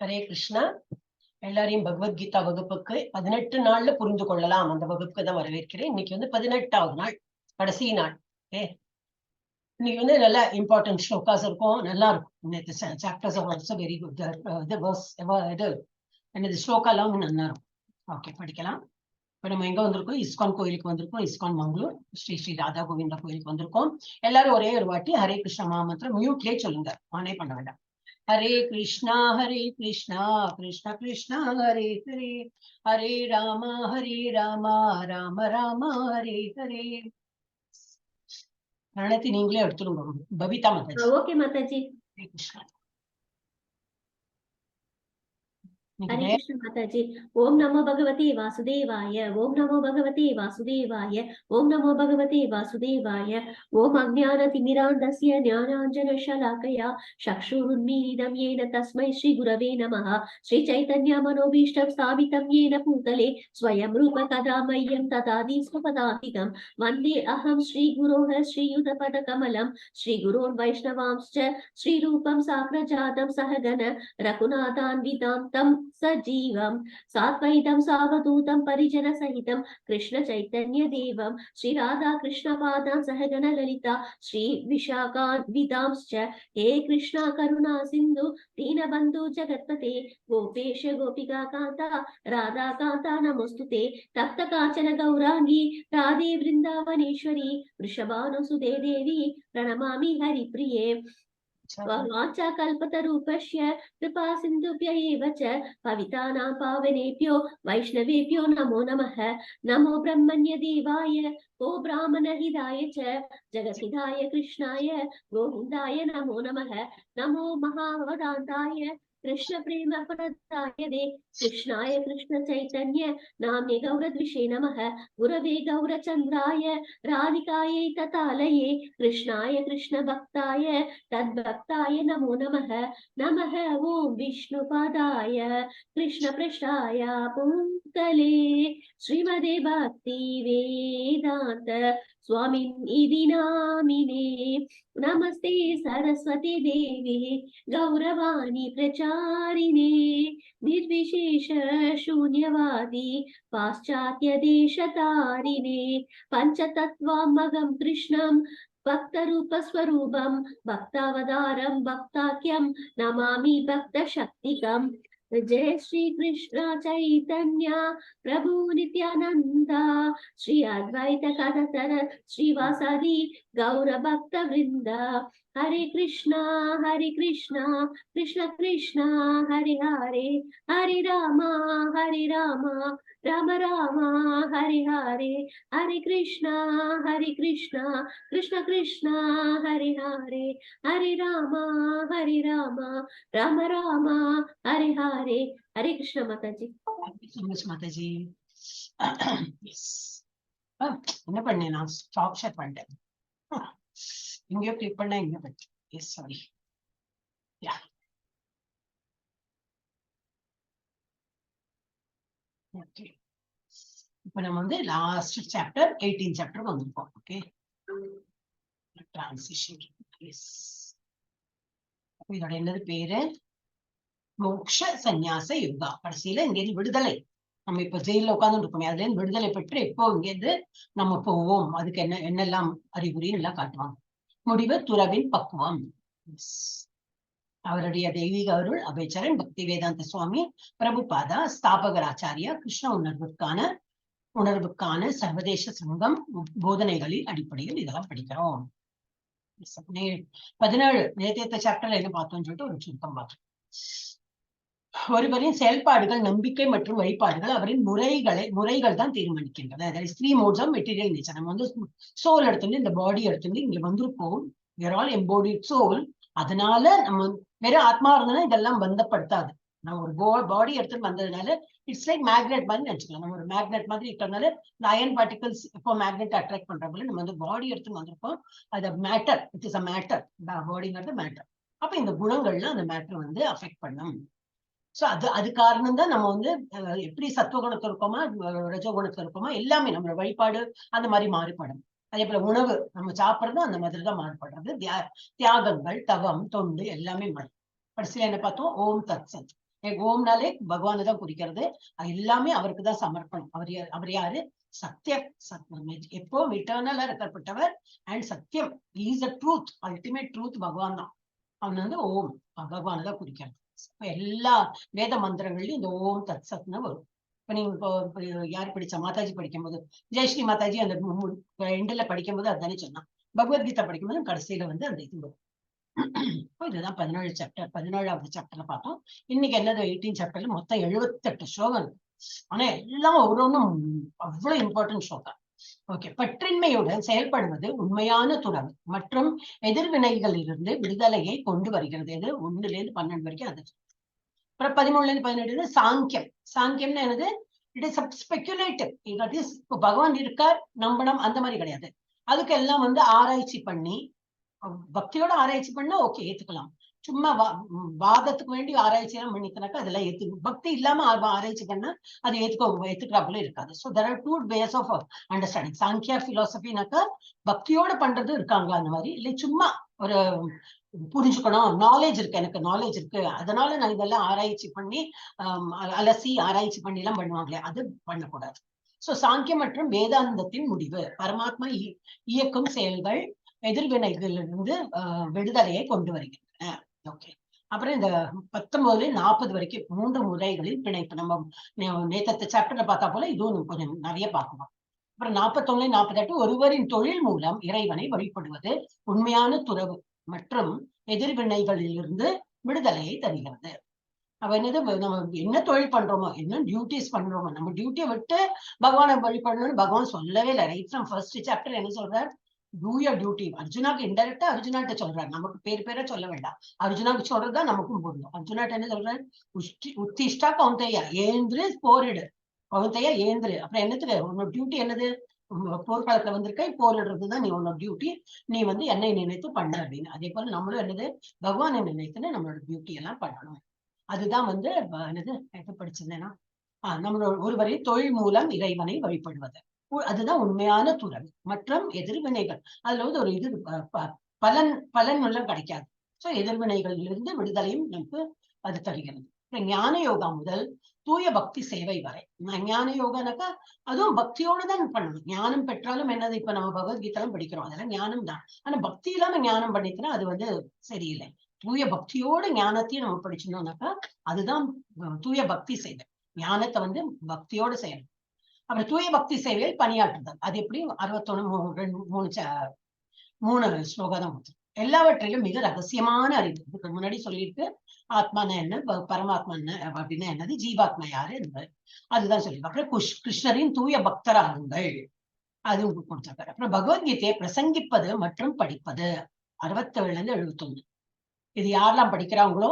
ஹரே கிருஷ்ணா. எல்லாரையும் பகவத்கீதா வகுப்புக்கு 18 நாள்ல புரிந்து கொள்ளலாம் அந்த வகுப்புக்கு தான் வரவேற்கிறேன். இன்னைக்கு 18வது நாள், கடைசி நாள். இன்னைக்கு நல்ல இம்பார்ட்டன்ட் ஸ்லோகாஸ் இருக்கும், நல்லா இருக்கும். Chapters are also very good. இது ஸ்லோகா எல்லாம் நல்லா இருக்கும். ஓகே, படிக்கலாம். இப்ப நம்ம எங்க வந்திருக்கோம்? இஸ்கான் கோயிலுக்கு வந்திருக்கோம். இஸ்கான் மங்களூர் ஸ்ரீ ஸ்ரீ ராதா கோவிந்தா கோயிலுக்கு வந்திருக்கோம். எல்லாரும் ஒரே ஒரு வாட்டி ஹரே கிருஷ்ணா மகாமந்திரம் மியூட்லயே சொல்லுங்க, ஆனே பண்ண வேண்டாம். हरे कृष्णा कृष्णा कृष्णा हरे हरे, हरे राम राम राम हरे हरे. प्रणति நீங்களே எடுத்துடுங்க. பபிதா மாதாஜி. ஓகே மாதாஜி. ஹரே கிருஷ்ணா. हरे कृष्ण माताजी. ओम नमो भगवते वासुदेवाय, ओम नमो भगवते वासुदेवाय, ओम नमो भगवते वासुदेवाय. ओम अज्ञानतिमिरान्धस्य ज्ञानाञ्जनशलाकया चक्षुरुन्मीलितं येन तस्मै श्री गुरवे नमः. श्री चैतन्य मनोभीष्टं स्थापितं येन भूतले स्वयं रूप कदा मह्यं तदादि स्वपदान्तिकं वन्दे अहं श्रीगुरोः श्रीयुतपदकमलं श्रीगुरोन् वैष्णवांश्च श्रीरूपं साग्रजातं सहगण रघुनाथान्वितां तं सजीवं साद्वैतं सावधूतं परिजन सहितं कृष्ण चैतन्य देवं श्री राधा कृष्ण पादान् सहगण ललिता श्री विशाखान्वितांश्च. हे कृष्णा करुणा सिन्धु दीनबन्धु जगत्पते गोपेश गोपिका कान्ता राधा कान्ता नमोस्तुते. तप्त कांचन गौरांगी राधे वृंदावनेश्वरी वृषभानुसुते देवी प्रणमामि हरिप्रिये. वाञ्छाकल्पतरूपस्य कृपा सिन्धुभ्य एव च पवितानां पावनेभ्यो वैष्णवेभ्यो नमो नमः. नमो ब्रह्मण्य देवाय गो ब्राह्मणहिताय च जगद्हिताय कृष्णाय गोविन्दाय नमो नमः. नमो महावदान्ताय कृष्ण प्रेम प्रदाय दे कृष्णाय कृष्ण चैतन्य नाम्ने गौरद्विषे नमः. गुरवे गौरचन्द्राय राधिकायै ततालये कृष्णाय कृष्ण भक्ताय तद्भक्ताय नमो नमः. नमः ओम विष्णुपादाय कृष्ण पृष्ठाय पुंतले श्रीमदे भक्ति वेदांत स्वामिनिधि नामिने. नमस्ते सरस्वती देवी गौरवाणी प्रचारिणे निर्विशेष शून्यवादी पाश्चात्य देशतारिणे. पंचतत्त्वामगं कृष्णं भक्तरूप स्वरूपं भक्तावतारं भक्ताख्यं नमामि भक्तशक्तिकम्. जय श्री कृष्ण चैतन्य प्रभु नित्यानंदा श्री अद्वैत गदाधर श्रीवासादि गौर भक्त वृंद. हरे कृष्णा कृष्ण कृष्ण हरे हरे, हरे राम राम राम हरे हरे. हरे कृष्णा कृष्ण कृष्ण हरे हरे, हरे राम राम राम हरे हरे. हरे कृष्ण माताजी. மாதாஜி. என்ன பண்ணேன்? நான் ஸ்டாப் ஷேர் பண்ணிட்டேன். இங்கேயோ கிளிக் பண்ண இங்க பட்டு. Yes sorry. ஓகே, இப்ப நம்ம லாஸ்ட் சாப்டர் 18 சாப்டர் வந்திருக்கோம். Okay, transition. இதோட என்னது பேரு? மோக்ஷ சந்நியாச யுகா. கடைசியில இங்க விடுதலை. நம்ம இப்ப ஜெயில உட்கார்ந்து இருக்கோமே, அதுல இருந்து விடுதலை பெற்று எப்போ இங்கிருந்து நம்ம போவோம், அதுக்கு என்னெல்லாம் அறிகுறின்னு எல்லாம் காட்டுவாங்க. முடிவு துறவின் பக்குவம். அவருடைய தெய்வீக அருள் அபேச்சரன் பக்தி வேதாந்த சுவாமி பிரபுபாதா ஸ்தாபகர் ஆச்சாரியா கிருஷ்ண உணர்வுக்கான சர்வதேச சங்கம் போதனைகளின் அடிப்படையில் இதெல்லாம் படிக்கிறோம். 17 நேற்றைய சாப்டர்ல என்ன பார்த்தோம்னு சொல்லிட்டு ஒரு சுருக்கம் பார்த்தோம். ஒருவரின் செயல்பாடுகள், நம்பிக்கை மற்றும் வழிபாடுகள் அவரின் முறைகள் தான் தீர்மானிக்கின்றன. Three modes of material nature. நம்ம சோல் எடுத்துட்டு இந்த பாடி எடுத்துட்டு இங்க வந்திருக்கோம். we are all embodied soul. அதனால நம்ம வெறும் ஆத்மா இருந்ததுன்னா இதெல்லாம் பந்தப்படுத்தாது. நம்ம ஒரு பாடி எடுத்துட்டு வந்ததுனால இட்ஸ் லைக் மேக்னெட் மாதிரி நினைச்சுக்கலாம். நம்ம ஒரு மேக்னெட் மாதிரி இருக்கிறதுனால இந்த அயன் பார்ட்டிகல்ஸ் இப்போ மேக்னெட் அட்ராக்ட் பண்ற போல நம்ம பாடி எடுத்துட்டு வந்திருக்கோம். அது matter, it is a matter. பாடிங்கிறது மேட்டர். அப்ப இந்த குணங்கள்லாம் அந்த மேட்டர் அஃபெக்ட் பண்ணும். சோ அது காரணம் தான் நம்ம எப்படி சத்துவகுணத்துல இருக்கோமா ரஜோகுணத்துல இருக்கோமா எல்லாமே நம்மளோட வழிபாடு அந்த மாதிரி மாறுபடும். அதே போல உணவு நம்ம சாப்பிடுறதும் அந்த மாதிரி தான் மாறுபடுறது. தியாகங்கள், தவம், தொண்டு எல்லாமே மாறும். கடைசியில என்ன பார்த்தோம்? ஓம் தத் சத். ஓம்னாலே பகவானை தான் குறிக்கிறது. அது எல்லாமே அவருக்கு தான் சமர்ப்பணம். அவர் யாரு? சத்தியம். எப்போ இட்டர்னலா இருக்கப்பட்டவர் அண்ட் சத்தியம். Is the truth, ultimate truth பகவான் தான். அவன் வந்து ஓம் பகவானை தான் குறிக்கிறது. எல்லா வேத மந்திரங்கள்லயும் இந்த ஓம் தத் சத்னு வரும். இப்ப நீங்க இப்போ யார் படிச்சா? மாதாஜி படிக்கும்போது, ஜெயஸ்ரீ மாதாஜி அந்த எண்டுல படிக்கும்போது அதுதானே சொன்னான். பகவத்கீதா படிக்கும்போது கடைசியில வந்து அந்த இது வரும். இதுதான் 17 சாப்டர். 17வது சாப்டர்ல பார்த்தோம். இன்னைக்கு என்னது 18 சாப்டர்ல மொத்தம் 78 ஸ்லோகம் இருக்கு. ஆனா எல்லாம் ஒவ்வொன்றும் அவ்வளவு இம்பார்ட்டன்ட் ஸ்லோகம். ஓகே. பற்றின்மையுடன் செயல்படுவது உண்மையான துறவு மற்றும் எதிர்வினைகளிலிருந்து விடுதலையை கொண்டு வருகிறது. இது 1ல இருந்து 12 வரைக்கும் அது. அப்புறம் 13ல இருந்து 17 சாங்கியம். சாங்கியம்னு என்னது? It is speculative. That is பகவான் இருக்கார் நம்பணும் அந்த மாதிரி கிடையாது. அதுக்கு எல்லாம் வந்து ஆராய்ச்சி பண்ணி, பக்தியோட ஆராய்ச்சி பண்ணா ஓகே ஏத்துக்கலாம். சும்மா வாதத்துக்கு வேண்டி ஆராய்ச்சி எல்லாம் பண்ணிக்கனாக்கா அதெல்லாம் பக்தி இல்லாம ஆராய்ச்சி பண்ணா அது ஏத்துக்கிறாப்புல இருக்காது. So there are 2 ways of understanding. Sankhya பிலாசபினாக்கா பக்தியோட பண்றது இருக்காங்க அந்த மாதிரி, இல்லை சும்மா ஒரு புரிஞ்சுக்கணும், நாலேஜ் இருக்கு, எனக்கு நாலேஜ் இருக்கு, அதனால நான் இதெல்லாம் ஆராய்ச்சி பண்ணி அலசி ஆராய்ச்சி பண்ணி எல்லாம் பண்ணுவாங்களே, அது பண்ணக்கூடாது. சோ சாங்கியம் மற்றும் வேதாந்தத்தின் முடிவு பரமாத்மா இயக்கும் செயல்கள் எதிர்வினைகளிலிருந்து விடுதலையை கொண்டு வருகின்றன. ஓகே. அப்புறம் இந்த 19 40 வரைக்கும் 3 முறைகளில் பிணைப்பு. நம்ம நேற்று சாப்டர்ல பார்த்தா போல இதுவும் கொஞ்சம் நிறைய பார்க்கணும். அப்புறம் 41 48 ஒருவரின் தொழில் மூலம் இறைவனை வழிபடுவது உண்மையான துறவு மற்றும் எதிர்வினைகளிலிருந்து விடுதலையை தருகிறது. அவ என்னது, நம்ம என்ன தொழில் பண்றோமோ, என்ன டியூட்டிஸ் பண்றோமோ, நம்ம டியூட்டியை விட்டு பகவானை வழிபடணும்னு பகவான் சொல்லவே இல்லை. ரைட் ஃப்ரம் ஃபர்ஸ்ட் சாப்டர் என்ன சொல்றார்? Do your duty. அர்ஜுனாக்கு இன்டெரக்டா அர்ஜுனாட்ட சொல்றாரு, நமக்கு பேரை சொல்ல வேண்டாம். அர்ஜுனாக்கு சொல்றதுதான் நமக்கும் பொருந்தும். அர்ஜுனாட்ட என்ன சொல்றாரு? உத்திஷ்டா கௌந்தையா, ஏந்திரு போரிடு. கௌந்தையா ஏந்திரு. அப்புறம் என்னத்துக்கு உன்னோட டியூட்டி என்னது? போர்க்காலத்துல வந்திருக்க, போரிடுறதுதான் நீ உன்னோட டியூட்டி. நீ வந்து என்னை நினைத்து பண்ண அப்படின்னு. அதே போல நம்மளும் என்னது, பகவானை நினைத்துன்னு நம்மளோட டியூட்டி எல்லாம் பண்ணணும். அதுதான் வந்து என்னது எப்ப படிச்சிருந்தேன்னா, நம்மளோட ஒருவரை தொழில் மூலம் இறைவனை வழிபடுவது, அதுதான் உண்மையான துறவு மற்றும் எதிர்வினைகள். அதுல வந்து ஒரு இது பலன் எல்லாம் கிடைக்காது. சோ எதிர்வினைகளிலிருந்து விடுதலையும் நமக்கு அது தருகிறது. ஞான யோகா முதல் தூய பக்தி சேவை வரை. ஞான யோகானாக்கா அதுவும் பக்தியோட தான் பண்ணணும். ஞானம் பெற்றாலும் என்னது, இப்ப நம்ம பகவத்கீதெல்லாம் படிக்கிறோம், அதெல்லாம் ஞானம் தான். ஆனா பக்தி இல்லாம ஞானம் பண்ணிக்கிறோம், அது வந்து சரியில்லை. தூய பக்தியோட ஞானத்தையும் நம்ம படிச்சிருந்தோம்னாக்கா அதுதான் தூய பக்தி சேவை. ஞானத்தை வந்து பக்தியோட செய்யணும். அப்புறம் தூய பக்தி சேவையில் பணியாற்றுதல். அது எப்படி 61 3 ஸ்லோகம் தான் கொடுத்து. எல்லாவற்றிலும் மிக ரகசியமான அறிவு. இதுக்கு முன்னாடி சொல்லியிருக்கு. ஆத்மான என்ன, பரமாத்மா என்ன அப்படின்னா என்னது, ஜீவாத்மா யாரு என்பது அதுதான் சொல்லி. அப்புறம் கிருஷ்ணரின் தூய பக்தராகுங்கள், அது உங்களுக்கு கொடுத்திருக்காரு. அப்புறம் பகவத்கீதையை பிரசங்கிப்பது மற்றும் படிப்பது 67ல இருந்து 71. இது யாரெல்லாம் படிக்கிறாங்களோ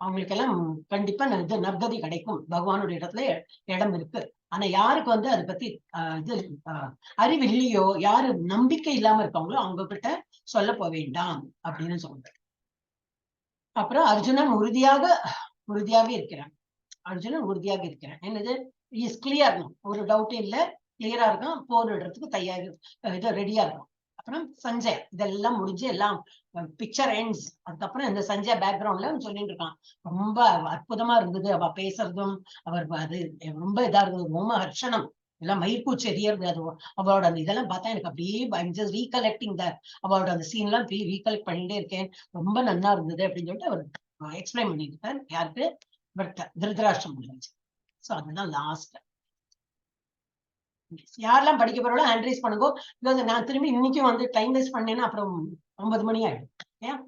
அவங்களுக்கு எல்லாம் கண்டிப்பா இது நற்கதி கிடைக்கும். பகவானுடைய இடத்துல இடம் இருக்கு. ஆனா யாருக்கு வந்து அதை பத்தி இது அறிவு இல்லையோ, யாரு நம்பிக்கை இல்லாம இருக்காங்களோ அவங்க கிட்ட சொல்ல போக வேண்டாம் அப்படின்னு சொல்றாரு. அப்புறம் அர்ஜுனன் உறுதியாக இருக்கிறான். அர்ஜுனன் உறுதியாக இருக்கிறான். என்னது, இஸ் கிளியர், ஒரு டவுட்டும் இல்ல, கிளியரா இருக்கும், போரிடுறதுக்கு இது ரெடியா இருக்கும். அப்புறம் சஞ்சய் இதெல்லாம் முடிஞ்சு எல்லாம் பிக்சர் எண்ட்ஸ். அதுக்கப்புறம் இந்த சஞ்சய் பேக்ரவுண்ட்ல சொல்லிட்டு இருக்கான். ரொம்ப அற்புதமா இருந்தது அவ பேசுறதும், அவர் அது ரொம்ப இதா இருந்தது, ரொம்ப ஹர்ஷனம், எல்லாம் மயிர்கூச்சி எரியறது. அது அவளோட அந்த இதெல்லாம் பார்த்தா எனக்கு அப்படியே ரீகலெக்டிங் அவளோட அந்த சீன் எல்லாம் ரீகலெக்ட் பண்ணிட்டே இருக்கேன், ரொம்ப நன்னா இருந்தது அப்படின்னு சொல்லிட்டு அவர் எக்ஸ்பிளைன் பண்ணிட்டு இருக்கார். யாருக்கு? திருதராஷ்டிரம் முடிஞ்சு. சோ அதுதான் லாஸ்ட். யாரெல்லாம் படிக்க போறோம் ஹேண்ட் ரைஸ் பண்ணுங்க. நான் திரும்பி இன்னைக்கும் வந்து டைம் வேஸ்ட் பண்ணேன்னா அப்புறம் 9 மணி ஆயிடும். ஏன்?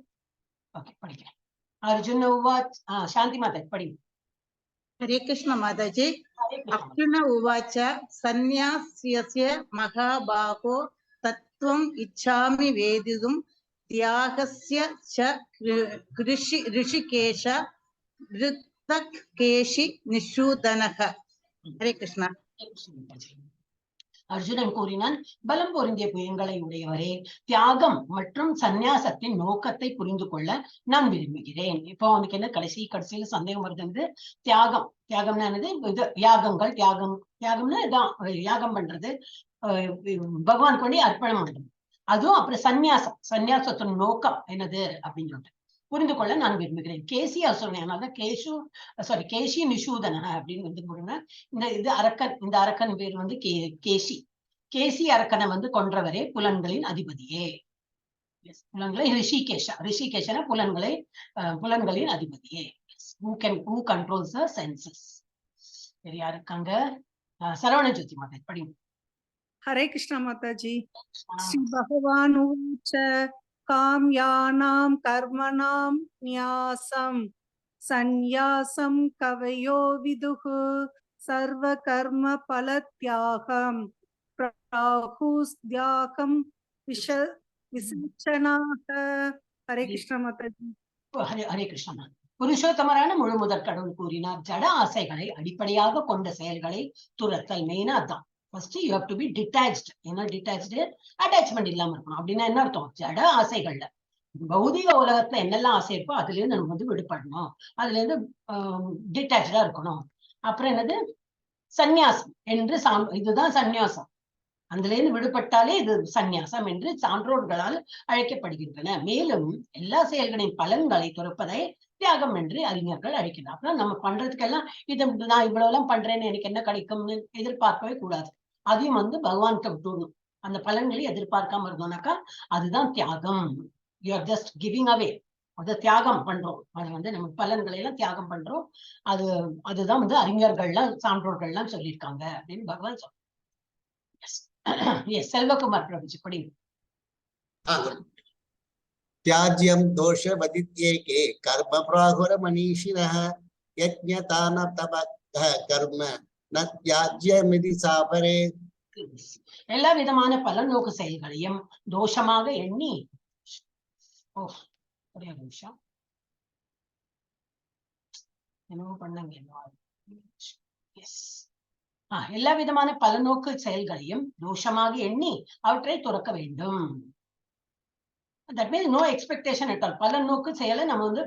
ஓகே, படிக்கிறேன். அர்ஜுன உவாச். சாந்தி மாதா படி. हरे कृष्ण माताजी. अर्जुन उवाच सन्न्यास्यस्य महाबाहो तत्त्वम् इच्छामि वेदितुं त्यागस्य च ऋषिकेश वृत्तकेशि निषूदनः. हरे कृष्ण. அர்ஜுனன் கூறினான், பலம் பொருந்திய புயங்களை உடையவரே, தியாகம் மற்றும் சந்நியாசத்தின் நோக்கத்தை புரிந்து கொள்ள நான் விரும்புகிறேன். இப்போ அவனுக்கு என்ன கடைசியில சந்தேகம் வருது வந்து, தியாகம்னா என்னது, இது யாகங்கள், தியாகம்னா இதான் யாகம் பண்றது, பகவானுக்கு வேண்டி அர்ப்பணம் பண்றது. அதுவும் அப்புறம் சந்நியாசத்தோட நோக்கம் என்னது அப்படின்னு சொல்லிட்டு புரிந்து கொள்ள நான் விரும்புகிறேன். கேசி அசுரன், அதனால கேசி நிஷூதன அப்படின்னு வந்து போடுங்க. இந்த அரக்கன் பேர் வந்து கேசி அரக்கனை வந்து கொன்றவரே புலன்களின் அதிபதியே. புலன்களை ரிஷிகேஷன புலன்களின் அதிபதியே. who controls the senses. சரியா இருக்காங்க. சரவண ஜோதி மாதா படி. हरे कृष्ण माताजी। श्री भगवान उवाच काम्यानां कर्मणां न्यासं सन्यासं कवयो विदुः सर्वकर्म फलत्यागं प्राहुस्त्यागं विसर्जनाः। हरे कृष्ण माताजी। ஹரே கிருஷ்ணா. புருஷோத்தமரான முழு முதற் கடவுள் கூறினார், ஜட ஆசைகளை அடிப்படையாக கொண்ட செயல்களை துரத்தல். மெயினா அதான். First you have to be detached. என்ன டிட்டாச்டு? அட்டாச்மெண்ட் இல்லாம இருக்கணும். அப்படின்னா என்ன அர்த்தம்? ஜட ஆசைகள்ல பௌதிக உலகத்துல என்னெல்லாம் ஆசை இருக்கோ அதுல இருந்து நம்ம வந்து விடுபடணும். அதுல இருந்து டிட்டாச்சா இருக்கணும். அப்புறம் என்னது? சந்நியாசம் என்று இதுதான் சந்நியாசம். அதுல இருந்து விடுபட்டாலே இது சந்நியாசம் என்று சான்றோர்களால் அழைக்கப்படுகின்றன. மேலும் எல்லா செயல்களின் பலன்களை துறப்பதை தியாகம் என்று அறிஞர்கள் அழைக்கிறார். அப்புறம் நம்ம பண்றதுக்கெல்லாம் இது நான் இவ்வளவு எல்லாம் பண்றேன்னு எனக்கு என்ன கிடைக்கும்னு எதிர்பார்க்கவே கூடாது. அதையும் வந்து பகவான்கிட்ட விட்டுடணும். அந்த பலன்களை எதிர்பார்க்காம இருந்தோம்னாக்கா அதுதான் தியாகம். You are just giving away. அதை தியாகம் பண்றோம். அது வந்து நம்ம பலன்களை எல்லாம் தியாகம் பண்றோம். அதுதான் வந்து அறிஞர்கள்லாம் சான்றோர்கள்லாம் சொல்லியிருக்காங்க அப்படின்னு பகவான் சொல்றார். செல்வகுமார் பிரபுஜி படி. त्याज्यं दोष वदित्येके कर्म प्राहुर मनीषिणः यज्ञदान तपः कर्म न त्याज्यमिति सापरे. எல்லா விதமான பலநோக்கு செயல்களையும் தோஷமாக எண்ணி ஒரே நிமிஷம் என்னவோ பண்ணாங்க. எல்லா விதமான பலநோக்கு செயல்களையும் தோஷமாக எண்ணி அவற்றை துறக்க வேண்டும். That means no expectation at all. பலநோக்கு செயலை நம்ம வந்து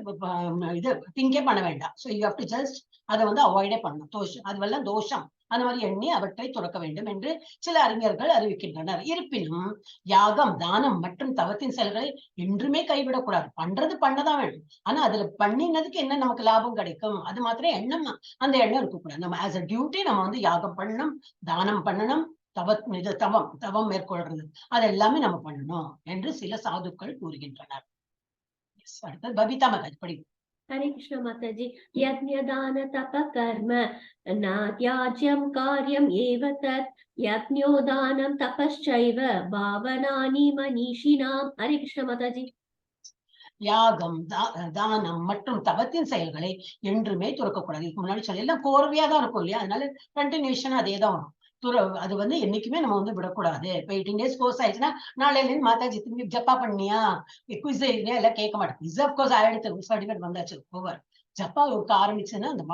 இது திங்கே பண்ண வேண்டாம். So you have to just அதை வந்து அவாய்டே பண்ணணும். அதுவெல்லாம் தோஷம் அந்த மாதிரி எண்ணி அவற்றை துறக்க வேண்டும் என்று சில அறிஞர்கள் அறிவிக்கின்றனர். இருப்பினும் யாகம், தானம் மற்றும் தவத்தின் செயல்களை என்றுமே கைவிடக்கூடாது. பண்றது பண்ணதான் வேண்டும். ஆனா அதுல பண்ணினதுக்கு என்ன நமக்கு லாபம் கிடைக்கும் அது மாத்திரம் எண்ணம், அந்த எண்ணம் இருக்கக்கூடாது. நம்ம ஆஸ் அ டியூட்டி நம்ம வந்து யாகம் பண்ணணும், தானம் பண்ணணும், தவம் மேற்கொள்றது அது எல்லாமே நம்ம பண்ணணும் என்று சில சாதுக்கள் கூறுகின்றனர். அடுத்தது பபிதா மாதாஜி படி. हरे कृष्ण माताजी। यज्ञदान तप कर्म न त्याज्यं कार्यम् एव तत् यज्ञोदानं तपश्चैव भावनानि मनीषिणाम्। हरे कृष्ण माताजी। யாகம், தானம் மற்றும் தவத்தின் செயல்களை என்றுமே துறக்கக்கூடாது. இதுக்கு முன்னாடி சொல்லி எல்லாம் கோர்வையா தான் இருக்கும் இல்லையா? அதனால கண்டினியூஷன் அதே தான் வரும். அது வந்து என்னைக்குமே நம்ம வந்து விடக்கூடாது. இப்ப 18 days கோர்ஸ் ஆயிடுச்சுன்னா நாளையில இருந்து மாதாஜி திரும்பி ஜப்பா பண்ணியா குவிஸ் எல்லாம் கேட்க மாட்டேன். ரிசர்வ் கோர்ஸ் ஆயிடுத்து, சர்டிபிகேட் வந்தாச்சு ஓவர். ஜப்பா ஒரு ஆரம்பிச்சுன்னா அந்த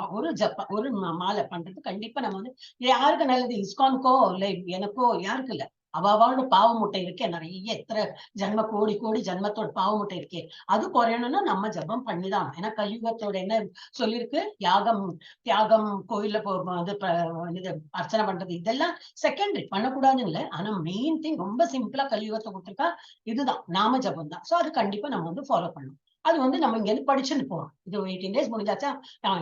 ஒரு மாலை பண்றது கண்டிப்பா நம்ம வந்து யாருக்கு நல்லது? இஸ்கான்கோ இல்ல எனக்கோ யாருக்கு இல்ல, அவளோட பாவ மூட்டை இருக்கே நிறைய, எத்தனை ஜென்ம கோடி ஜென்மத்தோட பாவ மூட்டை இருக்கே, அது குறையணும்னா நம்ம ஜபம் பண்ணிதான். ஏன்னா கலியுகத்தோட என்ன சொல்லிருக்கு? யாகம், தியாகம், கோயில்ல இது அர்ச்சனை பண்றது இதெல்லாம் செகண்டரி, பண்ணக்கூடாதுன்னு இல்லை. ஆனா மெயின் திங் ரொம்ப சிம்பிளா கலியுகத்தை கொடுத்துருக்கா இதுதான், நாம ஜபம் தான். சோ அது கண்டிப்பா நம்ம வந்து ஃபாலோ பண்ணணும். அது வந்து நம்ம இங்க இருந்து படிச்சுட்டு போறோம். இது 18 days முடிஞ்சாச்சா,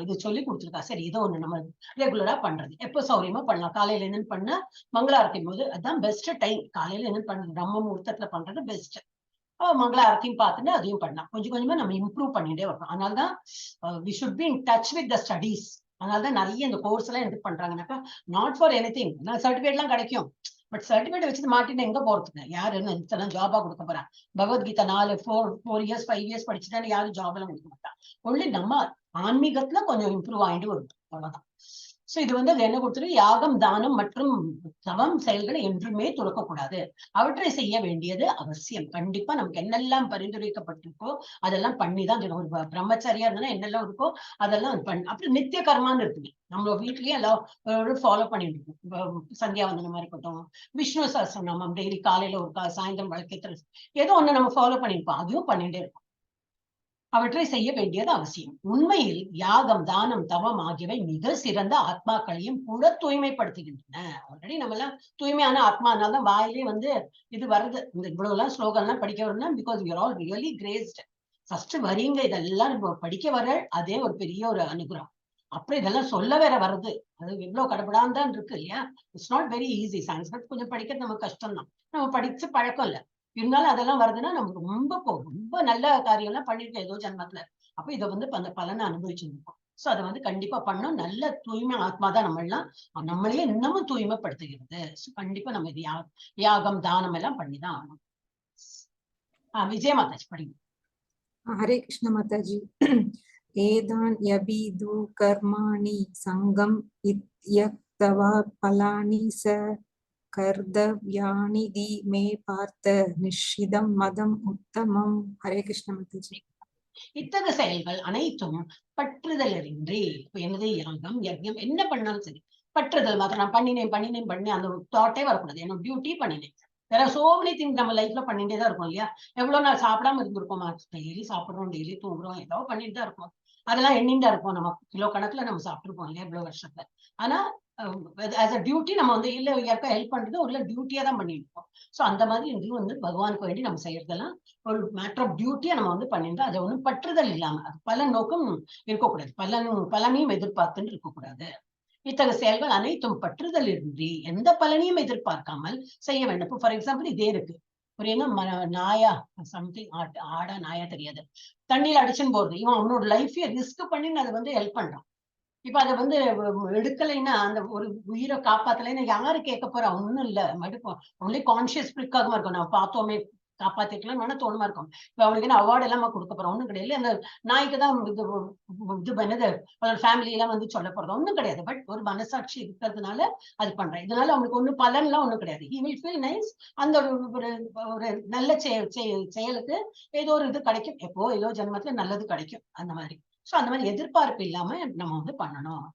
இது சொல்லி கொடுத்துருக்கா, சரி இதை ஒண்ணு நம்ம ரெகுலரா பண்றது. எப்ப சௌரியமா பண்ணலாம். காலையில என்னன்னு பண்ணா மங்களாரத்தின் போது அதுதான் பெஸ்ட் டைம். காலையில என்ன பண்றது? பிரம்ம முகூர்த்தத்துல பண்றது பெஸ்ட். மங்களாரத்தையும் பார்த்துட்டு அதையும் பண்ணலாம். கொஞ்சம் கொஞ்சமா நம்ம இம்ப்ரூவ் பண்ணிட்டே வரணும். அதனாலதான் we should be in touch with the studies. அதனாலதான் நிறைய இந்த கோர்ஸ் எல்லாம் எது பண்றாங்கன்னாக்கா, நாட் ஃபார் எனிதிங். சர்டிபிகேட் எல்லாம் கிடைக்கும், பட் சர்டிபிகேட் வச்சுட்டு மாட்டிட்டு எங்க போறதுக்கு? யாருன்னு இதெல்லாம் ஜாபா கொடுக்க போறா? பகவத்கீதா 4 years 5 years படிச்சுட்டா யாரும் ஜாப் எல்லாம் கொடுக்க மாட்டா. ஒன்லி நம்ம ஆன்மீகத்துல கொஞ்சம் இம்ப்ரூவ் ஆயிட்டு வரும், அவ்வளவுதான். சோ இது வந்து அது என்ன கொடுத்துரு, யாகம் தானம் மற்றும் தவம் செயல்களை என்றுமே துறக்கக்கூடாது. அவற்றை செய்ய வேண்டியது அவசியம். கண்டிப்பா நமக்கு என்னெல்லாம் பரிந்துரைக்கப்பட்டிருக்கோ அதெல்லாம் பண்ணிதான் ஒரு பிரம்மச்சாரியா இருந்தா என்னெல்லாம் இருக்கோ அதெல்லாம் அப்புறம் நித்திய கர்மான்னு இருக்குது. நம்ம வீட்லயே எல்லாம் ஃபாலோ பண்ணிட்டு இருக்கோம். சந்தியாவந்தனமா இருக்கட்டும், விஷ்ணு சஹஸ்ரநாமம் டெய்லி காலையில ஒரு சாயந்தரம் வழக்கத்துல ஏதோ ஒண்ணு நம்ம ஃபாலோ பண்ணிருப்போம். அதுவும் பண்ணிட்டே இருக்கோம். அவற்றை செய்ய வேண்டியது அவசியம். உண்மையில் யாகம் தானம் தவம் ஆகியவை மிக சிறந்த ஆத்மாக்களையும் கூட தூய்மைப்படுத்துகின்றன. ஆல்ரெடி நம்ம எல்லாம் தூய்மையான ஆத்மானால தான் வாயிலே வந்து இது வருது. இந்த இவ்வளவு எல்லாம் ஸ்லோகம் எல்லாம் படிக்க வரணும்னா because you're all really crazed. First வரீங்க, இதெல்லாம் நம்ம படிக்க வர அதே ஒரு பெரிய ஒரு அனுகிரகம். அப்புறம் இதெல்லாம் சொல்ல வேற வருது. அது எவ்வளவு கடப்படாம தான் இருக்கு இல்லையா? It's not very easy. Sanskrit கொஞ்சம் படிக்கிறது நமக்கு கஷ்டம் தான். நம்ம படிச்சு பழக்கம் இல்ல. இருந்தாலும் அதெல்லாம் வருதுன்னா நமக்கு ரொம்ப நல்ல காரியம் எல்லாம் பண்ணிருக்கோம் ஏதோ ஜன்மத்துல. அப்ப இதை வந்து அந்த பலனை அனுபவிச்சிருக்கோம். சோ அதை வந்து கண்டிப்பா பண்ணோம். நல்ல தூய்மை ஆத்மா தான் நம்ம எல்லாம், நம்மளையே இன்னமும் தூய்மைப்படுத்துகிறது. கண்டிப்பா நம்ம இது யாகம் தானம் எல்லாம் பண்ணிதான் ஆகணும். விஜய மாதாஜி படிங்க. हरे कृष्ण माताजी। एदान यबिदु कर्माणि संगम इत्यक्तवा फलानि स कर्तव्यानि दी मे पार्थ निश्चिदं मदम उत्तमम। हरे कृष्ण माताजी। இத்தகைய செயல்கள் அனைத்தும் பற்றுதலின்றி, இப்ப என்னது யாகம் யஜ்யம் என்ன பண்ணாலும் சரி பற்றுதல் மாத்திரம் நான் பண்ணினேன் அந்த தாட்டே வரக்கூடாது. என்னோட டியூட்டி பண்ணினேன். வேற சோ மெனி திங்ஸ் நம்ம லைஃப்ல பண்ணிட்டே தான் இருக்கும் இல்லையா? எவ்வளவு நாள் சாப்பிடாம இருந்திருக்கோமா? டெய்லி சாப்பிடுறோம், டெய்லி தூங்குறோம், ஏதோ பண்ணிட்டு தான் இருக்கோம். அதெல்லாம் எண்ணிட்டு தான் இருக்கும். நம்ம கிலோ கணக்குல நம்ம சாப்பிட்டுருப்போம் இல்லையா இவ்வளவு வருஷத்துல. ஆனா ஆஸ் அ டியூட்டி நம்ம வந்து இல்ல யாருக்கா ஹெல்ப் பண்றது ஒரு டியூட்டியா தான் பண்ணிட்டு இருக்கோம். சோ அந்த மாதிரி இங்கேயும் வந்து பகவானுக்கு வேண்டி நம்ம செய்யறதெல்லாம் ஒரு மேட்டர் ஆஃப் டியூட்டியா நம்ம வந்து பண்ணிட்டு அதை ஒண்ணும் பற்றுதல் இல்லாம, அது பலன் நோக்கம் இருக்கக்கூடாது, பலனையும் எதிர்பார்த்துன்னு இருக்கக்கூடாது. இத்தகைய செயல்கள் அனைத்தும் பற்றுதல் இன்றி எந்த பலனையும் எதிர்பார்க்காமல் செய்ய வேண்டும். இப்போ ஃபார் எக்ஸாம்பிள் இதே இருக்கு, ஒரு என்ன நாயா சம்திங் ஆடா நாயா தெரியாது, தண்ணியில அடிச்சுன்னு போறது, இவன் அவனோட லைஃபையே ரிஸ்க் பண்ணி அதை வந்து ஹெல்ப் பண்றான். இப்ப அதை வந்து எடுக்கலைன்னா அந்த ஒரு உயிரை காப்பாத்தலைன்னா யாரு கேட்க போறா? ஒண்ணும் இல்ல, மடுப்போம். ஒன்லி கான்சியஸ் பிரிக்காகமா இருக்கும். நான் பார்த்தோமே காப்பாத்திக்கலாம் தோணுமா இருக்கும். இப்ப அவனுக்கு என்ன அவார்டு எல்லாமே கொடுக்க போறோம்? ஒண்ணும் கிடையாது. அந்த நாய்க்கு தான் இது பண்ணது அதோட ஃபேமிலி எல்லாம் வந்து சொல்ல போறது ஒண்ணும் கிடையாது. பட் ஒரு மனசாட்சி இருக்கிறதுனால அது பண்றேன். இதனால அவனுக்கு ஒண்ணும் பலன் எல்லாம் ஒண்ணும் கிடையாது. He will feel nice. அந்த ஒரு நல்ல செயலுக்கு ஏதோ ஒரு இது கிடைக்கும். எப்போ ஏதோ ஜென்மத்துல நல்லது கிடைக்கும். அந்த மாதிரி. சோ அந்த மாதிரி எதிர்பார்ப்பு இல்லாம நம்ம வந்து பண்ணணும்.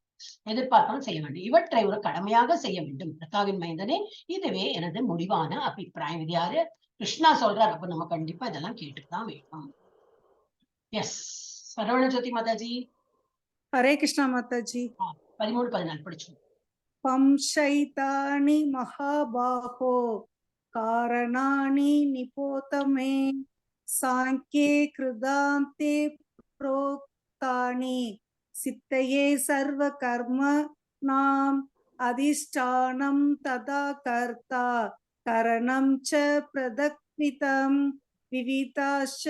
எதிர்பார்க்காம செய்ய வேண்டும். இவற்றை ஒரு கடமையாக செய்ய வேண்டும். பிரதாவின் மைந்தனே, இதுவே எனது முடிவான அபிப்பிராயம். இது யாரு? கிருஷ்ணா சொல்றாரு. அப்ப நம்ம கண்டிப்பா இதெல்லாம் கேட்டுதான் வேணும். எஸ், சரவண ஜோதி மாதாஜி. हरे कृष्ण माताजी। 13-14 படிச்சோம். पंशैतानि महाबाहो कारणानि निपोतमे सांख्ये कृदान्ते प्रोक्तानि सिद्धये सर्वकर्म नाम अधिष्ठानं तदा कर्ता करणं च प्रदक्षितं विविधाश्च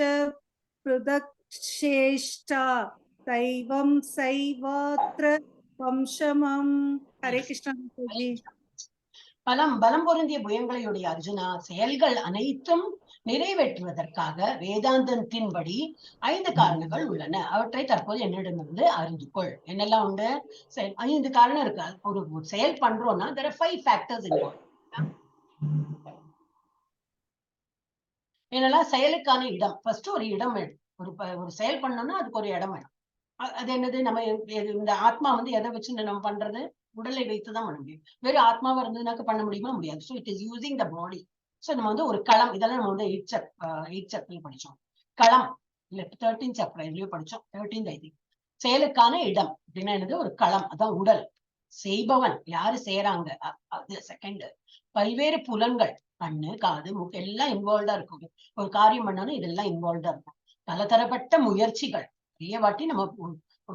प्रदक्षेष्टा दैवं सैवात्र வம்சமம். ஹரே கிருஷ்ணா மாதாஜி. பலம் பொருந்திய புயங்களையுடைய அர்ஜுனா, செயல்கள் அனைத்தும் நிறைவேற்றுவதற்காக வேதாந்தத்தின்படி 5 காரணங்கள் உள்ளன. அவற்றை தற்போது என்னிடமிருந்து அறிந்து கொள். என்னெல்லாம் உண்டு? 5 காரணம் இருக்கு. ஒரு செயல் பண்றோம்னா there are 5 factors involved. என்னெல்லாம்? செயலுக்கான இடம். ஃபர்ஸ்ட் ஒரு இடம் வேணும். ஒரு செயல் பண்ணோம்னா அதுக்கு ஒரு இடம் வேணும். அது என்னது? நம்ம இந்த ஆத்மா வந்து எதை வச்சு நம்ம பண்றது? உடலை வைத்துதான் பண்ண முடியும். வெறும் ஆத்மாவா இருந்ததுனாக்க பண்ண முடியுமா? முடியாது. So it is using the body. So நம்ம வந்து ஒரு களம், இதெல்லாம் நம்ம வந்து 8th சாப்டர்ல படிச்சோம். களம் இல்ல 13th சாப்டர் எதுலயோ படிச்சோம். 13th I think. செயலுக்கான இடம் அப்படின்னா என்னது? ஒரு களம், அதான் உடல். செய்பவன் யாரு செய்யறாங்க, அது செகண்ட். பல்வேறு புலன்கள், கண்ணு காது மூக்கு எல்லாம் இன்வால்வ்டா இருக்கும். ஒரு காரியம் பண்ணாலும் இதெல்லாம் இன்வால்வ்டா இருக்கும். பலதரப்பட்ட முயற்சிகள். நிறைய வாட்டி நம்ம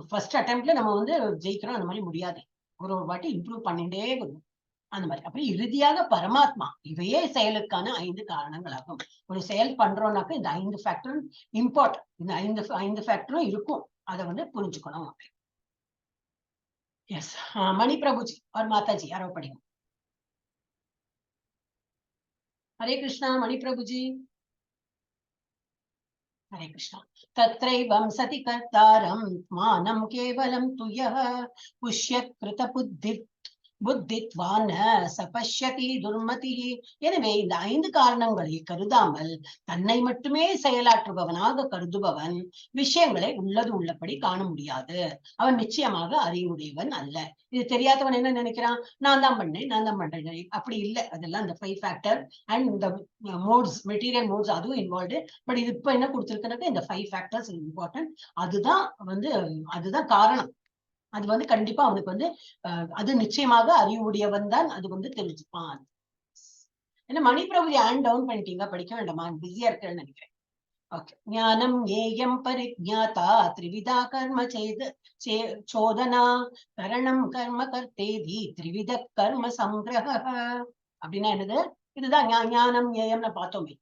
ஃபர்ஸ்ட் அட்டெம்ப்ட்ல நம்ம வந்து ஜெயிக்கிறோம், அந்த மாதிரி முடியாது. ஒரு வாட்டி இம்ப்ரூவ் பண்ணிட்டே வரும் அந்த மாதிரி. அப்புறம் இறுதியாக பரமாத்மா. இவையே செயலுக்கான 5 காரணங்களாகும். ஒரு செயல் பண்றோம்னாக்க இந்த 5 ஃபேக்டரும் இம்பார்ட்டன்ட். இந்த 5 ஃபேக்டரும் இருக்கும். அதை வந்து புரிஞ்சுக்கணும். எஸ், மணி பிரபுஜி और மாதாஜி யாரோ படிங்க. ஹரே கிருஷ்ணா. மணி பிரபுஜி. हरे कृष्ण। तत्रैवं सति कर्तारं मानं केवलं तु यः पुष्यत् कृतबुद्धि புத்தித்வான சபஷ்யதி துர்மதி. எனவே இந்த 5 காரணங்களை கருதாமல் தன்னை மட்டுமே செயலாற்றுபவனாக கருதுபவன் விஷயங்களை உள்ளது உள்ளபடி காண முடியாது. அவன் நிச்சயமாக அறிவுடையவன் அல்ல. இது தெரியாதவன் என்ன நினைக்கிறான், நான் தான் பண்றேன். அப்படி இல்லை. அதெல்லாம் இந்த 5 ஃபேக்டர் அண்ட் இந்த மோட்ஸ், மெட்டீரியல் மோட்ஸ் அதுவும் இன்வால்வ்டு. பட் இது இப்ப என்ன கொடுத்திருக்கனாக்க இந்த 5 ஃபேக்டர்ஸ் இம்பார்ட்டன்ட். அதுதான் காரணம். அது வந்து கண்டிப்பா அவனுக்கு வந்து அது நிச்சயமாக அறிவுடையவன் தான் அது வந்து தெரிஞ்சுப்பான். என்ன மணிப்பிரபு ஹேண்ட் டவுன் பண்ணிட்டீங்க, படிக்க வேண்டாமா? பிஸியா இருக்கேன்னு நினைக்கிறேன். ஓகே. ஞானம் ஏயம் பரிஜ்ஞாதா த்ரிவிதா கர்ம சோதனா கரணம் கர்ம கர்த்தேதி த்ரிவித கர்ம சங்கிரஹ. அப்படின்னா என்னது? இதுதான் ஞானம் ஏயம்னு பார்த்தோமே.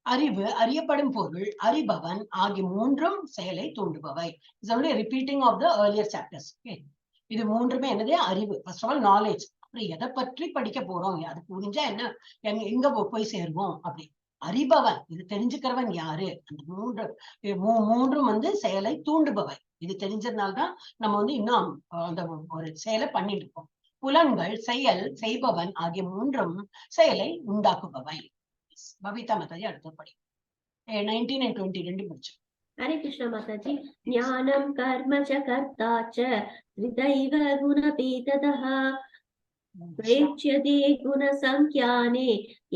அறிவு, அறியப்படும் பொருள், அறிபவன் ஆகிய மூன்றும் செயலை தூண்டுபவை. It's only repeating of the earlier chapters. இது மூன்றுமே என்னது? அறிவு. First of all knowledge. அப்புறம் எதை பற்றி படிக்க போறோம், அது புரிஞ்சா என்ன, எங்க போய் சேருவோம் அப்படி. அறிபவன், இது தெரிஞ்சுக்கிறவன் யாரு? அந்த மூன்றும் வந்து செயலை தூண்டுபவை. இது தெரிஞ்சதுனால்தான் நம்ம வந்து இன்னும் அந்த ஒரு செயலை பண்ணிட்டு இருக்கோம். புலன்கள், செயல், செய்பவன் ஆகிய மூன்றும் செயலை உண்டாக்குபவை. பவிதா மாதாஜி அடுத்த படி 19 and 20 ரெண்டு படிச்சோம். हरे कृष्ण माताजी। ज्ञानं कर्म च कर्ता च त्रिदैव गुणभेदतः प्रेक्ष्यते गुणसंख्याने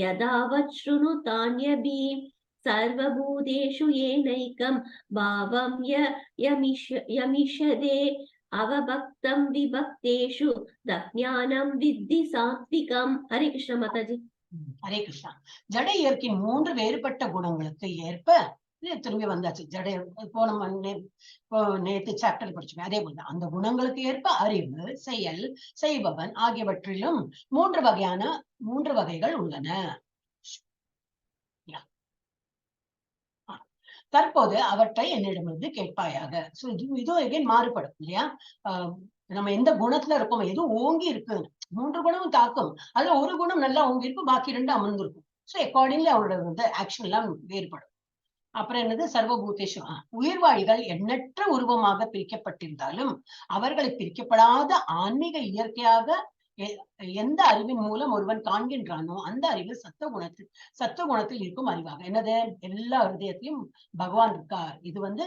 यदावत् शृणुतान्यभि सर्वभूतेषु येनैकं भावं यमिषते अवभक्तं विभक्तेषु तज्ज्ञानं विद्धि सात्विकम्। हरे कृष्ण माताजी। ஹரே கிருஷ்ணா. ஜட இயற்கையின் 3 வேறுபட்ட குணங்களுக்கு ஏற்ப திரும்பி வந்தாச்சு. ஜட இப்போ நம்ம நேற்று சாப்டர் படிச்சோம். அதே போல அந்த குணங்களுக்கு ஏற்ப அறிவு, செயல், செய்பவன் ஆகியவற்றிலும் 3 வகைகள் உள்ளன. தற்போது அவற்றை என்னிடமிருந்து கேட்பாயாக. சோ இது மாறுபடும் இல்லையா? நம்ம எந்த குணத்துல இருக்கோம், எது ஓங்கி இருக்கு, 3 குணமும் தாக்கும். அதுல ஒரு குணம் நல்லா ஓங்கி இருக்கும், பாக்கி 2 அமர்ந்திருக்கும். சோ அக்கார்டிங்லி அவரோட வந்து ஆக்ஷன் எல்லாம் வேறுபடும். அப்புறம் என்னது? சர்வபூதேஷு, உயிர்வாழிகள் எண்ணற்ற உருவமாக பிரிக்கப்பட்டிருந்தாலும் அவர்களை பிரிக்கப்படாத ஆன்மீக இயற்கையாக எந்த அறிவின் மூலம் ஒருவன் காண்கின்றானோ அந்த அறிவு சத்துவ குணத்தில் இருக்கும் அறிவாக. என்னது? எல்லா ஹிருதயத்திலும் பகவான் இருக்கார். இது வந்து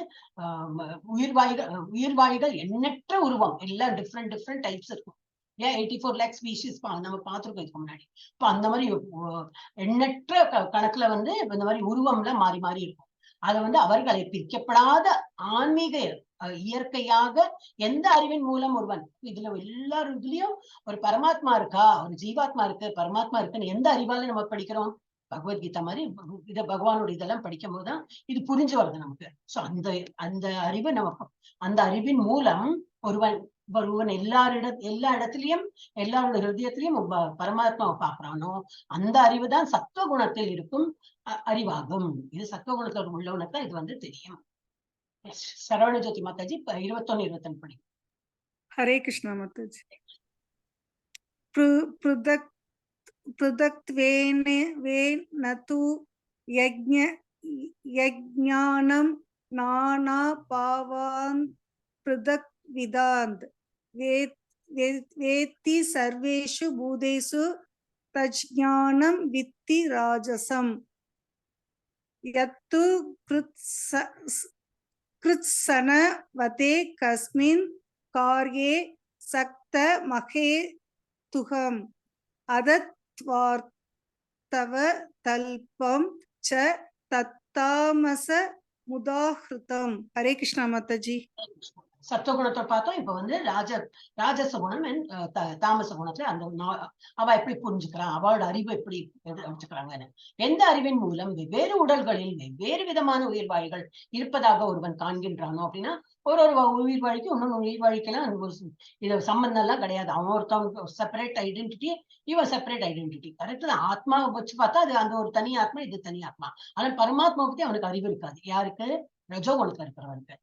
உயிர்வாழிகள் எண்ணற்ற உருவம், எல்லாம் டிஃப்ரெண்ட் டைப்ஸ் இருக்கும். 84 lakh ஸ்பீஷிஸ் நம்ம பார்த்திருக்கோம் இதுக்கு முன்னாடி. இப்ப அந்த மாதிரி எண்ணற்ற கணக்குல வந்து இந்த மாதிரி உருவம்ல மாறி மாறி இருக்கும். அதை வந்து அவர்களை பிரிக்கப்படாத ஆன்மீக இயற்கையாக எந்த அறிவின் மூலம் ஒருவன், இதுல எல்லாரும் இதுலயும் ஒரு பரமாத்மா இருக்கா, ஒரு ஜீவாத்மா இருக்கு, பரமாத்மா இருக்குன்னு எந்த அறிவால நம்ம படிக்கிறோம்? பகவத்கீதா மாதிரி இத பகவானோட இதெல்லாம் படிக்கும் போதுதான் இது புரிஞ்சு வருது நமக்கு. சோ அந்த அறிவு நமக்கு, அந்த அறிவின் மூலம் ஒருவன் எல்லா இடத்துலயும் எல்லாரோட ஹிருதயத்திலையும் பரமாத்மாவை பாக்குறானோ அந்த அறிவுதான் சத்துவ குணத்தில் இருக்கும் அறிவாகும். இது சத்துவ குணத்தோட உள்ளவனுக்கு இது வந்து தெரியும். சரவண ஜோதி மாதாஜி 21, 22 படி. ஹரே கிருஷ்ணா மாதாஜி. பிருதக்த்வேனது யஜ்ஞானம் நானா பாவான் பிருதக் விதாந்த் வேத்தி சர்வேஷு பூதேஷு தஜ்ஞானம் வித்தி ராஜசம் யத்து கிருத்சனவதே கஸ்மின் கார்யே சக்த மகேதுகம் அதத்வார்த்தவ தல்பம் ச தத்தாமச முதாஹ்ருதம். ஹரே கிருஷ்ணா மாதாஜி. சத்துவகுணத்தை பார்த்தோம். இப்ப வந்து ராஜச குணம் தாமச குணத்துல அந்த அவ எப்படி புரிஞ்சுக்கிறான், அவளோட அறிவு எப்படி எடுத்துக்கிறாங்கன்னு. எந்த அறிவின் மூலம் வெவ்வேறு உடல்களில் வெவ்வேறு விதமான உயிர்வாழிகள் இருப்பதாக ஒருவன் காண்கின்றானோ அப்படின்னா, ஒரு உயிர்வாழிக்கு இன்னொன்று உயிர்வாழிக்கெல்லாம் இது சம்பந்தம் எல்லாம் கிடையாது. அவன் ஒருத்தவங்க செப்பரேட் ஐடென்டிட்டி, இவன் செப்பரேட் ஐடென்டிட்டி. கரெக்ட் தான். ஆத்மாவை வச்சு பார்த்தா அது அந்த ஒரு தனி ஆத்மா, இது தனி ஆத்மா. ஆனா பரமாத்மா பத்தி அவனுக்கு அறிவு இருக்காது. யாருக்கு? ரஜோகுணத்துல இருக்கிறவனுக்கு.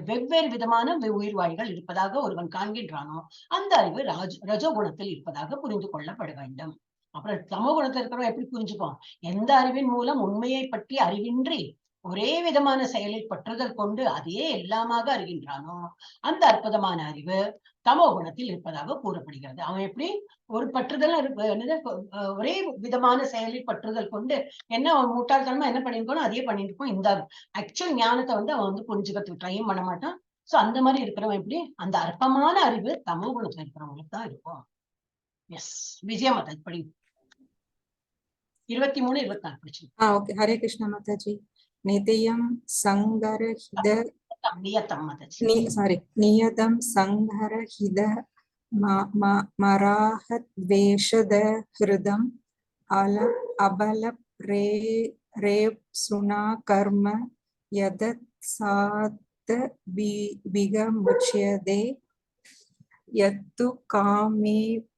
வெவ்வேறு விதமான உயிர்வாழிகள் இருப்பதாக ஒருவன் காண்கின்றானோ அந்த அறிவு ரஜோகுணத்தில் இருப்பதாக புரிந்து கொள்ளப்பட வேண்டும். அப்புறம் தமோ குணத்தில் இருக்கிறவன் எப்படி புரிஞ்சுப்போம்? எந்த அறிவின் மூலம் உண்மையை பற்றி அறிவின்றி ஒரே விதமான செயலில் பற்றுதல் கொண்டு அதையே எல்லாமாக அறிகின்றானோ அந்த அற்புதமான அறிவு தமோ குணத்தில் இருப்பதாக கூறப்படுகிறது. அவன் எப்படி ஒரு பற்றுதல் ஒரே விதமான செயலில் பற்றுதல் கொண்டு என்ன அவன் முட்டாள்தனமா என்ன பண்ணிருக்கோம் அதே பண்ணிட்டு இருப்போம். இந்த ஆக்சுவல் ஞானத்தை அவன் புரிஞ்சுக்கிறதுக்கு ட்ரையும் பண்ண மாட்டான். சோ அந்த மாதிரி இருக்கிறவன் எப்படி அந்த அற்பமான அறிவு தமோ குணத்துல இருக்கிறவங்களுக்கு தான் இருக்கும். எஸ் விஜயா மாதா படி 23, 24 படிச்சு. ஓகே. ஹரே கிருஷ்ண மாதாஜி. நிதியம் சங்கரஹித நியதம் சங்கரஹித மராஹத்வேஷத ஹிருதம் அபல பிரேப்சுனா கர்ம யதத் சாத் விகமுச்யதே யத்து காமேப்சுனா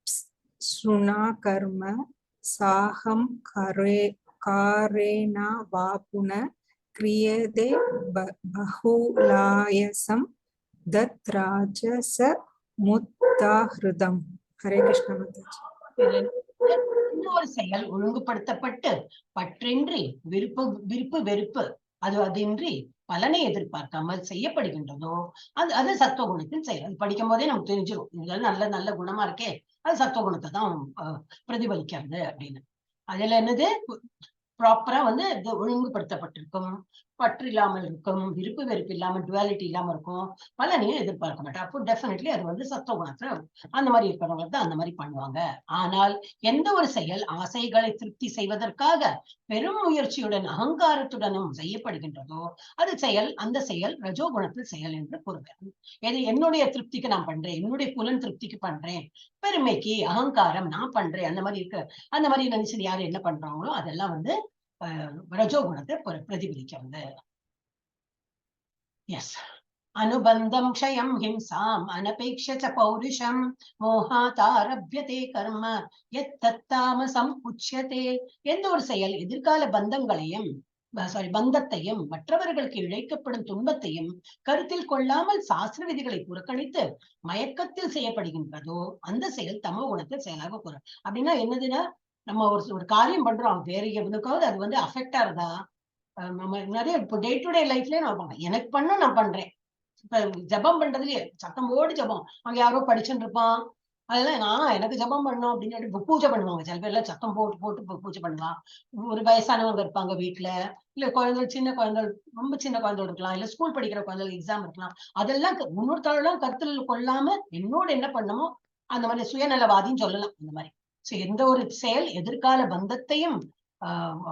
கர்ம சாஹம் காரேணா வாபுன கிரியதே பஹுலாயசம் தத் ராஜச முத்தாஹ்ருதம். ஹரே கிருஷ்ண மாதாஜி. ஒரு செயல் ஒழுங்குபடுத்தப்பட்டு பற்றின்றி விருப்பு வெறுப்பு அதின்றி பலனை எதிர்பார்க்காமல் செய்யப்படுகின்றதோ அது சத்துவகுணத்தின் செயல். அது படிக்கும் போதே நமக்கு தெரிஞ்சிடும் இதெல்லாம் நல்ல நல்ல குணமா இருக்கே, அது சத்துவகுணத்தை தான் பிரதிபலிக்கிறது அப்படின்னு. அதுல என்னது ப்ராப்பரா இது ஒழுங்குபடுத்தப்பட்டிருக்கும், பற்று இல்லாமல் இருக்கும், விருப்பு வெறுப்பு இல்லாமல் டுவாலிட்டி இல்லாம இருக்கும், பலனையும் எதிர்பார்க்க மாட்டேன். அப்போ டெஃபினெட்லி அது சத்துவகுணத்துல அந்த மாதிரி இருக்கிறவங்க தான் அந்த மாதிரி பண்ணுவாங்க. ஆனால் எந்த ஒரு செயல் ஆசைகளை திருப்தி செய்வதற்காக பெரும் முயற்சியுடன் அகங்காரத்துடனும் செய்யப்படுகின்றதோ அது அந்த செயல் ரஜோகுணத்தில் செயல் என்று கூறுவேன். என்னுடைய திருப்திக்கு நான் பண்றேன், என்னுடைய புலன் திருப்திக்கு பண்றேன், பெருமைக்கு அகங்காரம் நான் பண்றேன், அந்த மாதிரி நினைச்சு யாரு என்ன பண்றாங்களோ அதெல்லாம் ரஜோகுணத்தை பிரதிபலிக்கிறது. எஸ். அனுபந்தம் க்ஷயம் ஹிம்சாம் அனபேக்ஷ பௌருஷம் மோகாதாரப்யதே கர்ம யத்தத்தாமசம் உச்யதே. எந்த ஒரு செயல் எதிர்கால பந்தத்தையும் மற்றவர்களுக்கு இழைக்கப்படும் துன்பத்தையும் கருத்தில் கொள்ளாமல் சாஸ்திர விதிகளை புறக்கணித்து மயக்கத்தில் செய்யப்படுகின்றதோ அந்த செயல் தமோ குணத்தில் செயலாக கூற. அப்படின்னா என்னதுன்னா, நம்ம ஒரு காரியம் பண்றோம், வேற எவனுக்காவது அது அஃபெக்ட் ஆகுதா? நம்ம நிறைய இப்போ டே டு டே லைஃப்லயே நான் எனக்கு பண்ணும் நான் பண்றேன். இப்ப ஜபம் பண்றதுலயே சத்தம் போடு ஜபம், அங்க யாரோ படிச்சுட்டு இருப்பான், அதெல்லாம் நான் எனக்கு ஜபம் பண்ணணும் அப்படின்னு பூஜை பண்ணுவாங்க. சில பேர் எல்லாம் சத்தம் போட்டு பூஜை பண்ணலாம். ஒரு வயசானவங்க இருப்பாங்க வீட்டுல, இல்ல குழந்தைகள் சின்ன குழந்தைகள் ரொம்ப சின்ன குழந்தைகள் இருக்கலாம், இல்ல ஸ்கூல் படிக்கிற குழந்தைகள் எக்ஸாம் இருக்கலாம். அதெல்லாம் முன்னூறுத்தாளெல்லாம் கருத்தில் கொள்ளாம என்னோட என்ன பண்ணமோ அந்த மாதிரி சுயநலவாதின்னு சொல்லலாம். இந்த மாதிரி எந்த ஒரு செயல் எதிர்கால பந்தத்தையும்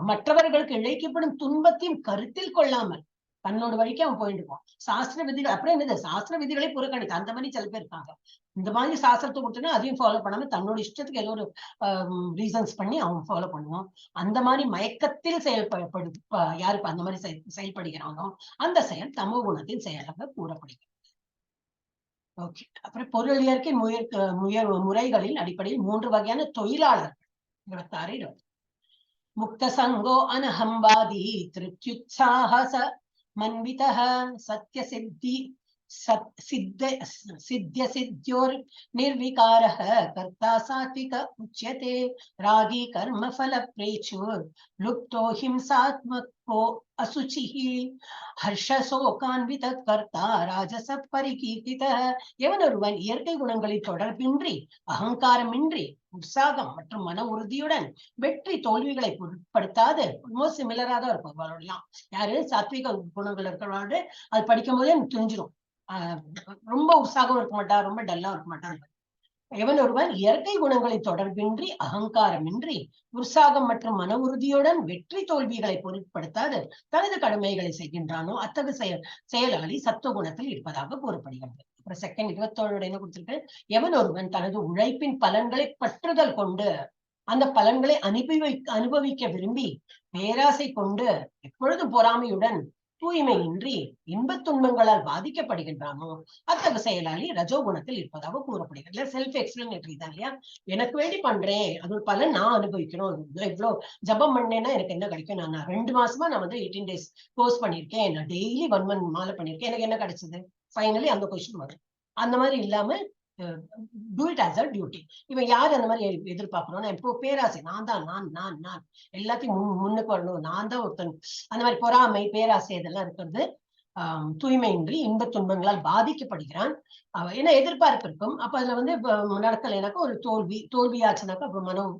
மற்றவர்களுக்கு இழைக்கப்படும் துன்பத்தையும் கருத்தில் கொள்ளாமல் தன்னோட வழிக்கு அவன் போயிட்டு இருப்பான். சாஸ்திர விதிகள் அப்புறம் என்னது, சாஸ்திர விதிகளை புறக்கணித்து அந்த மாதிரி சில பேர் இருக்காங்க. இந்த மாதிரி சாஸ்திரத்தை கொடுத்தோன்னா அதையும் ஃபாலோ பண்ணாம தன்னோட இஷ்டத்துக்கு ஏதோ ஒரு ரீசன்ஸ் பண்ணி அவன் ஃபாலோ பண்ணுவான். அந்த மாதிரி மயக்கத்தில் யாருக்கு அந்த மாதிரி செயல்படுகிறானோ அந்த செயல் தமோ குணத்தின் செயலாக கூறப்படுகிறது. ஓகே. அப்புறம் பொருள் இயற்கை முறைகளின் அடிப்படையில் 3 வகையான தொழிலாளர்கள் 26 முக்த சங்கோ அனஹம்பாதி திருப்தியுத்சாஹ மன்விதஹ சத்ய சித்தியோர் நிர்விகாரஹ கர்த்தா சாத்விக உச்யதே ராகி கர்ம ஃபல பிரேச்சுர் லுப்தோ ஹிம்சாத்மகோ அசுச்சிஹி ஹர்ஷசோகான்வித கர்த்தா ராஜச பரிகீர்த்தித. எவனொருவன் இயற்கை குணங்களில் தொடர்பின்றி அகங்காரமின்றி உற்சாகம் மற்றும் மன உறுதியுடன் வெற்றி தோல்விகளை பொருட்படுத்தாது சிமிலரா தான் இருக்கும். யாரு சாத்விக குணங்கள் இருக்கிறவங்களோட அது படிக்கும் போதே எனக்கு தெரிஞ்சிடும். ரொம்ப உற்சாகம் இருக்க மாட்டான், ரொம்ப டல்லா இருக்க மாட்டான். எவன் ஒருவன் இயற்கை குணங்களின் தொடர்பின்றி அகங்காரமின்றி உற்சாகம் மற்றும் மன உறுதியுடன் வெற்றி தோல்விகளை பொருட்படுத்தாது தனது கடமைகளை செய்கின்றானோ அத்தகைய செயலாளி சத்துவ குணத்தில் இருப்பதாக கூறப்படுகிறது. அப்புறம் செகண்ட் 27 என்ன கொடுத்திருக்கு, எவன் ஒருவன் தனது உழைப்பின் பலன்களை பற்றுதல் கொண்டு அந்த பலன்களை அனுபவிக்க விரும்பி பேராசை கொண்டு எப்பொழுதும் பொறாமையுடன் தூய்மையின்றி இன்பத் துன்பங்களால் பாதிக்கப்படுகின்றானோ அத்தகைய செயலாளி ரஜோகுணத்தில் இருப்பதாக கூறப்படுகிறது. செல்ஃப் எக்ஸ்பிளனேட்டரி தான் இல்லையா, எனக்கு வேண்டி பண்றேன், அது பலன் நான் அனுபவிக்கணும். இவ்வளவு ஜபம் பண்ணேன்னா எனக்கு என்ன கிடைக்கும், நான் 2 மாசமா நான் 18 days கோர்ஸ் பண்ணிருக்கேன், நான் டெய்லி 1 month மாலை பண்ணிருக்கேன், எனக்கு என்ன கிடைச்சது, ஃபைனலி அந்த கொஸ்டின் வரும். அந்த மாதிரி இல்லாம do it as a duty. இவன் யார் அந்த மாதிரி எதிர்பார்க்கணும்? நான் இப்போ பேராசை, நான் தான், நான் எல்லாத்தையும் முன்னுக்கு வரணும், நான் தான் ஒருத்தன், அந்த மாதிரி பொறாமை பேராசை இதெல்லாம் இருக்கிறது தூய்மையின்றி இன்பத் துன்பங்களால் பாதிக்கப்படுகிறான். ஏன்னா எதிர்பார்ப்பு இருக்கும். அப்ப அதுல வந்து நடக்கலைனாக்கா ஒரு தோல்வியாச்சுனாக்கா அப்புறம் மனம்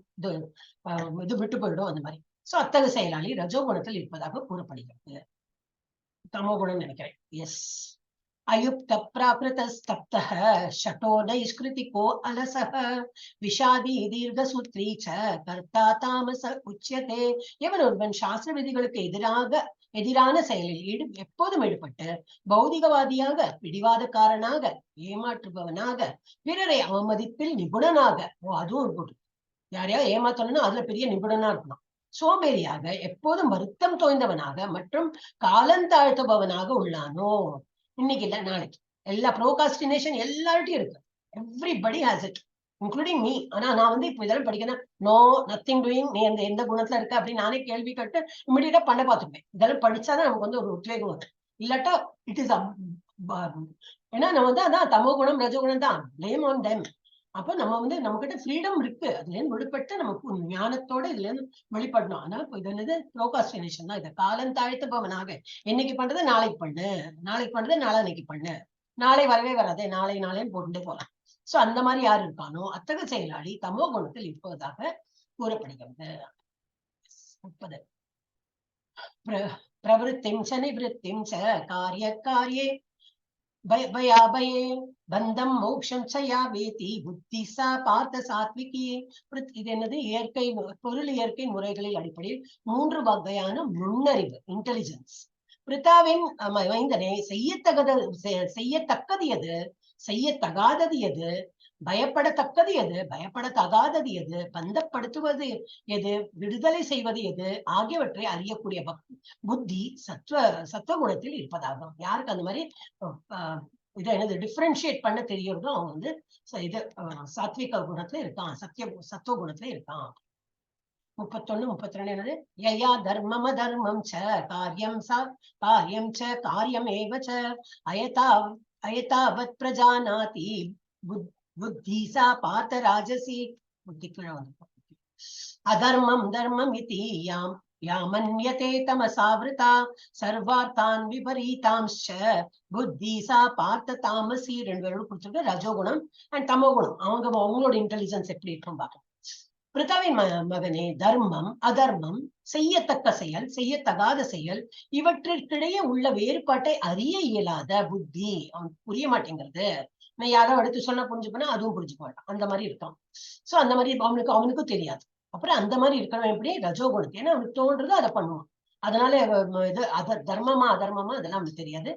இது விட்டு போயிடும் அந்த மாதிரி. சோ அத்தகு செயலாளி ரஜோகுணத்தில் இருப்பதாக கூறப்படுகிறது. தமோ குணம் நினைக்கிறேன். எஸ். अयुक्त प्राकृतस्तप्तः शतो नैष्कृतिको अलसः விஷாதி தீர்க்கசூத்ரி ச கர்த்தா தாமச உச்சியதே. எவன் ஒருவன் சாஸ்திர விதிகளுக்கு எதிரான செயலில் எப்போதும் ஈடுபட்டு பௌதிகவாதியாக, பிடிவாதக்காரனாக, ஏமாற்றுபவனாக, பிறரை அவமதிப்பில் நிபுணனாக, அதுவும் ஒரு யாரையா ஏமாத்தணும்னா அதுல பெரிய நிபுணனா இருக்கணும், சோம்பேறியாக, எப்போதும் வருத்தம் தோய்ந்தவனாக மற்றும் காலந்தாழ்த்துபவனாக உள்ளானோ. இன்னைக்கு இல்ல நாளைக்கு எல்லா ப்ரோகாஸ்டினேஷன் எல்லார்ட்டையும் இருக்கு. Everybody has it, including me. ஆனா நான் வந்து இப்ப இதெல்லாம் படிக்கணும், நோ நத்திங் டூயிங், நீ எந்த குணத்துல இருக்க அப்படின்னு நானே கேள்வி கேட்டு இமிடியேட்டா பண்ண பார்த்துப்பேன். இதெல்லாம் படிச்சாதான் நமக்கு வந்து ஒரு உத்வேகம் வரும். இல்லாட்டா இட் இஸ் ஏன்னா நம்ம வந்து அதான் தமோ குணம் ரஜகுணம் தான், பிளேம் ஆன் தெம். அப்ப நம்ம வந்து நம்ம கிட்ட ஃப்ரீடம் இருக்கு, அதுல இருந்து விடுபட்டு நமக்கு ஞானத்தோட இதுல இருந்து வெளிப்படணும். ஆனா இது என்னது ப்ரோகாஸ்டினேஷன் தான். இதை காலம் தாழ்த்துபவனாக, இன்னைக்கு பண்றதை நாளைக்கு பண்ணு, நாளைக்கு பண்றதை நாளைக்கு பண்ணு, நாளை வரவே வராதே, நாளைன்னு போட்டுட்டே போலாம். சோ அந்த மாதிரி யார் இருக்கானோ அத்தகைய செயலாளி தமோ குணத்தில் இருப்பதாக கூறப்படுகிறது. 30 பிரவருத்திம் ச நிவృத்திம் ச காரிய காரியே பயாபயே பந்தம் மோக்ஷம் சயா வேதி புத்தி சா பார்த்த சாத்விகி. இது என்னது? இயற்கை பொருள் இயற்கை முறைகளில் அடிப்படையில் 3 வகையான நுண்ணறிவு, இன்டெலிஜென்ஸ். பிரித்தாவின் மைந்தனே, செய்யத்தக்கது எது, செய்யத்தகாதது எது, பயப்படத்தக்கது எது, பயப்படத்தகாதது எது, பந்தப்படுத்துவது எது, விடுதலை செய்வது எது ஆகியவற்றை அறியக்கூடிய புத்தி சத்துவ குணத்தில் இருப்பதாகும். யாருக்கு அந்த மாதிரி இதை என்னது டிஃபரன்ஷியேட் பண்ண தெரியறதோ அவங்க வந்து இது சாத்விக குணத்துல இருக்கான், சத்துவ குணத்துல இருக்கான். 31, 32 என்னது? யயா தர்மம் அதர்மம் ச காரியம் ச காரியம் ஏவ ச அயதாவத் பிரஜானாதி புத்தி சா பார்த்த ராஜசி. புத்திக்குள்ள வந்து அதர்மம் தர்மம் இதி யாமன்யதே தமசாவிருதா சர்வார்த்தான் விபரீதாம்ச புத்தி சா பார்த்த தாமசி. 2 பேரோட கொடுத்துருக்கு. ரஜோகுணம் அண்ட் தமோ குணம். அவங்களோட இன்டெலிஜென்ஸ் எப்படி இருக்கும் பார்க்கணும். பிரித்தாவின் மகனே, தர்மம் அதர்மம், செய்யத்தக்க செயல் செய்யத்தகாத செயல், இவற்றிற்கிடையே உள்ள வேறுபாட்டை அறிய இயலாத புத்தி, அவன் புரிய மாட்டேங்கிறது. நான் யாரோ எடுத்து சொன்னா புரிஞ்சுப்பேன்னா அதுவும் புரிஞ்சுக்க மாட்டான், அந்த மாதிரி இருக்கான். சோ அந்த மாதிரி அவனுக்கும் தெரியாது. அப்புறம் அந்த மாதிரி இருக்கணும் எப்படி? ரஜோகுணத்தை. ஏன்னா அவனுக்கு தோன்றது அதை பண்ணுவான். அதனால இது தர்மமா அதர்மமா அதெல்லாம் அவனுக்கு தெரியாது.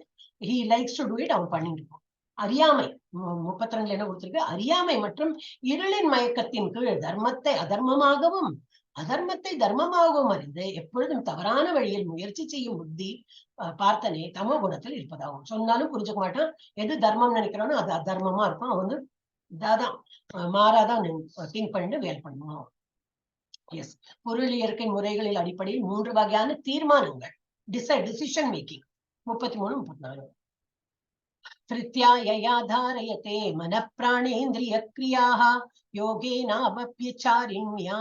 He likes to do it, அவன் பண்ணிட்டு இருப்பான். அறியாமை 32 என்ன கொடுத்திருக்கு? அறியாமை மற்றும் இருளின் மயக்கத்தின் கீழ் தர்மத்தை அதர்மமாகவும் அதர்மத்தை தர்மமாகவும் அறிந்து எப்பொழுதும் தவறான வழியில் முயற்சி செய்யும் புத்தி பார்த்தனே தமோ குணத்தில் இருப்பதாகும். சொன்னாலும் புரிஞ்சுக்க மாட்டான். எது தர்மம் நினைக்கிறானோ அது அதர்மமா இருக்கும். அவன் வந்து இதாதான் மாறாதான் திங்க் பண்ணிட்டு வேலை பண்ணுவோம். எஸ். பொருள் இயற்கை முறைகளில் அடிப்படையில் 3 வகையான தீர்மானங்கள், டிசிஷன் மேக்கிங். 33, 34. திருத்யா யயா தாரயதே மன பிராணேந்திரிய கிரியாः யோகேனாவப்யசாரிண்யா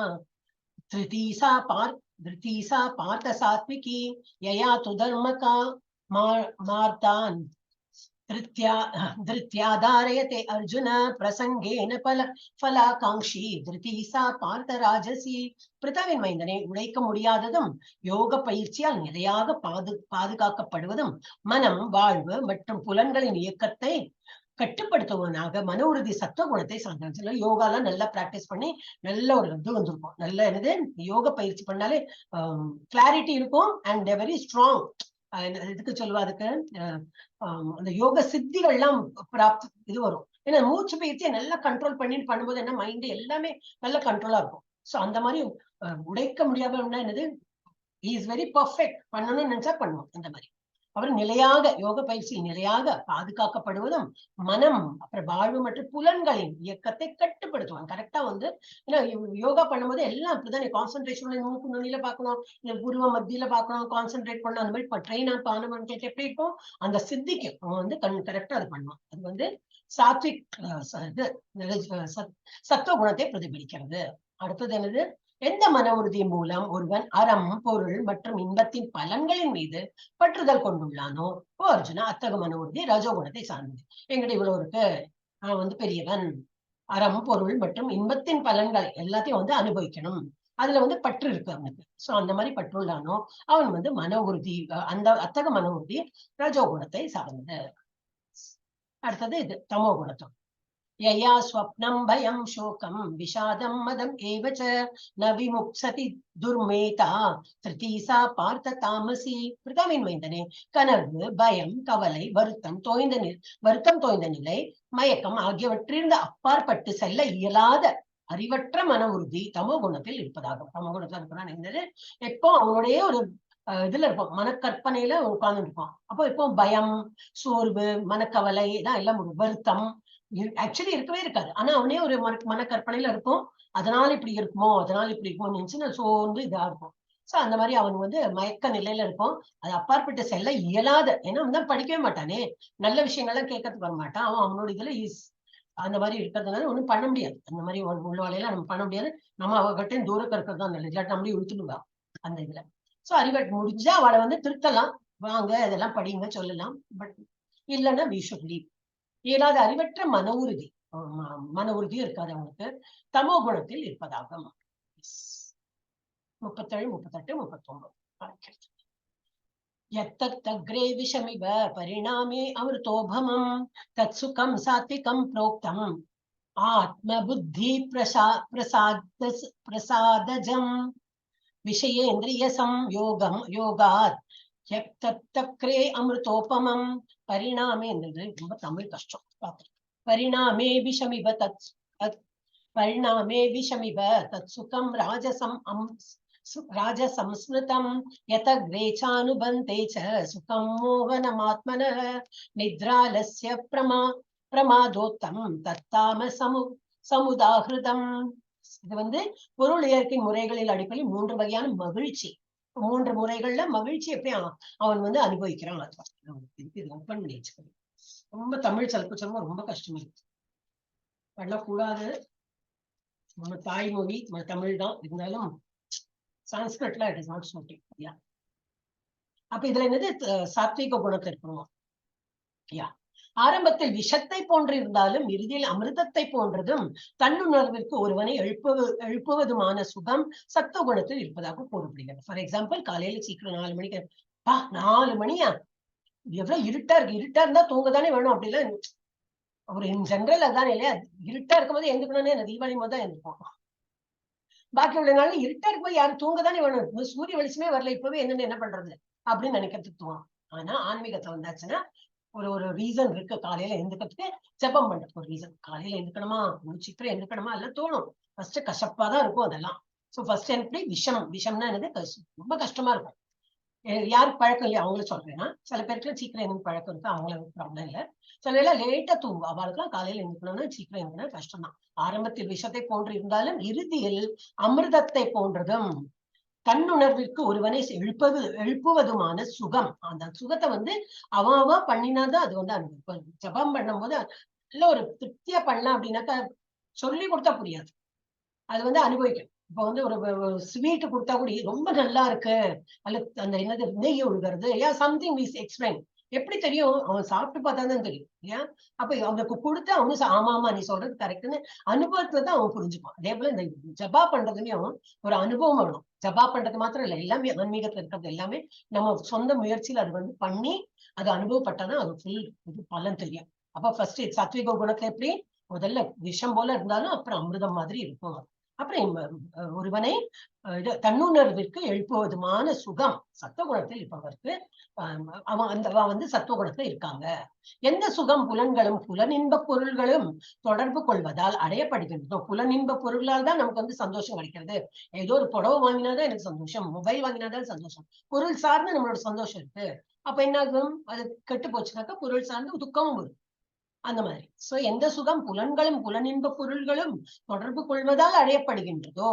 திருதீசா பார்த்த சாத்விகி யயா து தர்மகா மார்தான் திருத்யா தாரயதே அர்ஜுன பிரசங்கேன பலாகாங்ஷி திருதீசா பார்த்த ராஜசி. பிரித்தாவின் மைந்தனை, உழைக்க முடியாததும் யோக பயிற்சியால் நிலையாக பாதுகாக்கப்படுவதும் மனம், வாழ்வு மற்றும் புலன்களின் இயக்கத்தை கட்டுப்படுத்துவனாக மன உறுதி சத்துவ குணத்தை சார்ந்த. யோகாலாம் நல்லா பிராக்டிஸ் பண்ணி நல்ல ஒரு இது வந்திருக்கும். நல்ல என்னது, யோக பயிற்சி பண்ணாலே கிளாரிட்டி இருக்கும் அண்ட் வெரி ஸ்ட்ராங். இதுக்கு சொல்லுவா, அதுக்கு அந்த யோக சித்திகள்லாம் இது வரும். ஏன்னா மூச்சு பயிற்சியை நல்லா கண்ட்ரோல் பண்ணிட்டு பண்ணும்போது என்ன மைண்ட் எல்லாமே நல்ல கண்ட்ரோலா இருக்கும். சோ அந்த மாதிரி உடைக்க முடியாம என்னது, இஸ் வெரி பர்ஃபெக்ட். பண்ணணும்னு நினைச்சா பண்ணுவோம் அந்த மாதிரி. அவர் நிலையாக யோக பயிற்சியில் நிலையாக பாதுகாக்கப்படுவதும் மனம் அப்புறம் வாழ்வு மற்றும் புலன்களின் இயக்கத்தை கட்டுப்படுத்துவாங்க. கரெக்டா வந்து ஏன்னா யோகா பண்ணும்போது எல்லாம் அப்படிதான் கான்சென்ட்ரேஷன் மூக்கு நுனியில பார்க்கணும், இந்த புருவ மத்தியில பார்க்கணும், கான்சென்ட்ரேட் பண்ணணும். அந்த மாதிரி ட்ரெயின் ஆப் ஆனவன் கேட்டு எப்படி இருக்கும் அந்த சித்திக்கும் அவன் வந்து கரெக்டா அது பண்ணுவான். அது வந்து சாத்விக் சத்துவ குணத்தை பிரதிபலிக்கிறது. அடுத்தது என்னது, எந்த மன உறுதி மூலம் ஒருவன் அறம் பொருள் மற்றும் இன்பத்தின் பலன்களின் மீது பற்றுதல் கொண்டுள்ளானோ ஓ அர்ஜுனா அத்தகு மன உறுதி ரஜோகுணத்தை சார்ந்தது. எங்கிட்ட இவ்வளவு இருக்கு, அவன் வந்து பெரியவன், அறம் பொருள் மற்றும் இன்பத்தின் பலன்கள் எல்லாத்தையும் வந்து அனுபவிக்கணும், அதுல வந்து பற்று இருக்கு அவனுக்கு. சோ அந்த மாதிரி பற்றுள்ளானோ அவன் வந்து மன உறுதி, அந்த அத்தகு மன உறுதி ரஜோகுணத்தை சார்ந்தது. அடுத்தது இது தமோ குணத்தும். யயா ஸ்வப்னம் பயம் சோகம் விஷாதம் மதம் ஏவச்ச ந விமுக்சதி துர்மேதா திருதீசா பார்த்த தாமசி. பிரதாவின் மைந்தனே, கனவு, பயம், கவலை, வருத்தம் தோய்ந்த நிலை, மயக்கம் ஆகியவற்றிலிருந்து அப்பாற்பட்டு செல்ல இயலாத அறிவற்ற மன உறுதி தமோ குணத்தில் இருப்பதாகும். தமோ குணத்துல இருக்கிறான் என்னது, எப்போ அவனுடைய ஒரு இதுல இருப்போம், மனக்கற்பனையில உட்கார்ந்து இருப்பான். அப்போ இப்போ பயம், சோர்வு, மனக்கவலை தான் எல்லாம் வருத்தம் ஆக்சுவலி இருக்கவே இருக்காது. ஆனா அவனே ஒரு மனக்கற்பனையில இருக்கும், அதனால இப்படி இருக்குமோ நினைச்சு நான் சோர்ந்து இதா இருக்கும். சோ அந்த மாதிரி அவன் வந்து மயக்க நிலையில இருக்கும். அது அப்பாற்பட்டு செல்ல இயலாத, ஏன்னா அவன் தான் படிக்கவே மாட்டானே, நல்ல விஷயங்கள்லாம் கேட்கறதுக்கு வர மாட்டான். அவன் அவனோட இதுல அந்த மாதிரி இருக்கிறதுனால ஒண்ணும் பண்ண முடியாது. அந்த மாதிரி உள்ள வேலையெல்லாம் நம்ம பண்ண முடியாது. நம்ம அவகிட்ட தூரக்க இருக்கிறது தான் நல்லது, இல்லாட்டி நம்மளே இழுத்துடுவா அந்த இதுல. சோ அறிவட் முடிஞ்சா அவளை வந்து திருத்தலாம், வாங்க இதெல்லாம் படிங்க சொல்லலாம். பட் இல்லைன்னா வி ஷுட் லீவ். இயலாத அறிவற்ற மன உறுதி இருக்காது அவனுக்கு தமோ குணத்தில் இருப்பதாகும். 37, 38, 39. யத்தக்ரே விஷமிவ பரிணாமே அமிர்தோபமம் தத் சுகம் சாத்விகம் புரோக்தம் ஆத்ம புத்தி பிரசாதஜம் விஷயேந்திரிய சம்யோகம் யோகாத் யக்தக்ரே அமிர்தோபமம். பரிணாமே என்றது ரொம்ப தமிழ் கஷ்டம். பரிணாமே விஷமிவ தத் சுகம் ராஜசம் ஸ்மிருதம் யதக்ரே சானுபந்தே ச சுகம் மோகனமாத்மனः நித்ராலஸ்ய பிரமாதோத்தம் தத்தாம சமுதாகிருதம். இது வந்து பொருள் இயற்கை முறைகளில் அடிப்படையில் 3 வகையான மகிழ்ச்சி, 3 முறைகள்ல மகிழ்ச்சி எப்படி அவன் வந்து அனுபவிக்கிறான். ஓப்பன் பண்ணி வச்சுக்கணும். ரொம்ப தமிழ் சலப்பு ரொம்ப கஷ்டமா இருக்கு, பண்ணக்கூடாது. நம்ம தாய்மொழி தமிழ் தான், இருந்தாலும் சான்ஸ்கிரிட்ல இட் இஸ் நாட் சூட்டிங். அப்ப இதுல என்னது சாத்விக குணத்தை இருக்கணும். ஆரம்பத்தில் விஷத்தை போன்று இருந்தாலும் இறுதியில் அமிர்தத்தை போன்றதும் தன்னுணர்விற்கு ஒருவனை எழுப்புவதுமான சுகம் சத்துவ குணத்தில் இருப்பதாக கூறப்படுகிறது. ஃபார் எக்ஸாம்பிள், காலையில சீக்கிரம் 4 மணிக்கு 4 மணியா எவ்வளவு இருட்டா இருந்தா தூங்கதானே வேணும். அப்படிலாம் ஒரு இன் ஜெனரல் அதானே இல்லையா, இருட்டா இருக்கும்போது எந்திக்கணும்னு என்ன தீபாவளி போது தான் எந்திருப்போம். பாக்கி உள்ள நாள் இருட்டா இருக்கும்போது யாரும் தூங்கதானே வேணும், சூரிய வெளிச்சமே வரல இப்பவே என்ன பண்றது அப்படின்னு நினைக்கிறதுக்கு தோணும். ஆனா ஆன்மீகத்தை வந்தாச்சுன்னா ஒரு ரீசன் இருக்கு காலையில எழுந்துக்கிறதுக்கு, ஜெபம் பண்றதுக்கு ஒரு ரீசன். காலையில எழுந்துக்கணுமா, சீக்கிரம் எழுந்துக்கணுமா எல்லாம் தோணும். ஃபர்ஸ்ட் கஷ்டப்பாதான் இருக்கும் அதெல்லாம். சோ ஃபர்ஸ்ட் எப்படி விஷம்னா என்னது, ரொம்ப கஷ்டமா இருக்கும். யாருக்கு பழக்கம் இல்லையா அவங்களும் சொல்றேன்னா, சில பேருக்கு சீக்கிரம் எழுந்து பழக்கம் இருக்கு, அவங்களுக்கு ப்ராப்ளம் இல்லை. சில எல்லாம் லேட்டா தூங்கும், அவளுக்குலாம் காலையில எழுந்துக்கணும்னா சீக்கிரம் எழுந்துனா கஷ்டம் தான். ஆரம்பத்தில் விஷத்தை போன்று இருந்தாலும் இறுதியில் அமிர்தத்தை போன்றதும் தன்னுணர்விற்கு ஒருவனை எழுப்புவதுமான சுகம். அந்த சுகத்தை வந்து அவ பண்ணினாதான் அது வந்து அனுபவிப்பது. ஜபம் பண்ணும் போது நல்ல ஒரு திருப்தியா பண்ணலாம் அப்படின்னாக்கா சொல்லி கொடுத்தா புரியாது, அது வந்து அனுபவிக்கும். இப்ப வந்து ஒரு ஸ்வீட் கொடுத்தா கூட ரொம்ப நல்லா இருக்கு, அல்ல அந்த என்னது நெய் ஒழுகிறது சம்திங் வி எக்ஸ்பிளைன், எப்படி தெரியும், அவன் சாப்பிட்டு பார்த்தாதான் தெரியும் இல்லையா. அப்ப அவனுக்கு கொடுத்து அவனு ஆமா நீ சொல்றது கரெக்ட்னு அனுபவத்துலதான் அவன் புரிஞ்சுப்பான். அதே போல இந்த ஜபா பண்றதுலயும் ஒரு அனுபவம் வரணும். ஜபா பண்றது மாத்திரம் இல்ல, எல்லாமே ஆன்மீகத்துல இருக்கிறது எல்லாமே நம்ம சொந்த முயற்சியில அது வந்து பண்ணி அது அனுபவப்பட்டாதான் அது ஃபுல் இது பலன் தெரியும். அப்ப ஃபர்ஸ்ட் சாத்விக குணத்துல எப்படி முதல்ல விஷம் போல இருந்தாலும் அப்புறம் அமிர்தம் மாதிரி இருக்கும். அப்புறம் ஒருவனை தன்னுணர்விற்கு எழுப்புவதுமான சுகம் சத்துவ குணத்தில் இருப்பவருக்கு அவன் வந்து சத்துவ குணத்துல இருக்காங்க. எந்த சுகம் புலன்களும் புலனின்ப பொருள்களும் தொடர்பு கொள்வதால் அடையப்படுகின்றதோ, புலனின்ப பொருளால் தான் நமக்கு வந்து சந்தோஷம் கிடைக்கிறது. ஏதோ ஒரு புடவை வாங்கினாதான் எனக்கு சந்தோஷம், மொபைல் வாங்கினாதான் சந்தோஷம், பொருள் சார்ந்து நம்மளோட சந்தோஷம் இருக்கு. அப்ப என்ன ஆகும்? அது கெட்டு போச்சுனாக்கா பொருள் சார்ந்து துக்கமும் வரும். அந்த மாதிரி. சோ எந்த சுகம் புலன்களும் புலனின்ப பொருள்களும் தொடர்பு கொள்வதால் அடையப்படுகின்றதோ,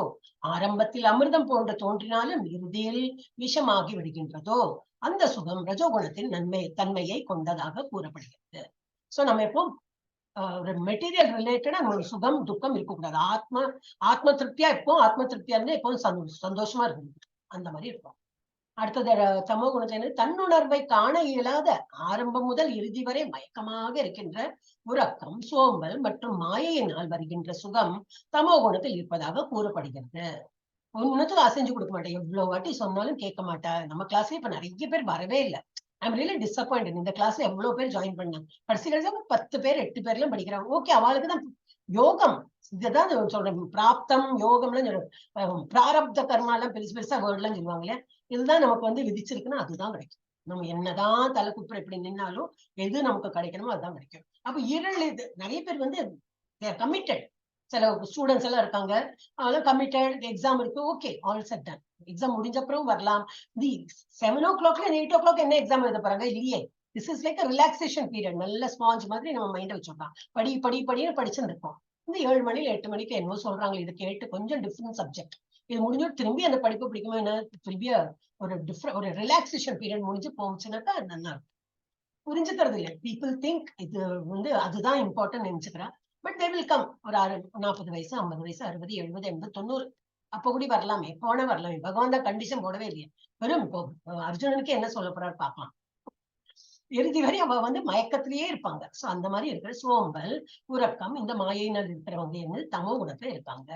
ஆரம்பத்தில் அமிர்தம் போன்று தோன்றினாலும் இறுதியில் விஷமாகி விடுகின்றதோ, அந்த சுகம் ரஜோகுணத்தின் தன்மையை கொண்டதாக கூறப்படுகிறது. சோ நம்ம எப்போ ஒரு மெட்டீரியல் ரிலேட்டடா ஒரு சுகம் துக்கம் இருக்கக்கூடாது. ஆத்ம திருப்தியா இருக்கும். ஆத்ம திருப்தியா இருந்தா எப்பவும் சந்தோஷமா இருக்கும். அந்த மாதிரி இருக்கும். அடுத்தது தமோ குணத்தை தன்னுணர்வை காண இயலாத ஆரம்பம் முதல் இறுதி வரை மயக்கமாக இருக்கின்ற உறக்கம், சோம்பல் மற்றும் மாயையினால் வருகின்ற சுகம் தமோ குணத்தில் இருப்பதாக கூறப்படுகிறது. ஒன்னுத்துக்கு அசைஞ்சு கொடுக்க மாட்டேன். எவ்வளவு வாட்டி சொன்னாலும் கேட்க மாட்டா. நம்ம கிளாஸ்ல இப்ப நிறைய பேர் வரவே இல்லை. I'm really disappointed. இந்த கிளாஸ்ல எவ்வளவு பேர் ஜாயின் பண்ணாங்க. கடைசி கடைசியா 10 பேர் 8 பேர்லாம் படிக்கிறாங்க. ஓகே, அவளுக்கு தான் யோகம் இதுதான் சொல்றேன். பிராப்தம் யோகம்லாம் சொல்றேன். பிராரப்த கர்மா எல்லாம் பெருசு பெருசா வேர்ட் எல்லாம் சொல்லுவாங்க இல்லையா? இதுதான் நமக்கு வந்து விதிச்சிருக்குன்னா அதுதான் கிடைக்கும். நம்ம என்னதான் தலை குப்புற இப்படி நின்னாலும் எது நமக்கு கிடைக்கணுமோ அதுதான் கிடைக்கும். அப்ப இது நிறைய பேர் வந்து கமிட்டட். சில ஸ்டூடெண்ட்ஸ் எல்லாம் இருக்காங்க, அதெல்லாம் கமிட்டட். எக்ஸாம் இருக்கு, okay, all set done. Exam முடிஞ்ச அப்புறம் வரலாம். தி 7 o'clock 8 o'clock என்ன எக்ஸாம் எழுத போறாங்க இல்லையே. This is like relaxation period. நல்ல ஸ்பாஞ்ச் மாதிரி நம்ம மைண்ட வச்சிருக்கோம். படின்னு படிச்சுட்டு இருக்கோம். இந்த 7 மணில 8 மணிக்கு என்னவோ சொல்றாங்க, இதை கேட்டு கொஞ்சம் டிஃப்ரெண்ட் சப்ஜெக்ட். இது முடிஞ்சு திரும்பி அந்த படிப்பு பிடிக்குமோ என்ன, திரும்பி ஒரு ரிலாக்ஸேஷன் பீரியட் முடிஞ்சு போச்சுனாக்கா நல்லா இருக்கும். புரிஞ்சுக்கிறது இல்லை. பீப்புள் திங்க் இது வந்து அதுதான் இம்பார்ட்டன்ட் நினைச்சுக்கிறேன். But they will come. ஒரு 40 வயசு 50 வயசு 60 70 80 90 அப்ப கூட வரலாமே, போன வரலாமே. பகவான் தான் கண்டிஷன் போடவே இல்லையே. வெறும் இப்போ அர்ஜுனனுக்கு என்ன சொல்ல போறாரு பார்க்கலாம். இறுதி வரை அவ வந்து மயக்கத்திலேயே இருப்பாங்க. சோ அந்த மாதிரி இருக்கிற சோம்பல், உறக்கம், இந்த மாயினால் இருக்கிறவங்க என்ன தமோ குணத்துல இருக்காங்க.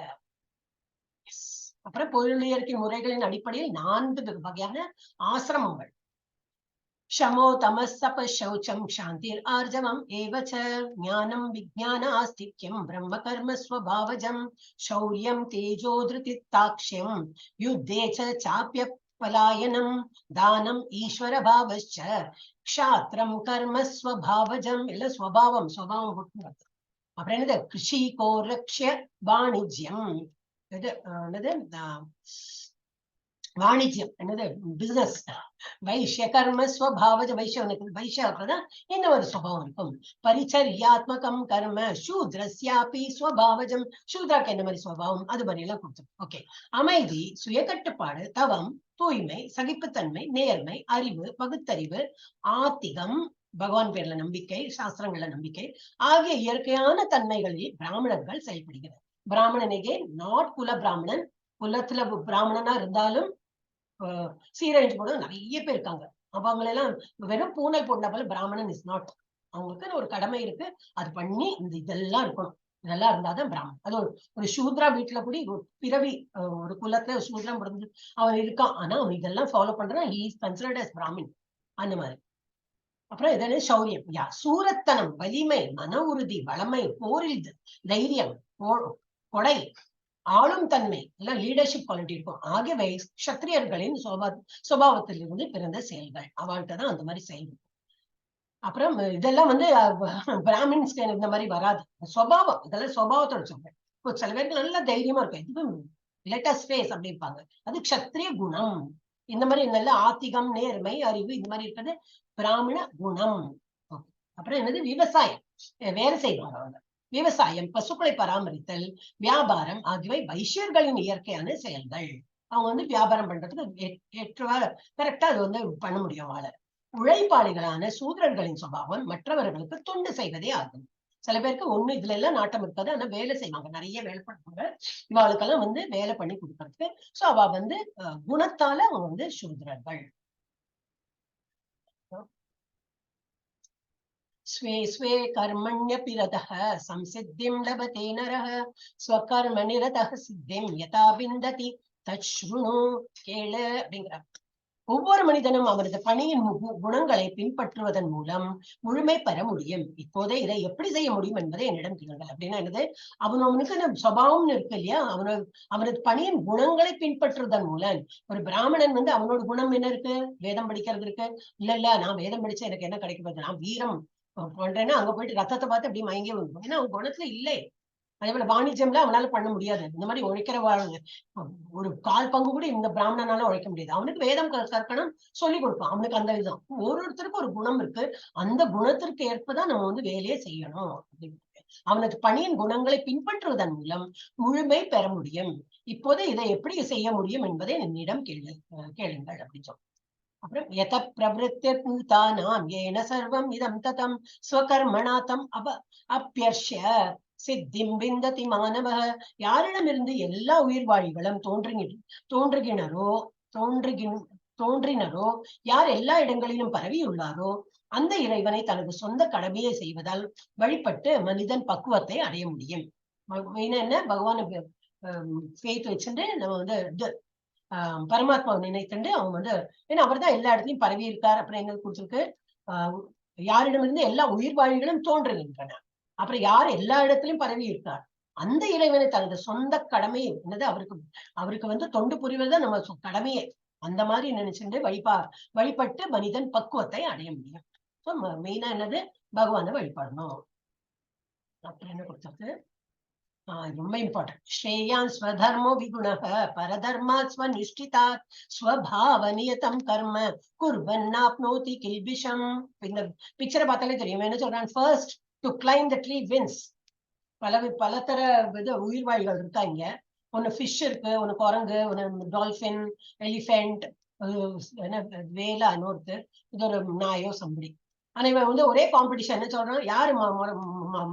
அப்புறம் பொருளியற்கின் முறைகளின் அடிப்படையில் 4 வகையான ஆசிரமங்கள். शमो तमस्तप शौचम क्षांतिर आर्जवम एवच ज्ञानम विज्ञान आस्तिक्यम ब्रह्म कर्म स्वभावजम शौर्यम तेजो धृतिताक्ष्यम युद्धे च चाप्य पलायनम दानम ईश्वर भावश्च क्षात्रम कर्म स्वभावजम இல்ல स्वभावம் அப்புறம் என்னது கிருஷி கோரக்ஷ்ய வாணிஜ்யம். வாணிஜ்யம் என்னது பிசினஸ். வைஷ்ய கர்ம ஸ்வபாவஜ வைஷ்ய அப்படிதான் என்ன ஒரு சுபாவம் இருக்கும். பரிச்சர்யாத்மகம் கர்ம சூத்ரஸ்யாபி ஸ்வபாவஜம். சூத்ராக்கு என்ன மாதிரி சுபாவம் அது மாதிரி எல்லாம் கொடுத்துரும். ஓகே. அமைதி, சுய கட்டுப்பாடு, தவம், தூய்மை, சகிப்புத்தன்மை, நேர்மை, அறிவு, பகுத்தறிவு, ஆத்திகம், பகவான் பேர்ல நம்பிக்கை, சாஸ்திரங்கள்ல நம்பிக்கை ஆகிய இயற்கையான தன்மைகளில் பிராமணர்கள் செயல்படுகிறார். பிராமணனிகே நாட் குல பிராமணன். குலத்துல பிராமணனா இருந்தாலும் சீரழிஞ்சு போட நிறைய பேர் இருக்காங்க. அவங்களெல்லாம் வெறும் பூனல் போட்ட போல பிராமணன் இஸ் நாட். அவங்களுக்கு ஒரு கடமை இருக்கு, அது பண்ணி இதெல்லாம் இருக்கணும். இதெல்லாம் இருந்தாதான் பிராமணன். அது ஒரு சூத்ரா வீட்டுல கூட பிறவி ஒரு குலத்துல சூத்ரா பிறந்து அவன் இருக்கான். ஆனா அவன் இதெல்லாம் ஃபாலோ பண்றான். He is considered as Brahmin. அந்த மாதிரி. அப்புறம் இதே சௌரியம், சூரத்தனம், வலிமை, மன உறுதி, வளமை, போரில் தைரியம், கொடை, ஆளும் தன்மை எல்லாம் லீடர்ஷிப் குவாலிட்டி இருக்கும். ஆகியவை கஷத்திரியர்களின் சுபாவத்திலிருந்து பிறந்த செயல்கள். அவள்கிட்ட தான் அந்த மாதிரி செயல். அப்புறம் இதெல்லாம் வந்து பிராமின்ஸ் இந்த மாதிரி வராது. சுபாவம் இதெல்லாம் சுபாவத்தோட சொல்றேன். இப்போ சில பேருக்கு நல்ல தைரியமா இருக்கும், எதுவும் லெட்டஸ் ஃபேஸ் அப்படி இருப்பாங்க. அது கஷத்திரிய குணம். இந்த மாதிரி நல்ல ஆத்திகம், நேர்மை, அறிவு இந்த மாதிரி இருக்கிறது பிராமண குணம். அப்புறம் என்னது விவசாயம், வேலை செய்வாங்க அவங்க. விவசாயம், பசுக்களை பராமரித்தல், வியாபாரம் ஆகியவை வைஷ்யர்களின் இயற்கையான செயல்கள். அவங்க வந்து வியாபாரம் பண்றதுக்கு கரெக்டா அது வந்து பண்ண முடியும். வாழ உழைப்பாளிகளான சூத்திரர்களின் சுபாவம் மற்றவர்களுக்கு தொண்டு செய்வதே ஆகும். சில பேருக்கு ஒண்ணு இதுல எல்லாம் நாட்டம் இருக்காது, ஆனா வேலை செய்வாங்க, நிறைய வேலை பண்ணுவாங்க. இவாளுக்கெல்லாம் வந்து வேலை பண்ணி கொடுக்கறதுக்கு. சோ அவ வந்து குணத்தால அவங்க வந்து சூத்திரர்கள். स्वे स्वे कर्मण्यपि रतः संसिद्धिं लभते नरः स्वकर्मनिरतः सिद्धिं यथा विन्दति तच्छृणु கேள அப்படிங்கிறார். ஒவ்வொரு மனிதனும் அவரது பணியின் குணங்களை பின்பற்றுவதன் மூலம் முழுமை பெற முடியும். இப்போதே இதை எப்படி செய்ய முடியும் என்பதை என்னிடம் கேளுங்கள். அப்படின்னா என்னது, அவனுக்கு சுபாவம்னு இருக்கு இல்லையா, அவனது பணியின் குணங்களை பின்பற்றுவதன் மூலம். ஒரு பிராமணன் வந்து அவனோட குணம் என்ன இருக்கு, வேதம் படிக்கிறது இருக்கு. இல்ல நான் வேதம் படிச்சா எனக்கு என்ன கிடைக்கும், நான் வீரம் பண்றேன்னா அங்க போயிட்டு ரத்தத்தை பார்த்து அப்படி மயங்கி விடுவோம். ஏன்னா அவன் குணத்துல இல்லை. அதே போல வாணிஜ்யம்ல அவனால பண்ண முடியாது. இந்த மாதிரி உழைக்கிற ஒரு 1/4 பங்கு கூட இந்த பிராமணனால உழைக்க முடியாது. அவனுக்கு வேதம் கற்கணும், சொல்லி கொடுப்பான். அவனுக்கு அந்த விதம். ஒருத்தருக்கும் ஒரு குணம் இருக்கு. அந்த குணத்திற்கு ஏற்பதான் நம்ம வந்து வேலையை செய்யணும். அவனது பணியின் குணங்களை பின்பற்றுவதன் மூலம் முழுமை பெற முடியும். இப்போது இதை எப்படி செய்ய முடியும் என்பதை என்னிடம் கேளுங்கள் அப்படின்னு சொல்றோம். அப்புறம் யத பிரவருத்திய பூதானாம் ஏன சர்வம் இதம் ததம் ஸ்வகர்மணாதம் அப்யர்ஷ்ய சித்திம் விந்ததி மானவः. யாரிடமிருந்து எல்லா உயிர்வாழிகளும் தோன்றினரோ, யார் எல்லா இடங்களிலும் பரவியுள்ளாரோ அந்த இறைவனை தனது சொந்த கடமையை செய்வதால் வழிபட்டு மனிதன் பக்குவத்தை அடைய முடியும். என்ன பகவான் ஃபெய்த் வச்சுட்டு நம்ம வந்து பரமாத்மாவை நினைத்துண்டு அவங்க வந்து, ஏன்னா அவர் தான் எல்லா இடத்துலயும் பரவி இருக்கார். அப்புறம் எங்க கொடுத்துருக்கு, யாரிடமிருந்து எல்லா உயிர்வாழிகளும் தோன்றுகின்றன. அப்புறம் யார் எல்லா இடத்திலும் பரவி இருக்கார் அந்த இறைவனை தனது சொந்த கடமையை என்னது அவருக்கு வந்து தொண்டு புரிவதுதான் நம்ம கடமையே. அந்த மாதிரி நினைச்சுட்டு வழிபட்டு மனிதன் பக்குவத்தை அடைய முடியும். மெயினா என்னது, பகவானை வழிபடணும். அப்புறம் என்ன கொடுத்தது, ரொம்ப இம்பார்ட்டன்ட். ஸ்ரேயான் ஸ்வதர்மோ விகுணः பரதர்மாத் ஸ்வநிஷ்டிதாத் ஸ்வபாவநியதம் கர்ம குர்வன்னாப்னோதி கில்பிஷம். இந்த பிக்சரை பார்த்தாலே தெரியும் என்ன சொல்றான். First to climb the tree wins. பலதர உயிர்வாழிகள் இருக்கா இங்க. ஒன்னு ஃபிஷ் இருக்கு, ஒன்னு குரங்கு, ஒன்னு டால்பின், எலிஃபென்ட், வேலா, இன்னொருத்தர், இது ஒரு நாயோ சம்படி. ஆனா இவன் வந்து ஒரே காம்படிஷன். என்ன சொல்றான், யாரு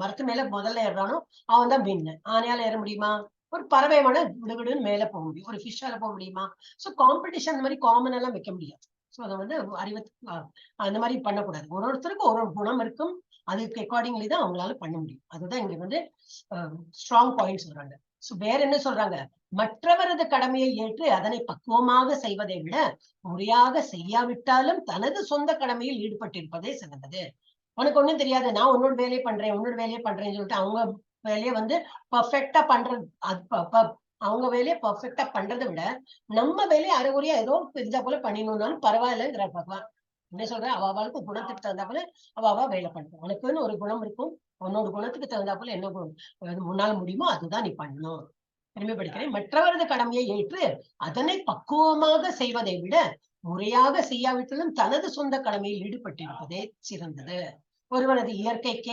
மரத்து மேல முதல்ல ஏறானோ அவன் தான் வின்னு. ஆனையால ஏற முடியுமா? ஒரு பறவை வேணா விடுவிடுன்னு மேல போக முடியும், ஒரு ஃபிஷ்ஷால போக முடியுமா? சோ காம்படிஷன் அந்த மாதிரி காமன் எல்லாம் வைக்க முடியாது. சோ அதை வந்து அந்த மாதிரி பண்ணக்கூடாது. ஒருத்தருக்கு ஒரு குணம் இருக்கும், அதுக்கு அக்கார்டிங்லி தான் அவங்களால பண்ண முடியும். அதுதான் இங்க வந்து ஸ்ட்ராங் பாயிண்ட் சொல்றாங்க. சோ வேற என்ன சொல்றாங்க, மற்றவரது கடமையை ஏற்று அதனை பக்குவமாக செய்வதை விட முறையாக செய்யாவிட்டாலும் தனது சொந்த கடமையில் ஈடுபட்டிருப்பதே சிறந்தது. உனக்கு ஒண்ணும் தெரியாது, நான் உன்னோட வேலையை பண்றேன்னு சொல்லிட்டு அவங்க வேலையை வந்து பர்ஃபெக்டா பண்றது, அவங்க வேலையை பர்ஃபெக்டா பண்றதை விட நம்ம வேலையை அரைகுறையா ஏதோ தெரிஞ்சா போல பண்ணிடணும்னாலும் பரவாயில்லைங்கிற பகவான் என்ன சொல்ற. அவளுக்கு குணத்துக்கு தகுந்தா போல அவ வேலை பண்ணும். உனக்குன்னு ஒரு குணம் இருக்கும், உன்னோட குணத்துக்கு தகுந்தா போல என்ன முன்னால முடியுமோ அதுதான் நீ பண்ணணும். திரும்பி படிக்கிறேன். மற்றவரது கடமையை ஏற்று அதனை பக்குவமாக செய்வதை விட முறையாக செய்யாவிட்டாலும் தனது சொந்த கடமையில் ஈடுபட்டிருப்பதே சிறந்தது. ஒருவனது இயற்கைக்கு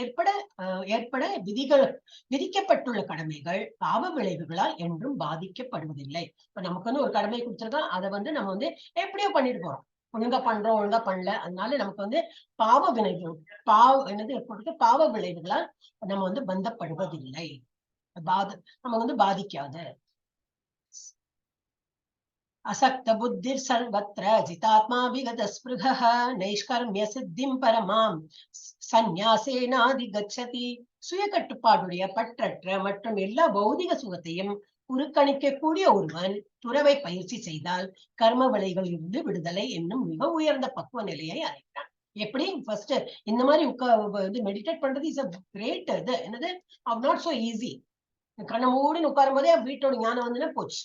ஏற்பட விதிக்கப்பட்டுள்ள கடமைகள் பாவ விளைவுகளால் என்றும் பாதிக்கப்படுவதில்லை. இப்ப நமக்குன்னு ஒரு கடமை கொடுத்திருக்கோம், அதை வந்து நம்ம வந்து எப்படியோ பண்ணிட்டு போறோம், ஒழுங்கா பண்றோம், ஒழுங்கா பண்ணல, அதனால நமக்கு வந்து பாவ விளைவுகளால் நம்ம வந்து பந்தப்படுவதில்லை, நம்ம வந்து பாதிக்காது. அசக்த புத்திர் சர்வத்ர ஜிதாத்மா விகத ஸ்பிருகः நைஷ்கர்மிய சித்திம் பரமாம் சந்நியாசேனாதி கச்சதி. சுய கட்டுப்பாடுடைய பற்றற்ற மற்றும் எல்லா பௌதிக சுகத்தையும் புறக்கணிக்கக்கூடிய ஒருவன் துறவை பயிற்சி செய்தால் கர்ம விளைகளில் இருந்து விடுதலை என்னும் மிக உயர்ந்த பக்குவ நிலையை அடைகிறான். எப்படி ஃபர்ஸ்ட் இந்த மாதிரி மெடிடேட் பண்றது இஸ் a great என்னது நாட் சோ ஈஸி. கண்ணை மூடின்னு உட்காரும் போதே வீட்டோட ஞானம் வந்து போச்சு.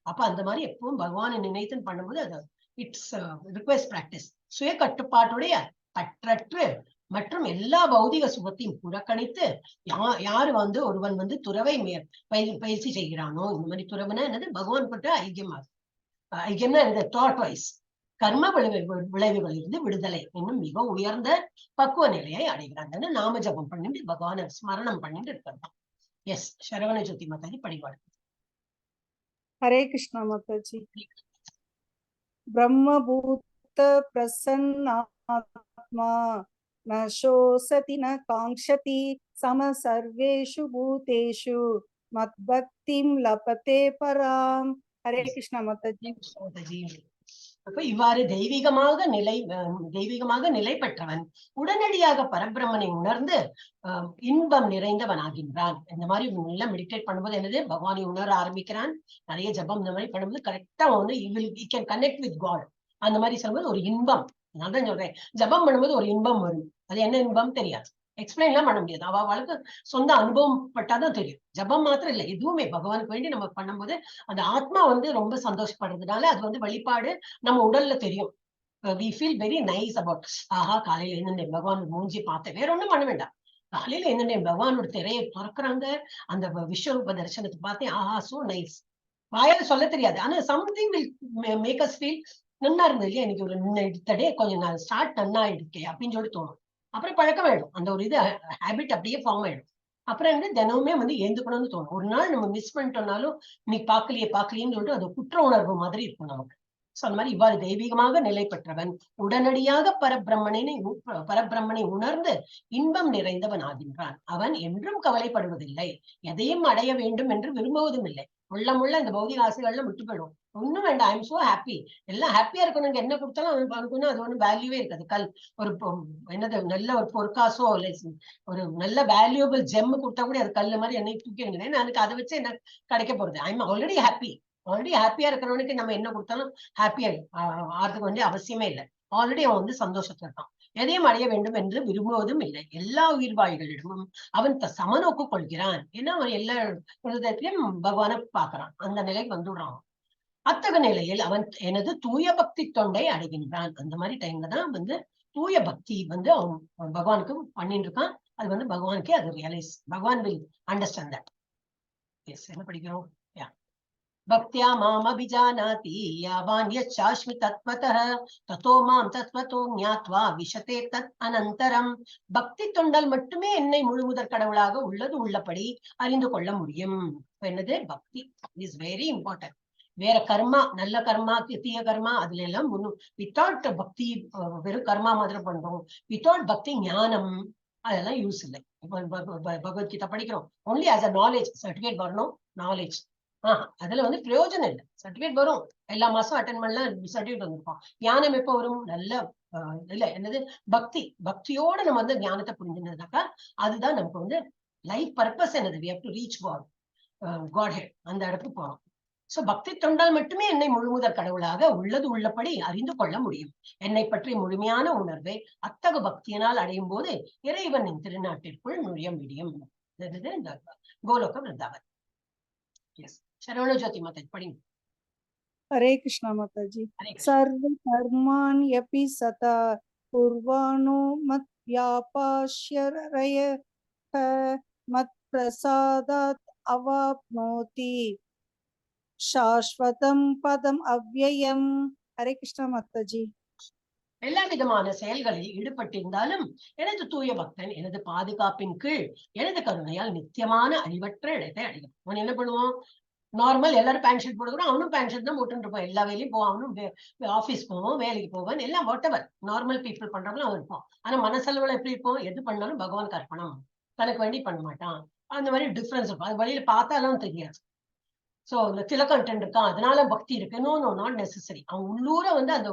அப்ப அந்த மாதிரி எப்பவும் பகவானை நினைத்துன்னு பண்ணும்போது அது இட்ஸ் ரிக்வெஸ்ட் பிராக்டிஸ். சுய கட்டுப்பாட்டுடைய பற்றற்று மற்றும் எல்லா பௌதிக சுகத்தையும் புறக்கணித்து யாரு வந்து ஒருவன் வந்து துறவை பயிற்சி செய்கிறானோ, இந்த மாதிரி துறவுனா என்னது, பகவான் பட்ட ஐக்கியம்னா இந்த தாட் வைஸ் கர்ம விளைவுகளில் இருந்து விடுதலை இன்னும் மிக உயர்ந்த பக்குவ நிலையை அடைகிறாங்க. நாம ஜபம் பண்ணிட்டு பகவானை ஸ்மரணம் பண்ணிட்டு இருக்கிறோம். எஸ், சரவண ஜோதி மாதாஜி படிவாடு. ஹரே கிருஷ்ணா மாதாஜி. பிரம்மபூத பிரசன்னாத்மா ந சோசதி ந காங்க்ஷதி சம சர்வேஷு பூதேஷு மத்பக்திம் லபதே பராம். ஹரே கிருஷ்ணா மாதாஜி. அப்ப இவ்வாறு தெய்வீகமாக நிலை பெற்றவன் உடனடியாக பரபிரம்மனை உணர்ந்து இன்பம் நிறைந்தவன் ஆகின்றான். இந்த மாதிரி நல்லா மெடிடேட் பண்ணும்போது என்னது, பகவானை உணர ஆரம்பிக்கிறான். நிறைய ஜபம் இந்த மாதிரி பண்ணும்போது கரெக்டா வந்து he can connect with God. அந்த மாதிரி சொல்லும்போது ஒரு இன்பம், நான் தான் சொல்றேன், ஜபம் பண்ணும்போது ஒரு இன்பம் வரும். அது என்ன இன்பம் தெரியாது, எக்ஸ்பிளைன் எல்லாம் பண்ண முடியாது. அவளுக்கு சொந்த அனுபவம் பட்டாதான் தெரியும். ஜபம் மாத்திரம் இல்லை, எதுவுமே பகவானுக்கு வேண்டி நம்ம பண்ணும்போது அந்த ஆத்மா வந்து ரொம்ப சந்தோஷப்படுறதுனால அது வந்து வெளிப்பாடு நம்ம உடல்ல தெரியும். we feel very nice about ஆஹா காலையில இருந்து பகவான் மூஞ்சி பார்த்தேன், வேற ஒண்ணும் பண்ண வேண்டாம். காலையில என்ன பகவானோட திரையை திறக்கிறாங்க, அந்த விஸ்வரூப தரிசனத்தை பார்த்தேன். ஆஹா, சோ நைஸ். வாயால சொல்ல தெரியாது, ஆனா something will make us feel நன்னா இருந்தது இல்லையா, எனக்கு ஒரு எடுத்தடே கொஞ்சம் நான் ஸ்டார்ட் நன்னா இருக்கே அப்படின்னு சொல்லி தோணும். அப்புறம் பழக்கம் ஆயிடும், அந்த ஒரு இது ஹேபிட் அப்படியே ஃபார்ம் ஆயிடும். அப்புறம் வந்து தினமுமே வந்து எழுந்துக்கணும்னு தோணும். ஒரு நாள் நம்ம மிஸ் பண்ணிட்டோம்னாலும் இன்னைக்கு பார்க்கலையேன்னு சொல்லிட்டு அது குற்ற உணர்வு மாதிரி இருக்கும் நமக்கு. சோ அந்த மாதிரி இவ்வாறு தெய்வீகமாக நிலை பெற்றவன் உடனடியாக பரபிரம்மனை உணர்ந்து இன்பம் நிறைந்தவன் ஆகின்றான். அவன் என்றும் கவலைப்படுவதில்லை, எதையும் அடைய வேண்டும் என்று விரும்புவதும் இல்லை. முள்ள இந்த பௌதிக ஆசைகள்லாம் விட்டு போயிடும். ஒண்ணும் வேண்டாம், ஐ எம் சோ ஹாப்பி. எல்லாம் ஹாப்பியா இருக்கணும், என்ன கொடுத்தாலும் அவனுக்கு அது ஒன்றும் வேல்யூவே இருக்காது. ஒரு என்னது நல்ல ஒரு பொற்காசோ ஒரு நல்ல வேல்யூபிள் ஜெம் கொடுத்தா கூட அது கல்லு மாதிரி என்னை தூக்கி எனக்கு அதை வச்சு என்ன கிடைக்க போறது. ஐ எம் ஆல்ரெடி ஹாப்பியா இருக்கிறவனுக்கு நம்ம என்ன கொடுத்தாலும் ஹாப்பியா ஆறதுக்கு வந்து அவசியமே இல்லை. ஆல்ரெடி அவன் வந்து சந்தோஷத்துல இருக்கான். எதையும் அடைய வேண்டும் என்று விரும்புவதும் இல்லை. எல்லா உயிர்வாழிகளிடமும் அவன் சமநோக்கு கொள்கிறான். ஏன்னா அவன் எல்லா விதத்திலையும் பகவானை பாக்குறான், அந்த நிலைக்கு வந்துடுறான். அத்தகைய நிலையில் அவன் எனது தூய பக்தி தொண்டை அடைகின்றான். அந்த மாதிரி டைம்ல தான் வந்து தூய பக்தி வந்து அவன் பகவானுக்கு பண்ணிட்டு இருக்கான். அது வந்து பகவானுக்கே அது ரியலைஸ், பகவான் வில் அண்டர்ஸ்டாண்ட் தட். எஸ், என்ன படிக்கிறோம்? பக்தியா மாம் அபிஜானாதி யாவான் யச்சாஸ்மி தத்வதः ததோ மாம் தத்வதோ ஞாத்வா விஷதே தத் அனந்தரம். பக்தி தொண்டால் மட்டுமே என்னை முழுமுதற் கடவுளாக உள்ளபடி அறிந்து கொள்ள முடியும். என்னது பக்தி இஸ் வெரி இம்பார்ட்டன்ட். வேற கர்மா, நல்ல கர்மா தீய கர்மா அதுல எல்லாம் வித்தவுட் பக்தி வெறும் கர்மா மாதிரி பண்றோம். வித்தவுட் பக்தி ஞானம் அதெல்லாம் யூஸ் இல்லை. பகவத்கீதா படிக்கிறோம் only as a knowledge, certificate வரணும், நாலேஜ். அதுல வந்து பிரயோஜனம் இல்லை. சர்டிபிகேட் வரும், எல்லா மாசம் அட்டென்ட் பண்ணலாம், சர்டிபிகேட் வந்திருப்போம். ஞானம் எப்ப வரும்? நல்ல இல்ல என்னது பக்தியோட நம்ம வந்து ஞானத்தை புரிஞ்சுனாக்கா அதுதான் நமக்கு வந்து லைஃப் பர்பஸ். என்னது? we have to reach Godhead, அந்த இடத்துக்கு போறோம். சோ பக்தி தொண்டால் மட்டுமே என்னை முழுமுதற் கடவுளாக உள்ளபடி அறிந்து கொள்ள முடியும். என்னை பற்றி முழுமையான உணர்வை அத்தகு பக்தியினால் அடையும் போது இறைவனின் திருநாட்டிற்குள் நுழைய முடியும். இந்த கோலோக விருந்தாவன். எஸ், சரவண ஜோதி மாதா படிங்க. हरे कृष्णा माता जी। सर्व कर्माण्यपि सता कुर्वाणो मत् व्यापाश्यरय मत् प्रसादात् अवाप्नोति शाश्वतं पदम अव्ययम्। हरे कृष्णा माता जी। எல்லா விதமான செயல்களில் ஈடுபட்டிருந்தாலும் எனது தூய பக்தன் எனது பாதுகாப்பின் கீழ் எனது கருணையால் நித்தியமான அழிவற்ற இடத்தை அடையும். அவன் என்ன பண்ணுவான்? நார்மல் எல்லாரும் பேண்ட் ஷர்ட் போடுறோம், அவனும் பேண்ட் ஷர்ட் தான் போட்டுட்டு இருப்பான். எல்லா வேலையும் போவான், அவனும் ஆபீஸ் போவான், வேலைக்கு போவான், எல்லாம் வாட்டவர் நார்மல் பீப்புள் பண்றவங்களும் அவன் இருப்பான். ஆனா மனசளவுல எப்படி இருப்போம்? எது பண்ணாலும் பகவான் அர்ப்பணம், தனக்கு வேண்டி பண்ண மாட்டான். அந்த மாதிரி டிஃபரன்ஸ் இருக்கும். அது வழியில பார்த்தாலும் தெரியாது. சோ இந்த திலகண்டன் இருக்கான் அதனால பக்தி இருக்கு, நோ நாட் நெசசரி. அவன் உள்ளூர வந்து அந்த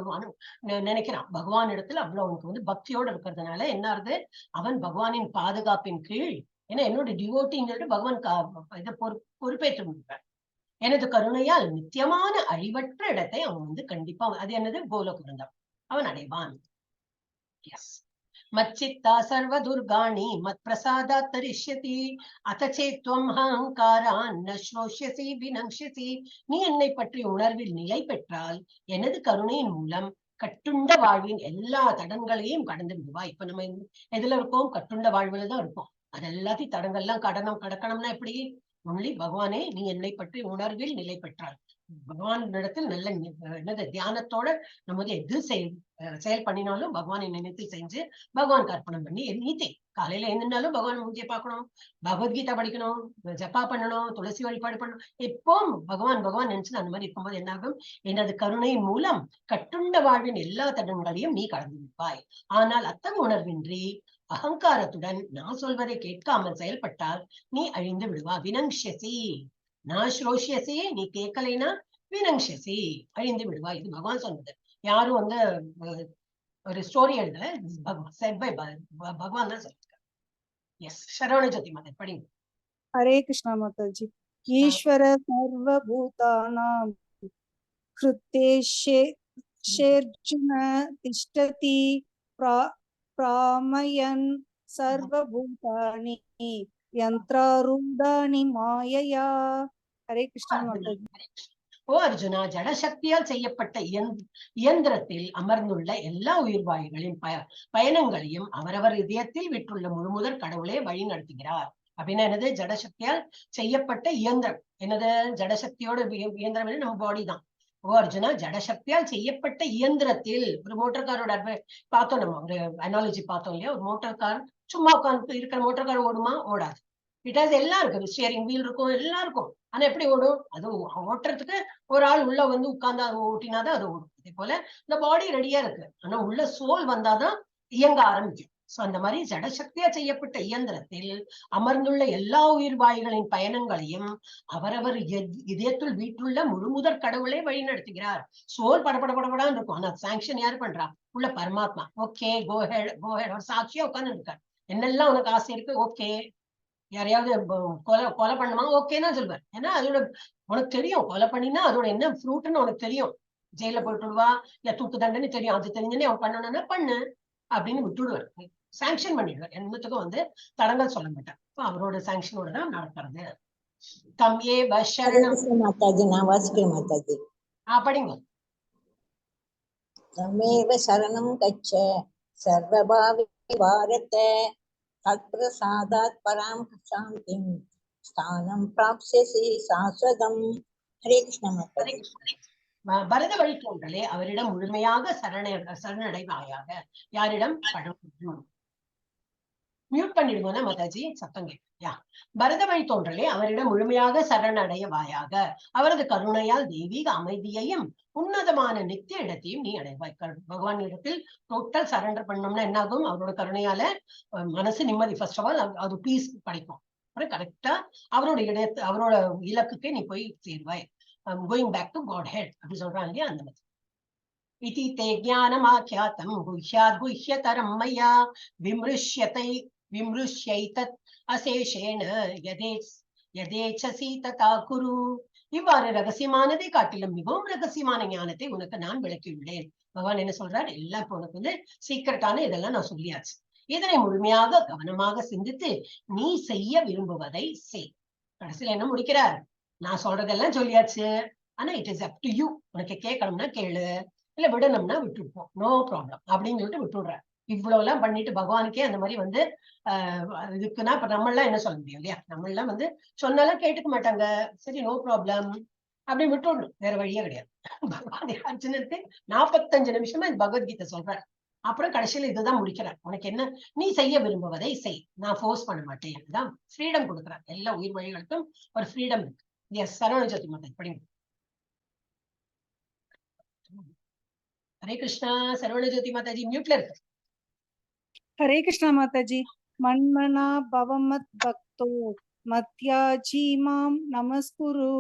நினைக்கிறான் பகவான் இடத்துல அவ்வளவு அவனுக்கு வந்து பக்தியோட இருக்கிறதுனால என்ன ஆகுது? அவன் பகவானின் பாதுகாப்பின் கீழ், ஏன்னா என்னோட டிவோட்டின்னு சொல்லிட்டு பகவான் இதை பொறுப்பேற்று முடிப்பார். எனது கருணையால் நித்தியமான அழிவற்ற இடத்தை அவன் வந்து கண்டிப்பா, அது என்னது? கோலோக விருந்தம் அவன் அடைவான். எஸ். மச்சித்தா சர்வ துர்காணி மத் பிரசாதாத் தரிஷ்யதி அத சேத்வம் அஹங்காரான் ந ஸ்ரோஷ்யசி வினங்ஷ்யசி. நீ என்னை பற்றி உணர்வில் நிலை பெற்றால் எனது கருணையின் மூலம் கட்டுண்ட வாழ்வின் எல்லா தடங்களையும் கடந்து விடுவாய். இப்ப நம்ம எதுல இருக்கோம்? கட்டுண்ட வாழ்வுல தான் இருக்கோம். அது எல்லாத்தையும் தடங்கள்லாம் கடக்கணும்னா எப்படி? ஒன்லி பகவானே நீ என்னை பற்றி உணர்வில் நிலை பெற்றால், பகவான் இடத்தில் நல்ல என்னது தியானத்தோட நம்ம வந்து எது செயல் பண்ணினாலும் பகவானை நினைத்து செஞ்சு பகவான் அர்ப்பணம் பண்ணி நீதி. காலையில என்னன்னாலும் பகவான் மூஞ்சியை பார்க்கணும், பகவத்கீதா படிக்கணும், ஜப்பா பண்ணணும், துளசி வழிபாடு பண்ணணும். எப்போ பகவான் நினைச்சு அந்த மாதிரி இருக்கும்போது என்னாகும்? எனது கருணையின் மூலம் கட்டுண்ட வாழ்வின் எல்லா தடங்களையும் நீ கடந்து விடுவாய். ஆனால் அத்தகைய உணர்வின்றி அகங்காரத்துடன் நான் சொல்வதை கேட்காமல் செயல்பட்டால் நீ அழிந்து விடுவா. வினங்ஷ்யசி நான் ஸ்ரோஷ்யசி, நீ கேட்கலைன்னா வினங்ஷ்யசி அழிந்து விடுவா. இது பகவான் சொன்னது. யாரும் வந்து ஒரு ஸ்டோரி எழுதல, பகவான் தான் சொல்லிருக்காரு. எஸ், சரவண ஜோதி மாதா படிங்க. हरे कृष्णा माता जी। ईश्वर सर्वभूतानां हृद्देशेर्जुन तिष्ठति प्रामयन् सर्वभूतानि यन्त्रारूढानि मायया। हरे कृष्णा माता जी। ஓ அர்ஜுனா, ஜடசக்தியால் செய்யப்பட்ட இயந்திரத்தில் அமர்ந்துள்ள எல்லா உயிர்வாயுகளின் பயணங்களையும் அவரவர் இதயத்தில் விட்டுள்ள முழுமுதற் கடவுளே வழி நடத்துகிறார். அப்படின்னா என்னது? ஜடசக்தியால் செய்யப்பட்ட இயந்திரம். என்னது? ஜடசக்தியோட இயந்திரம் நம்ம பாடி தான். ஓ அர்ஜுனா, ஜடசக்தியால் செய்யப்பட்ட இயந்திரத்தில், ஒரு மோட்டார் காரோட பார்த்தோம், நம்ம ஒரு அனாலஜி பார்த்தோம் இல்லையா? ஒரு மோட்டார் கார் சும்மா உட்காந்து இருக்கிற மோட்டார் கார் ஓடுமா? ஓடாது. இட் எல்லாம் இருக்கு, ஸ்டியரிங் வீல் இருக்கும், எல்லாம் இருக்கும். ஆனா எப்படி ஓடும்? அது ஓட்டுறதுக்கு ஒரு ஆள் உள்ள வந்து உட்கார்ந்து ஓட்டினாதான் அது ஓடும். அதே போல இந்த பாடி ரெடியா இருக்கு, ஆனா உள்ள சோல் வந்தாதான் இயங்க ஆரம்பிக்கும். சோ அந்த மாதிரி ஜடசக்தியா செய்யப்பட்ட இயந்திரத்தில் அமர்ந்துள்ள எல்லா உயிர்வாயுகளின் பயணங்களையும் அவரவர் இதயத்துள் வீட்டுள்ள முழுமுதற் கடவுளே வழி நடத்துகிறார். சோல் படப்படப்படப்படான்னு இருக்கும், ஆனா சாங்ஷன் யாரு பண்றா? உள்ள பரமாத்மா. ஓகே, கோஹெட் ஒரு சாட்சியா உட்கார்ந்து இருக்காரு. என்னெல்லாம் உனக்கு ஆசை இருக்கு? ஓகே. யாரையாவது கொலை பண்ணுமா? ஓகேன்னா சொல்லுவார். ஏன்னா அதோட உனக்கு தெரியும், கொலை பண்ணினா அதோட என்ன ஃப்ரூட்னு உனக்கு தெரியும். ஜெயில போட்டுடுவா இல்ல தூக்கு தண்டனை தெரியும். அது தெரிஞ்சுன்னே அவன் பண்ணணும்னா பண்ணு அப்படின்னு விட்டுடுவார், சாங்ஷன் பண்ணிடுவார். என்னத்துக்கும் வந்து தடங்கள் சொல்ல மாட்டார். அவரோட சாங்ஷனோட தான் நடக்கிறது. தம்யே பஷரணம். மாதாஜி, நான் வாசிக்கிறேன் மாதாஜி. படிங்க. தமேவ சரணம் கச்ச சர்வபாவி பாரத தத்பிரசாதாத் பராம் சாந்திம் ஸ்தானம் பிராப்ஸ்யசி சாஸ்வதம். ஹரே கிருஷ்ண மாதாஜி. பரத வழி தோன்றலே அவரிடம் முழுமையாக சரணடைவாயாக. யாரிடம்? கடவுள். மியூட் பண்ணிடுங்க மாதாஜி, சத்தம் கேட்கும். பரத வழி தோன்றலே அவரிடம் முழுமையாக சரணடையவாயாக. அவரது கருணையால் தெய்வீக அமைதியையும் உன்னதமான நித்திய இடத்தையும் நீ அடைவாய். பகவான் இடத்தில் டோட்டல் சரண்டர் பண்ணோம்னா என்ன ஆகும்? அவரோட கருணையால மனசு நிம்மதி. ஃபர்ஸ்ட் ஆஃப் ஆல் அது பீஸ் கிடைக்கும். அப்புறம் கரெக்டா அவரோட இடத்து அவரோட இலக்குக்கே நீ போய் சேர்வாய். கோயிங் பேக் டு காட்-ஹெட் அப்படி சொல்றாங்க இல்லையா? அந்த மாதிரி. இதி தே ஞானமாக்யாதம் குஹ்யாத் குஹ்யதரம் மயா விம்ருஷ்யைதத் அசேஷேன யதேச்சசி ததா குரு. இவ்வாறு ரகசியமானதை காட்டிலும் மிகவும் ரகசியமான ஞானத்தை உனக்கு நான் விளக்கியுள்ளேன். பகவான் என்ன சொல்றார்? எல்லாம் இப்போ உனக்கு வந்து சீக்கிரட்டான இதெல்லாம் நான் சொல்லியாச்சு. இதனை முழுமையாக கவனமாக சிந்தித்து நீ செய்ய விரும்புவதை செய். கடைசியில என்ன முடிக்கிறார்? நான் சொல்றதெல்லாம் சொல்லியாச்சு, ஆனா it is up to you. உனக்கு கேட்கணும்னா கேளு, இல்ல விடணும்னா விட்டுப்போம், நோ ப்ராப்ளம் அப்படின்னு சொல்லிட்டு விட்டுடுற. இவ்வளவு எல்லாம் பண்ணிட்டு பகவானுக்கே அந்த மாதிரி வந்து இதுக்குன்னா இப்ப நம்ம எல்லாம் என்ன சொல்ல முடியும் இல்லையா? நம்ம எல்லாம் வந்து சொன்னாலும் கேட்டுக்க மாட்டாங்க. சரி, நோ ப்ராப்ளம் அப்படின்னு விட்டுடணும், வேற வழியே கிடையாது. பகவான் அர்ஜுனனுக்கு 45 நிமிஷமா இந்த பகவத்கீதை சொல்றாரு. அப்புறம் கடைசியில இதுதான் முடிக்கிறார். உனக்கு என்ன, நீ செய்ய விரும்புவதை செய், நான் ஃபோர்ஸ் பண்ண மாட்டேன். இதுதான் ஃப்ரீடம் கொடுக்குறார். எல்லா உயிர் வழிகளுக்கும் ஒரு ஃப்ரீடம் இருக்கு. எஸ், சரவண ஜோதி மாதா படிங்க. ஹரே கிருஷ்ணா. சரவண ஜோதி மாதாஜி மியூட்ல இருக்கு. ஹரே கிருஷ்ணா மாதாஜி. மன்மனா பவமத் பக்தோ மத்யாஜி மாம் நமஸ்குரு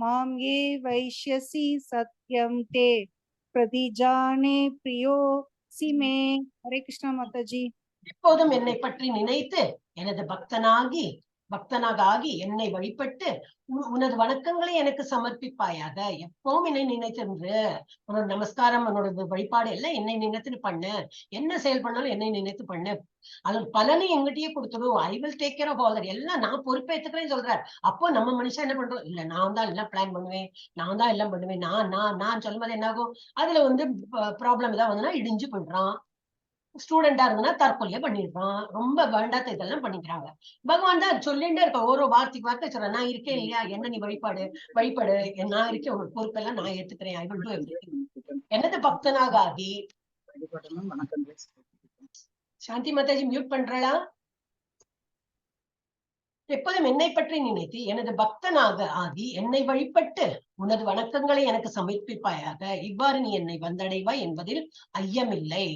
மாம் ஏ வைஷ்யசி சத்யம் தே பிரதிஜானே பிரியோ சிமே. ஹரே கிருஷ்ணா மாதாஜி. எப்போதும் என்னை பற்றி நினைத்து எனது பக்தனாக ஆகி என்னை வழிபட்டு உனது வணக்கங்களை எனக்கு சமர்ப்பிப்பாயாக. எப்பவும் என்னை நினைத்திருந்து உன்னோட நமஸ்காரம், உன்னோட வழிபாடு எல்லாம் என்னை நினைத்து பண்ணு. என்ன செயல் பண்ணாலும் என்னை நினைத்து பண்ணு. அது பலனை எங்கிட்டயே கொடுத்துடும். I will take care of all that. எல்லாம் நான் பொறுப்பேற்றுக்கிறேன்னு சொல்றாரு. அப்போ நம்ம மனுஷன் என்ன பண்றோம்? இல்ல, நான் தான் எல்லாம் பிளான் பண்ணுவேன், நான் தான் எல்லாம் பண்ணுவேன், நான் சொல்லும்போது என்ன ஆகும்? அதுல வந்து ப்ராப்ளம் ஏதாவது வந்துன்னா இடிஞ்சு போயிடுறான். ஸ்டூடெண்டா இருந்தா தற்கொலையா பண்ணிடுறான். ரொம்ப வேண்டாத இதெல்லாம் பண்ணிக்கிறாங்க. பகவான் தான் சொல்லிட்டே இருக்க, ஒரு வார்த்தைக்கு வார்த்தை சொல்றேன், நான் இருக்கேன் இல்லையா, என்ன நீ வழிபாடு, நான் இருக்கேன், உனக்கு பொறுப்பெல்லாம் நான் ஏத்துக்கிறேன். I will do everything. என்னது பக்தனாக ஆகி. சாந்தி மாதாஜி மியூட் பண்றா? எப்போதும் என்னை பற்றி நினைத்து எனது பக்தனாக ஆகி என்னை வழிபட்டு உனது வணக்கங்களை எனக்கு சமர்ப்பிப்பாயாக. இவ்வாறு நீ என்னை வந்தடைவாய் என்பதில் ஐயமில்லை.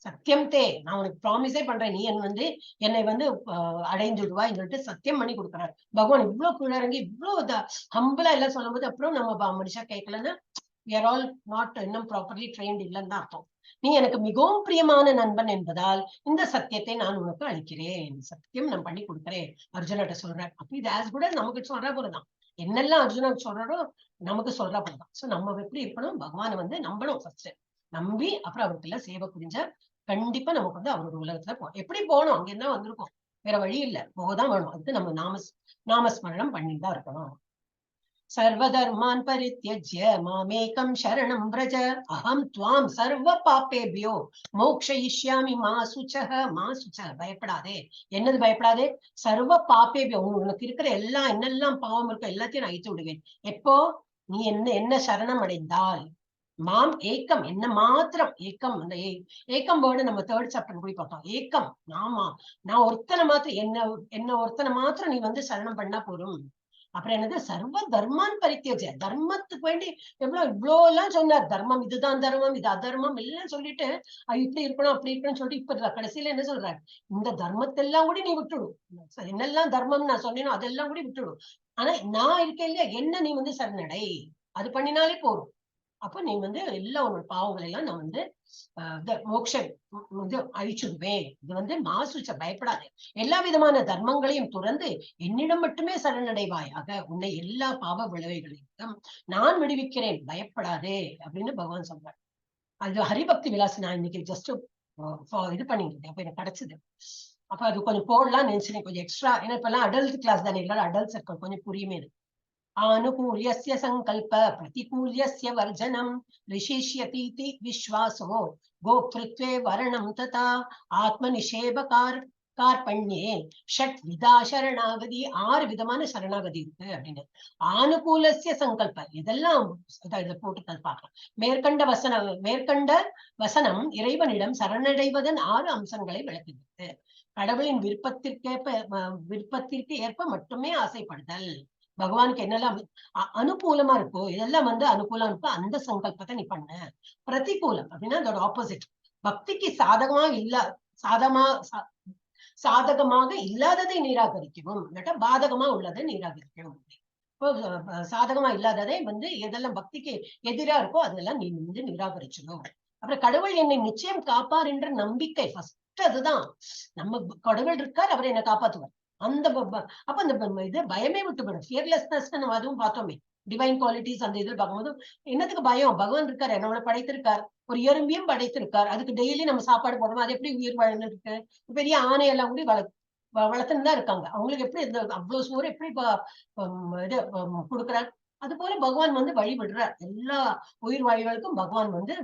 சத்தியம் தே, நான் உனக்கு ப்ராமிஸே பண்றேன், நீ என்னை வந்து அடைஞ்சுடுவாய் சொல்லிட்டு சத்தியம் பண்ணி கொடுக்குறாரு பகவான். இவ்வளவு கீழறங்கி இவ்வளவு ஹம்பிளா எல்லாம் சொல்லும் போது அப்புறம் நம்ம மனுஷா கேட்கலன்னா we are all not இன்னும் ப்ராப்பர்லி ட்ரெயின்ட் இல்லைன்னு தான் அர்த்தம். நீ எனக்கு மிகவும் பிரியமான நண்பன் என்பதால் இந்த சத்தியத்தை நான் உனக்கு அளிக்கிறேன். சத்தியம் நான் பண்ணி கொடுக்குறேன் அர்ஜுனாட்ட சொல்றேன். அப்ப இது ஆஸ் கூட நமக்கு சொல்ற போலதான். என்னெல்லாம் அர்ஜுனாக்கு சொல்றாரோ நமக்கு சொல்ற போலதான். சோ நம்ம எப்படி இருக்கணும்? பகவானை வந்து நம்பணும். ஃபர்ஸ்ட் நம்பி அப்புறம் அவருக்கு எல்லாம் சேவை புரிஞ்சா கண்டிப்பா நமக்கு வந்து அவரோட உலகத்துல எப்படி போகணும்? அங்க என்ன வந்திருக்கோம், வேற வழி இல்ல, போகதான் வேணும். அதுக்கு நம்ம நாமஸ்மரணம் பண்ணிதான் இருக்கணும். सर्वधर्मान् परित्यज्य मामेकं शरणं व्रज अहं त्वां सर्व पापेभ्यो மோக்ஷயிஷ்யாமி மா சுச்சக பயப்படாதே. என்னது பயப்படாதே? சர்வ பாப்பேபியோ, உனக்கு இருக்கிற எல்லாம் என்னெல்லாம் பாவம் இருக்கோ எல்லாத்தையும் நான் அழித்து விடுவேன். எப்போ நீ என்ன சரணம் அடைந்தால். மாம் ஏக்கம், என்ன மாத்திரம் ஏக்கம். அந்த ஏக்கம் வேர்டு நம்ம தேர்ட் சாப்டர் போய் பார்த்தோம். ஏக்கம், நான் ஒருத்தனை மாத்திரம் என்ன ஒருத்தனை மாத்திரம் நீ வந்து சரணம் பண்ணா போதும். அப்புறம் என்னது? சர்வ தர்மான் பரித்தியஜ, தர்மத்துக்கு வேண்டி இவ்வளோ எல்லாம் சொன்னார். தர்மம் இதுதான் தர்மம், இது அதர்மம் எல்லாம் சொல்லிட்டு இப்படி இருக்கணும் அப்படி இருக்கணும்னு சொல்லிட்டு இப்ப கடைசியில என்ன சொல்றாரு? இந்த தர்மத்தெல்லாம் கூட நீ விட்டுடும். என்னெல்லாம் தர்மம் நான் சொன்னேனோ அதெல்லாம் கூட விட்டுடும். ஆனா நான் இருக்கேன் இல்லையா, என்ன நீ வந்து சரணடை, அது பண்ணினாலே போதும். அப்ப நீ வந்து எல்லா உன்னோட பாவங்களை எல்லாம் நான் வந்து மோட்சம் வந்து அழிச்சுடுவேன். இது வந்து மாசுச்ச, பயப்படாதே. எல்லா விதமான தர்மங்களையும் துறந்து என்னிடம் மட்டுமே சரணடைவாயாக, உன்னை எல்லா பாவ விளைவுகளையும் நான் விடுவிக்கிறேன், பயப்படாதே அப்படின்னு பகவான் சொல்றார். அது ஹரிபக்தி விலாசி நான் இன்னைக்கு ஜஸ்ட் இது பண்ணிருந்தேன். அப்ப எனக்கு கிடைச்சது. அப்ப அது கொஞ்சம் போடலாம் நினைச்சேன், கொஞ்சம் எக்ஸ்ட்ரா. ஏன்னா இப்ப எல்லாம் அடல்ட் கிளாஸ் தானே, எல்லாரும் அடல்ட்ஸ் இருக்கும், கொஞ்சம் புரியுமே. आनुकूल्यस्य संकल्प प्रतिकूल्यस्य वर्जनम ऋषिष्यतीति विश्वासो गोप्तृत्वे वर्णम तथा आत्मनिषेधकार कार्पण्ये षट विधा शरणागதி, 6 விதமான சரணாகதி இருக்கு அப்படின்னு. ஆனுகூலஸ்ய சங்கல்ப, இதெல்லாம் இதை போட்டு பார்க்கலாம். மேற்கண்ட வசனம் இறைவனிடம் சரணடைவதன் 6 அம்சங்களை விளக்குகிறது. கடவுளின் விருப்பத்திற்கு ஏற்ப மட்டுமே ஆசைப்படுதல். பகவானுக்கு என்னெல்லாம் அனுகூலமா இருக்கோ இதெல்லாம் வந்து அனுகூலம் இருக்கோ அந்த சங்கல்பத்தை நீ பண்ண. பிரதிகூலம் அப்படின்னா அதோட ஆப்போசிட். பக்திக்கு சாதகமாக இல்லாததை நிராகரிக்கவும், இல்லாட்டா பாதகமா உள்ளதை நிராகரிக்கவும். இப்போ சாதகமா இல்லாததை வந்து எதெல்லாம் பக்திக்கு எதிரா இருக்கோ அதெல்லாம் நீ வந்து நிராகரிச்சிடும். அப்புறம் கடவுள் என்னை நிச்சயம் காப்பார் என்ற நம்பிக்கை, ஃபர்ஸ்ட் அதுதான். நம்ம கடவுள் இருக்கார், அவர் என்னை காப்பாத்துவார். அப்ப அந்த இது பயமே விட்டு போயிடும். ஃபியர்லெஸ்னஸ் நம்ம அதுவும் பார்த்தோமே, டிவைன் குவாலிட்டிஸ் அந்த இதில் பார்க்கும்போது என்னத்துக்கு பயம்? பகவான் இருக்காரு, நம்மளை படைத்திருக்கார், ஒரு எறும்பியும் படைத்திருக்கார், அதுக்கு டெய்லி நம்ம சாப்பாடு போடணும், அது எப்படி உயிர் வாழ்ந்துருக்கு? பெரிய ஆணையெல்லாம் கூட வளர்த்துன்னு தான் இருக்காங்க. அவங்களுக்கு எப்படி இந்த அவ்வளவு சோறு எப்படி இது கொடுக்குறாரு? அது போல பகவான் வந்து வழி விடுறார். எல்லா உயிர் வாழ்களுக்கும் பகவான் வந்து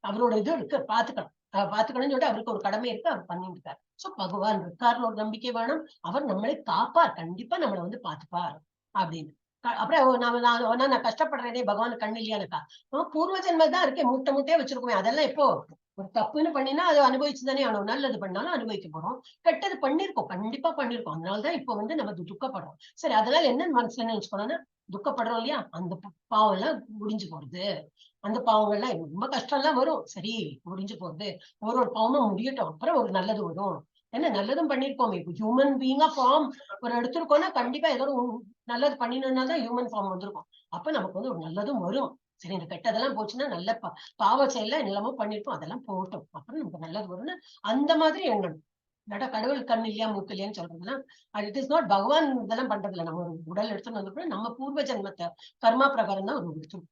அவரோட இது இருக்கு, பாத்துக்கணும்னு சொல்லிட்டு அவருக்கு ஒரு கடமை இருக்கு, அவர் பண்ணிட்டு இருக்காரு. சோ பகவான் இருக்காருன்னு ஒரு நம்பிக்கை வேணும். அவர் நம்மளை காப்பார், கண்டிப்பா நம்மளை வந்து பாத்துப்பார் அப்படின்னு. அப்புறம் நான் கஷ்டப்படுறேனே, பகவான் கண்ணு இல்லையானுக்கா? பூர்வ ஜென்மதான் இருக்கேன், முட்டையே வச்சிருக்கோமே, அதெல்லாம் எப்போ ஒரு தப்புன்னு பண்ணினா அது அனுபவிச்சுதானே ஆனோம். நல்லது பண்ணாலும் அனுபவிக்க போறோம், கெட்டது பண்ணிருக்கோம், கண்டிப்பா பண்ணிருக்கோம். அதனாலதான் இப்ப வந்து நம்ம துக்கப்படுறோம். சரி, அதனால என்ன மனசுல நினைச்சுக்கணும்னா, துக்கப்படுறோம் இல்லையா, அந்த பாவம் எல்லாம் முடிஞ்சு போறது. அந்த பாவங்கள்லாம் ரொம்ப கஷ்டம் எல்லாம் வரும், சரி முடிஞ்சு போறது. ஒரு பாவமும் முடியட்டும், அப்புறம் ஒரு நல்லது வரும். என்ன நல்லதும் பண்ணிருக்கோம். இப்போ ஹியூமன் பீயிங்கா ஃபார்ம் ஒரு எடுத்திருக்கோம்னா கண்டிப்பா ஏதோ நல்லது பண்ணினதுனாலதான் ஹியூமன் ஃபார்ம் வந்திருக்கும். அப்ப நமக்கு வந்து ஒரு நல்லதும் வரும். சரி, இந்த கெட்டதெல்லாம் போச்சுன்னா நல்ல பாவ செயல எல்லாமோ பண்ணிருக்கோம், அதெல்லாம் போட்டோம், அப்புறம் நமக்கு நல்லது வரும்னு அந்த மாதிரி எண்ணணும். இல்லாட்டா கடவுள் கண் இல்லையா மூக்கு இல்லையான்னு சொல்றதுன்னா இட் இஸ் நாட். பகவான் இதெல்லாம் பண்றது இல்லை. நம்ம ஒரு உடல் எடுத்துன்னு வந்தப்பறம் நம்ம பூர்வ ஜென்மத்தை கர்மா பிரகாரம் தான் ஒரு எடுத்துரும்.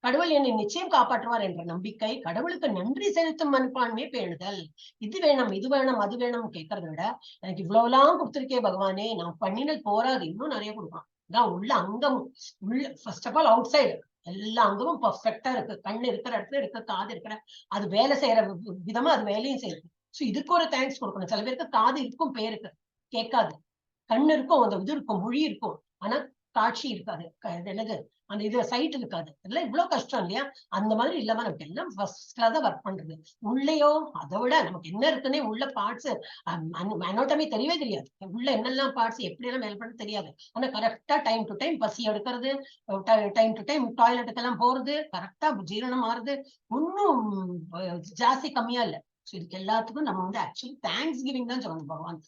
கடவுள் என்னை நிச்சயம் காப்பாற்றுவார் என்ற நம்பிக்கை, கடவுளுக்கு நன்றி செலுத்தும் மனப்பான்மையை பேணுதல். இது வேணும் இது வேணும் அது வேணும் கேட்கறத விட, எனக்கு இவ்வளவு எல்லாம் கொடுத்திருக்கே பகவானே, நான் பண்ணினது போராது, இன்னும் நிறைய கொடுக்கலாம். இதான் உள்ள அங்கம். First of all outside எல்லா அங்கமும் பர்ஃபெக்டா இருக்கு. கண்ணு இருக்கிற இடத்துல இருக்கு, காது இருக்கிற அது வேலை செய்யற விதமா அது வேலையும் செய்யுது. சோ இதுக்கு ஒரு தேங்க்ஸ் கொடுக்கணும். சில பேருக்கு காது இருக்கும், பேருக்கு கேட்காது. கண்ணு இருக்கும், அந்த இது இருக்கும், மொழி இருக்கும், ஆனா காட்சி இருக்காது. என்னது அந்த இது சைட் இருக்காது. இதெல்லாம் இவ்வளவு கஷ்டம் இல்லையா? அந்த மாதிரி இல்லாம நமக்கு எல்லாம் ஃபர்ஸ்ட் கிளாஸ் தான் ஒர்க் பண்றது. உள்ளேயோ அதை விட நமக்கு என்ன இருக்குன்னே உள்ள பார்ட்ஸ் அனோட்டமி தெரியவே தெரியாது. உள்ள என்னெல்லாம் பார்ட்ஸ் எப்படி எல்லாம் மேல் பண்ண தெரியாது. ஆனா கரெக்டா டைம் டு டைம் பசி எடுக்கிறது, டைம் டு டைம் டாய்லெட்டுக்கு எல்லாம் போறது, கரெக்டா ஜீரணம் ஆறுது, ஒன்னும் ஜாஸ்தி கம்மியா இல்லை. ஸோ இதுக்கு எல்லாத்துக்கும் நம்ம வந்து ஆக்சுவலி தேங்க்ஸ் கிவிங் தான் சொல்லணும் பகவான்.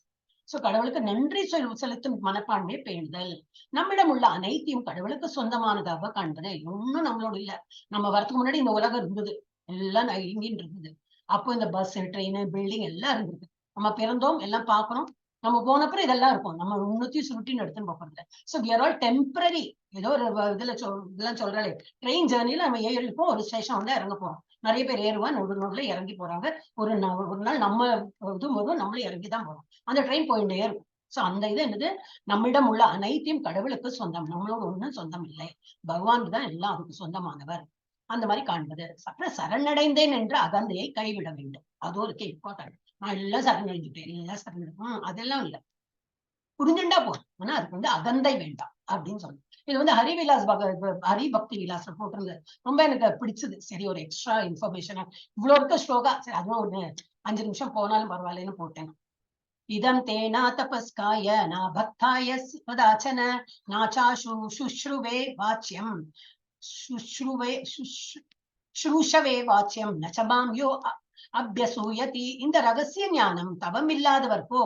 சோ கடவுளுக்கு நன்றி செலுத்தும் மனப்பான்மையை பேணுதல். நம்மிடம் உள்ள அனைத்தையும் கடவுளுக்கு சொந்தமானதாக காண்பது. ஒன்னும் நம்மளோட இல்ல. நம்ம வரதுக்கு முன்னாடி இந்த உலகம் இருந்தது, எல்லாம் இங்கின்னு இருந்தது. அப்போ இந்த பஸ், ட்ரெயின், பில்டிங் எல்லாம் இருந்தது. நம்ம பிறந்தோம், எல்லாம் பார்க்கணும், நம்ம போனப்பறம் இதெல்லாம் இருக்கும். நம்ம உன்னத்தையும் சுருட்டின்னு எடுத்துன்னு போறது. So we are all temporary. ஏதோ ஒரு இதெல்லாம் சொல்றாளே, ட்ரெயின் ஜேர்னில நம்ம ஏறிப்போம், ஒரு ஸ்டேஷன் வந்து இறங்க போறோம். நிறைய பேர் ஏறுவா, நடுநடுல இறங்கி போறாங்க. ஒரு நாள் நம்ம இது போதும், நம்மளும் இறங்கிதான் போறோம். அந்த ட்ரெயின் போயிட்டே இருக்கும். சோ அந்த இது என்னது, நம்மிடம் உள்ள அனைத்தையும் கடவுளுக்கு சொந்தம், நம்மளோட ஒண்ணும் சொந்தம் இல்லை, பகவான் தான் எல்லாம் அதுக்கு சொந்தமானவர், அந்த மாதிரி காண்பது. அப்புறம் சரணடைந்தேன் என்ற அகந்தையை கைவிட வேண்டும். அது ஒரு இம்பார்ட்டன்ட். நான் எல்லாம் சரணடைஞ்சுட்டேன், எல்லாம் சரணடையும் அதெல்லாம் இல்லை, புரிஞ்சுண்டா போதும். ஆனா அதுக்கு வந்து அகந்தை வேண்டாம் அப்படின்னு சொல்லணும். இது வந்து ஹரிவிலாஸ் ஹரி பக்தி விலாஸ்ல போட்டிருந்தது, ரொம்ப எனக்கு பிடிச்சது. சரி, ஒரு எக்ஸ்ட்ரா இன்ஃபர்மேஷனா இவ்வளவு இருக்க ஸ்லோகா, சரி அதுவும் ஒரு 5 நிமிஷம் போனாலும் பரவாயில்லன்னு போட்டேன். இதம் தேனா தபஸ்காய நா பக்தாய ஸ்வதாச்சன நாச்சா சுஷ்ருவே வாச்சியம் ஸ்ரூஷவே வாச்சியம் நச்சமாம் யோ அபியசூயதி. இந்த ரகசிய ஞானம் தவம் இல்லாதவர்க்கோ,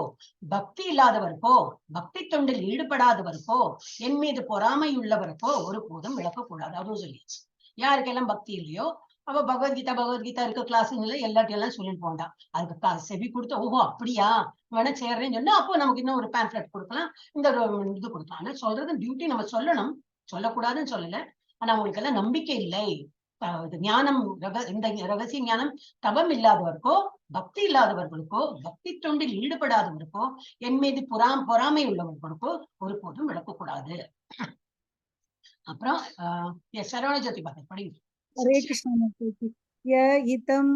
பக்தி இல்லாதவர்க்கோ, பக்தி தொண்டில் ஈடுபடாதவர்க்கோ, என் மீது பொறாமை உள்ளவர்க்கோ ஒரு போதும் விளக்கக்கூடாது. அதுவும் சொல்லியாச்சு. யாருக்கெல்லாம் பக்தி இல்லையோ அவ பகவத்கீதா இருக்க கிளாஸுங்கள எல்லாத்தையும் எல்லாம் சொல்லிட்டு போண்டா. அதுக்கு செவி கொடுத்த, ஓஹோ அப்படியா வேணா சேர்றேன்னு சொன்னா அப்போ நமக்கு இன்னும் ஒரு பேம்ப்ளெட் கொடுக்கலாம், இந்த ஒரு இது கொடுக்கலாம். ஆனா சொல்றது டியூட்டி, நம்ம சொல்லணும், சொல்லக்கூடாதுன்னு சொல்லல. ஆனா அவங்களுக்கு எல்லாம் நம்பிக்கை இல்லை, ஞானம் இந்த ரகசிய ஞானம் தவம் இல்லாதவர்க்கோ, பக்தி இல்லாதவர்களுக்கோ, பக்தி தொண்டில் ஈடுபடாதவருக்கோ, என் மீது பொறாமை உள்ளவர்களுக்கோ ஒரு போதும் விளக்கக்கூடாது. அப்புறம் சரவண ஜோதி பாத்தர் படிங்க. हरे कृष्ण माताजी। य इदं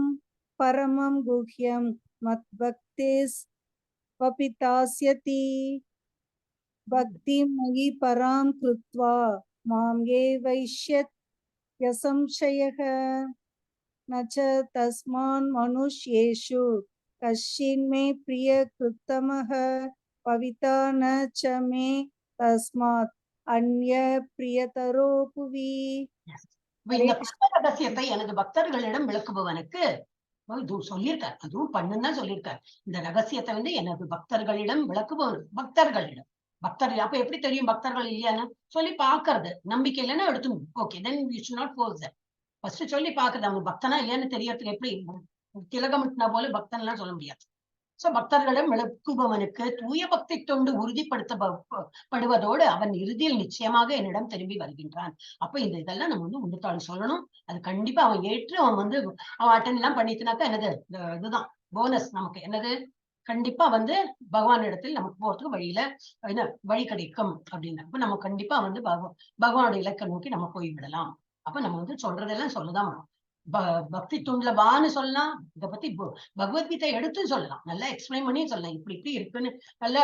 परमं गुह्यं मद्भक्तेस्वपितास्यति भक्तिं मयि परां कृत्वा मां ये वैष्यत् यसंशयः न च तस्मान् मनुष्येषु कश्चिन्मे प्रियकृत्तमः पविता न च मे तस्मात् अन्य प्रियतरो भुवि। இந்த ரகசியத்தை எனது பக்தர்களிடம் விளக்குபவனுக்கு சொல்லியிருக்கார், அதுவும் பண்ணுன்னு சொல்லியிருக்கார். இந்த ரகசியத்தை வந்து எனது பக்தர்களிடம் விளக்குபவன், பக்தர்களிடம். பக்தர்கள் அப்ப எப்படி தெரியும் பக்தர்கள் இல்லையான்னு சொல்லி பாக்குறது. நம்பிக்கை இல்லைன்னா எடுத்து okay, then you should not force that. First சொல்லி பாக்குறது. அவங்க பக்தனா இல்லையான்னு தெரியறதுக்கு எப்படி திலகமிட்டினா போல பக்தன் எல்லாம் சொல்ல முடியாது. சோ பக்தர்களிடம் விளக்குபவனுக்கு தூய பக்தி தொண்டு உறுதிப்படுத்தப்படுவதோடு அவன் இறுதியில் நிச்சயமாக என்னிடம் திரும்பி வருகின்றான். அப்ப இந்த இதெல்லாம் நம்ம வந்து முன்னுத்தாள் சொல்லணும். அது கண்டிப்பா அவன் ஏற்று அவன் வந்து அவன் அட்டன் எல்லாம் பண்ணிட்டுனாக்கா என்னது, இதுதான் போனஸ் நமக்கு. என்னது, கண்டிப்பா வந்து பகவான் இடத்தில் நமக்கு போறதுக்கு வழியில என்ன வழி கிடைக்கும் அப்படின்னு. அப்ப நம்ம கண்டிப்பா வந்து பகவானோட இலக்கை நோக்கி நம்ம போய்விடலாம். அப்ப நம்ம வந்து சொல்றதெல்லாம் சொல்லதான் வரும். பக்தி துண்டுல வான்னு சொல்லலாம், இதை பத்தி பகவத்கீதை எடுத்து சொல்லலாம், நல்லா எக்ஸ்பிளைன் பண்ணி சொல்லலாம், இப்படி இப்படி இருக்குன்னு. நல்லா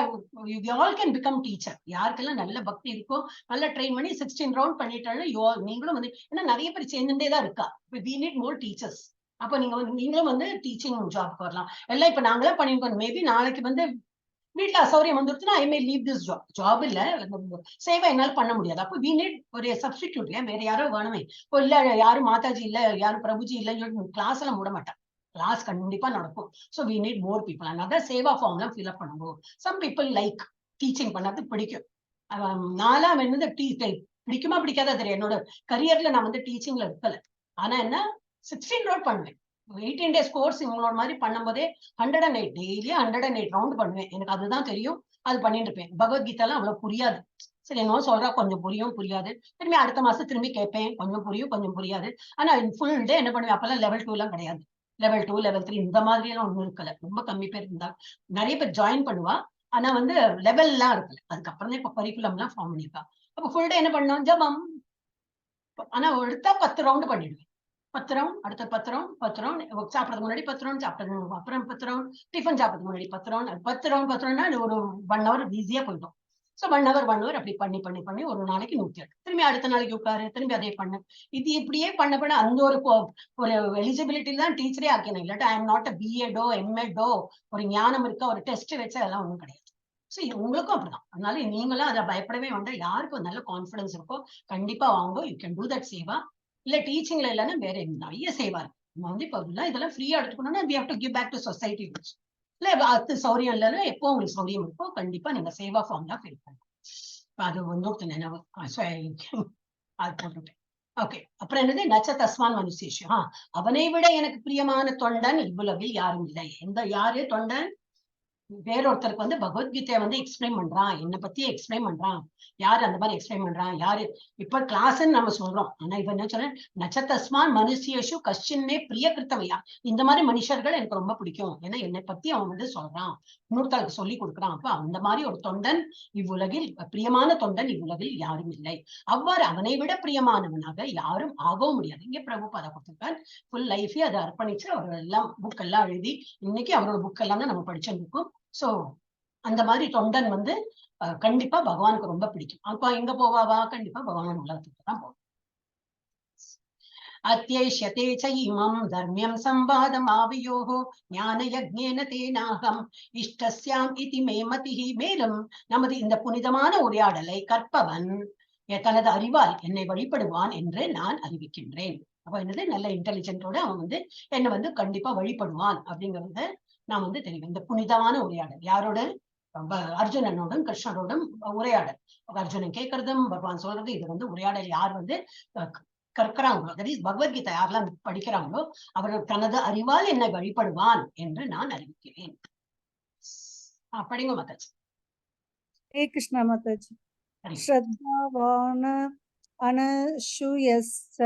ஆல் கேன் பிகம் டீச்சர். யாருக்கெல்லாம் நல்ல பக்தி இருக்கோ நல்லா ட்ரெயின் பண்ணி 16 ரவுண்ட் பண்ணிட்டாலும் நீங்களும் வந்து, ஏன்னா நிறைய பேர் சேர்ந்துட்டே தான் இருக்கா. We need more teachers. அப்ப நீங்களும் வந்து டீச்சிங் ஜாப்க்கு வரலாம். எல்லாம் இப்ப நாங்களாம் பண்ணிருக்கோம். மேபி நாளைக்கு வந்து வீட்டுல அசௌரியம் வந்துருச்சுன்னா ஐ மே லீவ் திஸ் ஜாப் இல்ல சேவை என்னால பண்ண முடியாது. அப்ப வி நீட் ஒரு சப்ஸ்டிடியூட், வேற யாரோ வேணுமே. இப்போ இல்ல யாரும் மாதாஜி இல்ல, யாரும் பிரபுஜி இல்லைன்னு கிளாஸ் எல்லாம் மூட மாட்டாங்க. கிளாஸ் கண்டிப்பா நடக்கும். So we need more people. அதனால சேவா ஃபார்ம் எல்லாம் ஃபில் அப் பண்ணுவோம். சம் பீப்புள் லைக் டீச்சிங் பண்ணது பிடிக்கும். நான்லாம் வந்து பிடிக்குமா பிடிக்காதா தெரியும். என்னோட கரியர்ல நான் வந்து டீச்சிங்ல இருக்கல. ஆனா என்ன 16 ரவுண்ட் பண்ணுவேன். 18 days கோர்ஸ் இவங்களோட மாதிரி பண்ணும்போதே 108 டெய்லி 108 ரவுண்ட் பண்ணுவேன். எனக்கு அதுதான் தெரியும், அது பண்ணிட்டு இருப்பேன். பகவத்கீதாலாம் அவ்வளவு புரியாது. சரி, என்னவோ சொல்றா, கொஞ்சம் புரியும் புரியாது. திரும்பி அடுத்த மாசம் திரும்பி கேட்பேன், கொஞ்சம் புரியும் கொஞ்சம் புரியாது. ஆனா ஃபுல் டே என்ன பண்ணுவேன். அப்பெல்லாம் level 2 எல்லாம் கிடையாது. level 2 level 3 இந்த மாதிரி எல்லாம் ஒண்ணும் இருக்கல. ரொம்ப கம்மி பேர் இருந்தா. நிறைய பேர் ஜாயின் பண்ணுவா, ஆனா வந்து லெவல் எல்லாம் இருக்கல. அதுக்கப்புறம் தான் இப்ப கரிக்குலம் எல்லாம் ஃபார்ம் பண்ணிருக்கா. அப்ப ஃபுல் டே என்ன பண்ணோம், ஜபம். ஆனா எடுத்தா 10 ரவுண்ட் பண்ணிடுவேன். 10 ரவுண்ட், அடுத்த 10 ரவுண்ட், 10 ரவுண்ட், சாப்பிடறதுக்கு முன்னாடி 10 ரவுண்ட், சாப்பிட்டதுக்கு அப்புறம் 10 ரவுண்ட், டிஃபன் சாப்பிடறதுக்கு முன்னாடி 10 ரவுண்ட், 10 ரவுண்ட் 10 ரவுண்ட்னா ஒரு 1 hour ஈஸியா போயிடும். சோ 1 hour அப்படி பண்ணி பண்ணி பண்ணி ஒரு நாளைக்கு 108. திரும்பி அடுத்த நாளைக்கு உட்காரு, திரும்பி அதே பண்ணு. இது இப்படியே பண்ண அந்த ஒரு எலிஜிபிலிட்டி தான் டீச்சரே ஆக்கணும். இல்லாட்டா ஐ எம் நாட் அ பிஎடோ எம்எடோ ஒரு ஞானம் இருக்கா, ஒரு டெஸ்ட் வச்சு அதெல்லாம் ஒண்ணும் கிடையாது. சோ உங்களுக்கும் அப்படிதான். அதனால நீங்களும் அதை பயப்படவே வேண்டாம். யாருக்கு நல்ல கான்பிடன்ஸ் இருக்கோ கண்டிப்பா வாங்க. You can do that Seva. இல்ல டீச்சிங்ல இல்லைன்னா வேற நிறைய சேவா இருக்கு. நம்ம வந்து இப்ப இதெல்லாம் ஃப்ரீயா எடுத்துக்கணும்னா we have to give back to society. இல்ல அது சௌரியம் இல்லைன்னா எப்போ உங்களுக்கு சௌரியம் இருக்கோ கண்டிப்பா நீங்க சேவா ஃபார்ம் தான் ஃபில் பண்ணுங்க. அது வந்து நினைவு அது போட்டுட்டேன். ஓகே, அப்புறம் என்னது, நச்ச தஸ்மான் மனுஷேஷு. அவனை விட எனக்கு பிரியமான தொண்டன் இவ்வுலகில் யாரும் இல்லை. யாரு தொண்டன்? வேறொருத்தருக்கு வந்து பகவத்கீதையை வந்து எக்ஸ்பிளைன் பண்றான், என்னை பத்தி எக்ஸ்பிளைன் பண்றான். யாரு அந்த மாதிரி எக்ஸ்பிளைன் பண்றான்? யாரு இப்ப கிளாஸ்ன்னு நம்ம சொல்றோம். ஆனா இப்ப என்ன சொல்றேன், நச்சதஸ்மான் மனுஷியேஷு கஷ்டின்மே பிரிய கிருத்தமையா. இந்த மாதிரி மனுஷர்கள் எனக்கு ரொம்ப பிடிக்கும். ஏன்னா என்னை பத்தி அவன் வந்து சொல்றான், இன்னொருத்தருக்கு சொல்லி கொடுக்குறான். அப்ப அந்த மாதிரி ஒரு தொண்டன் இவ்வுலகில், பிரியமான தொண்டன் இவ்வுலகில் யாரும் இல்லை. அவ்வாறு அவனை விட பிரியமானவனாக யாரும் ஆகவும் முடியாது. இங்க பிரபுபாதா கொடுத்திருக்கார். ஃபுல் லைஃபே அதை அர்ப்பணிச்சு அவர் எல்லாம் புக் எல்லாம் எழுதி, இன்னைக்கு அவரோட புக் எல்லாம் தான் நம்ம படிச்சிருக்கோம். சோ அந்த மாதிரி தொண்டன் வந்து கண்டிப்பா பகவானுக்கு ரொம்ப பிடிக்கும். அப்ப எங்க போவாவா? கண்டிப்பா பகவான் உலகத்துக்கு தான் போவோம். அத்யேஷ்யதே ச இமம் தர்மியம் சம்பாதம் ஆவியோஹோ ஞான யக்ஞேன தேனாகம் இஷ்டஸ்யாம் இதி மே மதிஹி. மேலும் நமது இந்த புனிதமான உரையாடலை கற்பவன் தனது அறிவால் என்னை வழிபடுவான் என்று நான் அறிவிக்கின்றேன். அப்ப என்னது, நல்ல இன்டெலிஜென்டோட அவன் வந்து என்னை வந்து கண்டிப்பா வழிபடுவான் அப்படிங்கறத நான் வந்து தெரியும். இந்த புனிதமான உரையாடல் யாரோட? அர்ஜுனனோடும் கிருஷ்ணரோடும் உரையாடல். அர்ஜுனன் கேட்கறதும் பகவான் சொல்றது, இது வந்து உரையாடல் யார் வந்து கற்கிறாங்களோ, தட் இஸ் பகவத்கீதை யாரெல்லாம் படிக்கிறாங்களோ அவர்கள் தனது அறிவால் என்னை வழிபடுவான் என்று நான் அறிவிக்கிறேன். படிங்க மாதாஜி. ஹரே கிருஷ்ணா மாதாஜி. ஹரி. ஸ்ரத்தாவான அனசூயஸ்ஸ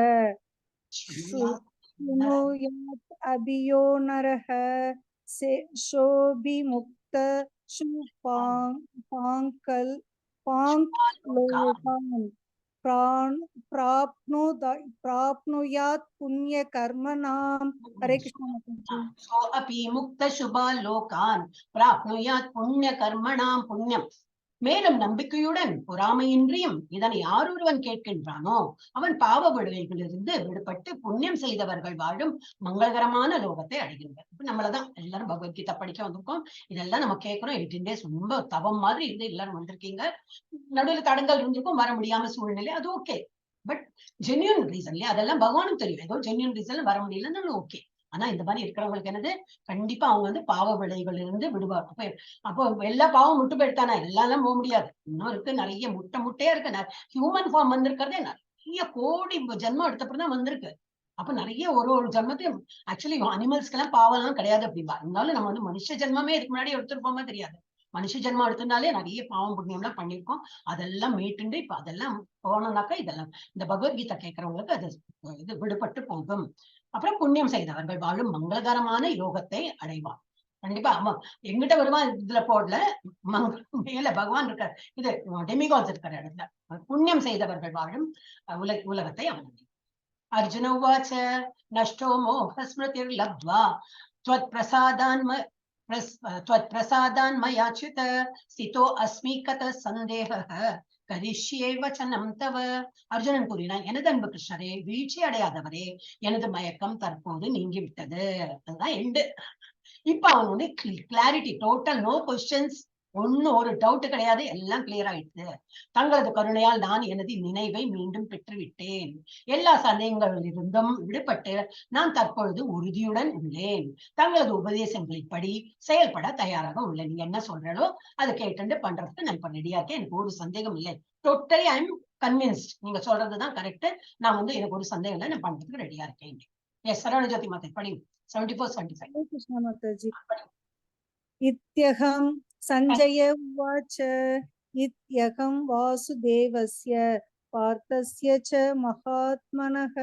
சுனுயாத் அபியோ நரஹ சோபிமுக்த சுபாங்கல் பாங்க்லோகான் प्राप्नुयात् पुण्य कर्मणां. हरे कृष्ण माताजी. सो अपि मुक्त शुभा लोकान प्राप्नुयात् पुण्य कर्मणां पुण्यम. மேலும் நம்பிக்கையுடன் பொறாமையின்றியும் இதனை யார் ஒருவன் கேட்கின்றானோ அவன் பாவ விடுதலைகளிலிருந்து விடுபட்டு புண்ணியம் செய்தவர்கள் வாழும் மங்களகரமான லோகத்தை அடைகின்றனர். இப்ப நம்மளதான் எல்லாரும் பகவத்கீதை படிக்க வந்திருக்கோம். இதெல்லாம் நம்ம கேட்கிறோம். 18 days ரொம்ப தவம் மாதிரி இருந்து எல்லாரும் வந்திருக்கீங்க. நடுவில் தடங்கள் இருந்திருக்கும், வர முடியாம சூழ்நிலை, அது ஓகே. பட் ஜென்யூன் ரீசன்லயே அதெல்லாம் பகவானும் தெரியும். ஏதோ ஜென்யூன் ரீசன்ல வர முடியலன்னு ஓகே. ஆனா இந்த மாதிரி இருக்கிறவங்களுக்கு என்னது, கண்டிப்பா அவங்க வந்து பாவ விளைவுகள் இருந்து விடுவாங்க. அப்போ எல்லா பாவம் முட்டு போயிட்டானா எல்லாம் போக முடியாது. இன்னும் இருக்கு, நிறைய முட்டையா இருக்கு. ஹியூமன் ஃபார்ம் வந்திருக்கிறதே நிறைய கோடி ஜென்மம் எடுத்தப்பறம் தான் வந்திருக்கு. அப்ப நிறைய ஒரு ஜென்மத்தையும் ஆக்சுவலி அனிமல்ஸ்க்கு எல்லாம் பாவம் எல்லாம் கிடையாது அப்படின்பா. இருந்தாலும் நம்ம வந்து மனுஷ ஜென்மமே இதுக்கு முன்னாடி எடுத்துருப்போமா தெரியாது. மனுஷ ஜென்மம் எடுத்திருந்தாலே நிறைய பாவம் புண்ணியம் எல்லாம் பண்ணிருக்கோம். அதெல்லாம் மீட்டுண்டு இப்ப அதெல்லாம் போனோம்னாக்கா இதெல்லாம் இந்த பகவத்கீதை கேட்கறவங்களுக்கு அது இது விடுபட்டு போகும். அப்புறம் புண்ணியம் செய்தவர்கள் வாழும் மங்களகரமான யோகத்தை அடைவான். கண்டிப்பா ஆமா, எங்கிட்ட வருவான் இதுல போடல, மேல பகவான் இருக்கார், இது டெமிகாட்ஸ் இருக்கிற இடத்துல புண்ணியம் செய்தவர்கள் வாழும் உலகத்தை அவன். அர்ஜுன உவாச்ச நஷ்டோ மோக ஸ்மிருதிர் லப்த்வா त्वत्प्रसादान् मयाच्युत स्थितो अस्मि कतः सन्देहः கரிஷ்யே வசனம் தவ. அர்ஜுனன் கூறினான், எனது அன்பு கிருஷ்ணரே, வீழ்ச்சி அடையாதவரே, எனது மயக்கம் தற்போது நீங்கிவிட்டது. அதுதான் எண்டு. இப்ப அவன் வந்து கிளாரிட்டி, டோட்டல், நோ கொஸ்டின்ஸ், ஒரு டவுட் கிடையாது, எல்லாம் கிளியர் ஆயிடுச்சு. தங்களது கருணையால் நான் எனது நினைவை மீண்டும் பெற்றுவிட்டேன். எல்லா சந்தேகங்களிலிருந்தும் விடுபட்டு நான் தற்பொழுது உறுதியுடன் உள்ளேன். தங்களது உபதேசங்களின்படி செயல்பட தயாராக உள்ளேன். நீங்க என்ன சொல்றோ அதை கேட்டு பண்றதுக்கு நான் இப்ப ரெடியா இருக்கேன். எனக்கு ஒரு சந்தேகம் இல்லை. Totally I am convinced. நீங்க சொல்றதுதான் கரெக்ட். நான் வந்து எனக்கு ஒரு சந்தேகம் இல்லை, நான் பண்றதுக்கு ரெடியா இருக்கேன். எஸ், சரவணஜோதி மாதா படி 74-75. कृष्ण माताजी. इत्यहं संजय उवाच इत्यहं वासुदेवस्य पार्थस्य च महात्मनः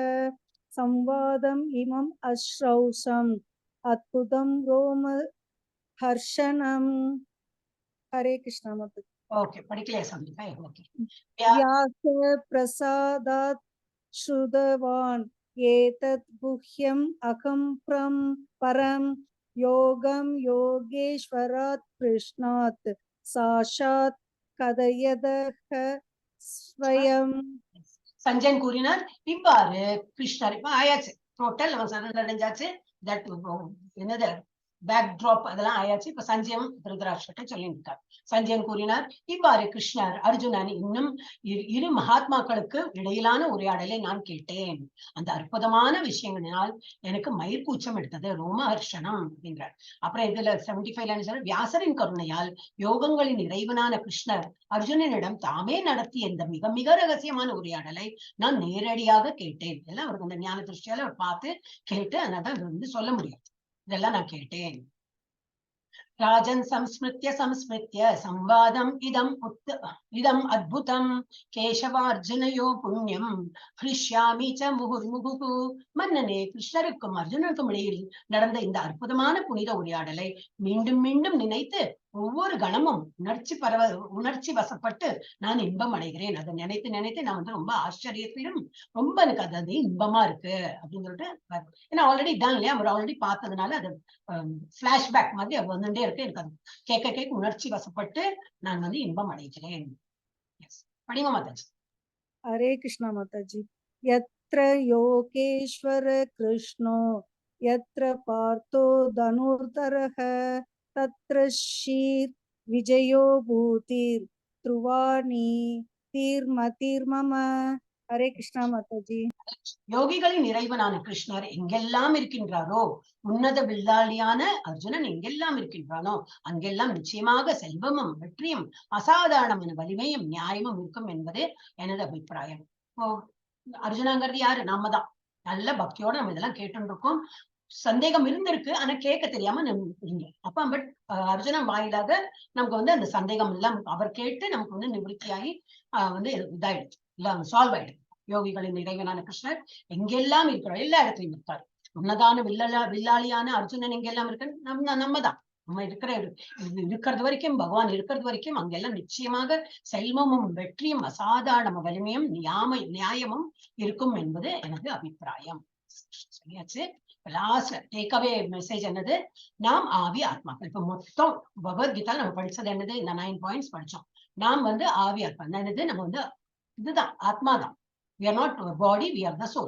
संवादम् इमम् अश्रौषम् अद्भुतं रोमहर्षणम्. हरे कृष्ण माताजी. ओके, படிக்கலையா சந்திப்பா? ஓகே. व्यास प्रसादात् श्रुतवान् एतत् गुह्यम् अहं परम् योगं योगेश्वरात् कृष्णात् साक्षात् कथयतः स्वयं. சஞ்சயன் கூறினார், இவ்வாறு கிருஷ்ணர் இப்ப ஆயாச்சு, டோட்டல் அவன் சரணடைஞ்சாச்சு. தட் என்னது பேக் டிராப் அதெல்லாம் ஆயாச்சு. இப்ப சஞ்சயம் திருதராஷ்டிரத்தை சொல்லிட்டு இருக்கார். சஞ்சயன் கூறினார், இவ்வாறு கிருஷ்ணர் அர்ஜுனன் இன்னும் இரு மகாத்மாக்களுக்கு இடையிலான உரையாடலை நான் கேட்டேன். அந்த அற்புதமான விஷயங்களினால் எனக்கு மயிர்கூச்சம் எடுத்தது, ரோமஹர்ஷனம் அப்படின்றார். அப்புறம் இதுல 75 வியாசரின் கருணையால் யோகங்களின் இறைவனான கிருஷ்ணர் அர்ஜுனனிடம் தாமே நடத்திய இந்த மிக மிக ரகசியமான உரையாடலை நான் நேரடியாக கேட்டேன். எல்லாம் அவருக்கு அந்த ஞான திருஷ்டியால அவர் பார்த்து கேட்டு அதனால வந்து சொல்ல முடியும். இதெல்லாம் நான் கேட்டேன். राजन् संस्मृत्य संवादम् इदम् अद्भुतम् केशवार्जुनयो पुण्यम् हृष्यामि च मुहुर्मुहुः மன்னனே கிருஷ்ணருக்கும் அர்ஜுனருக்கும் இடையில் நடந்த இந்த அற்புதமான புனித உரையாடலை மீண்டும் மீண்டும் நினைத்து ஒவ்வொரு கணமும் உணர்ச்சி வசப்பட்டு நான் இன்பம் அடைகிறேன். அதை நினைத்து நினைத்து நான் வந்து ரொம்ப ஆச்சரியத்திலும் ரொம்ப எனக்கு அது இன்பமா இருக்கு அப்படின்னு சொல்லிட்டு, ஏன்னா ஆல்ரெடி தான் இல்லையா, அவர் ஆல்ரெடி பார்த்ததுனால அது பிளாஷ்பேக் மாதிரி அது வந்துட்டே இருக்கு. எனக்கு அது கேட்க உணர்ச்சி வசப்பட்டு நான் வந்து இன்பம் அடைகிறேன். படிங்க மாதாஜி. हरे कृष्णा माताजी। यत्र योगेश्वर कृष्णो यत्र पार्थो धनुर्धरः तत्र शीर् विजयो भूतिर् ध्रुवाणि तीर्मतिर्मम। हरे कृष्णा माताजी। யோகிகளின் இறைவனான கிருஷ்ணர் எங்கெல்லாம் இருக்கின்றாரோ, உன்னத வில்லாளியான அர்ஜுனன் எங்கெல்லாம் இருக்கின்றானோ அங்கெல்லாம் நிச்சயமாக செல்வமும் வெற்றியும் அசாதாரணமான வலிமையும் நியாயமும் இருக்கும் என்பது எனது அபிப்பிராயம். அர்ஜுனாங்கிறது யாரு? நாம தான். நல்ல பக்தியோட நம்ம இதெல்லாம் கேட்டு இருக்கோம். சந்தேகம் இருந்திருக்கு, ஆனா கேட்க தெரியாம இருந்தோம். அப்ப பட் அர்ஜுனன் வாயிலாக நமக்கு வந்து அந்த சந்தேகம் எல்லாம் அவர் கேட்டு நமக்கு வந்து நிவர்த்தியாகி வந்து இதாயிடுச்சு, இல்ல சால்வ் ஆயிடுச்சு. யோகிகளின் இறைவனான கிருஷ்ணர் எங்கெல்லாம் இருக்கிறோம், எல்லா இடத்துலயும் இருக்காரு. உன்னதான வில்லாளியான அர்ஜுனன் எங்கெல்லாம் இருக்கு? நம்ம தான். நம்ம இருக்கிறது வரைக்கும், பகவான் இருக்கிறது வரைக்கும் அங்கெல்லாம் நிச்சயமாக செல்வமும் வெற்றியும் அசாதாரண வலிமையும் நியாயமும் இருக்கும் என்பது எனது அபிப்பிராயம். சரியாச்சு. லாஸ்ட் டேக்அவே மெசேஜ் என்னது? நாம் ஆவி ஆத்மாக்கள். இப்ப மொத்தம் பகவத்கீதா நம்ம படிச்சது என்னது? இந்த 9 பாயிண்ட்ஸ் படிச்சோம். நாம் வந்து ஆவி ஆத்மா என்னது? நம்ம வந்து இதுதான் ஆத்மாதான். We are not body, we are the soul.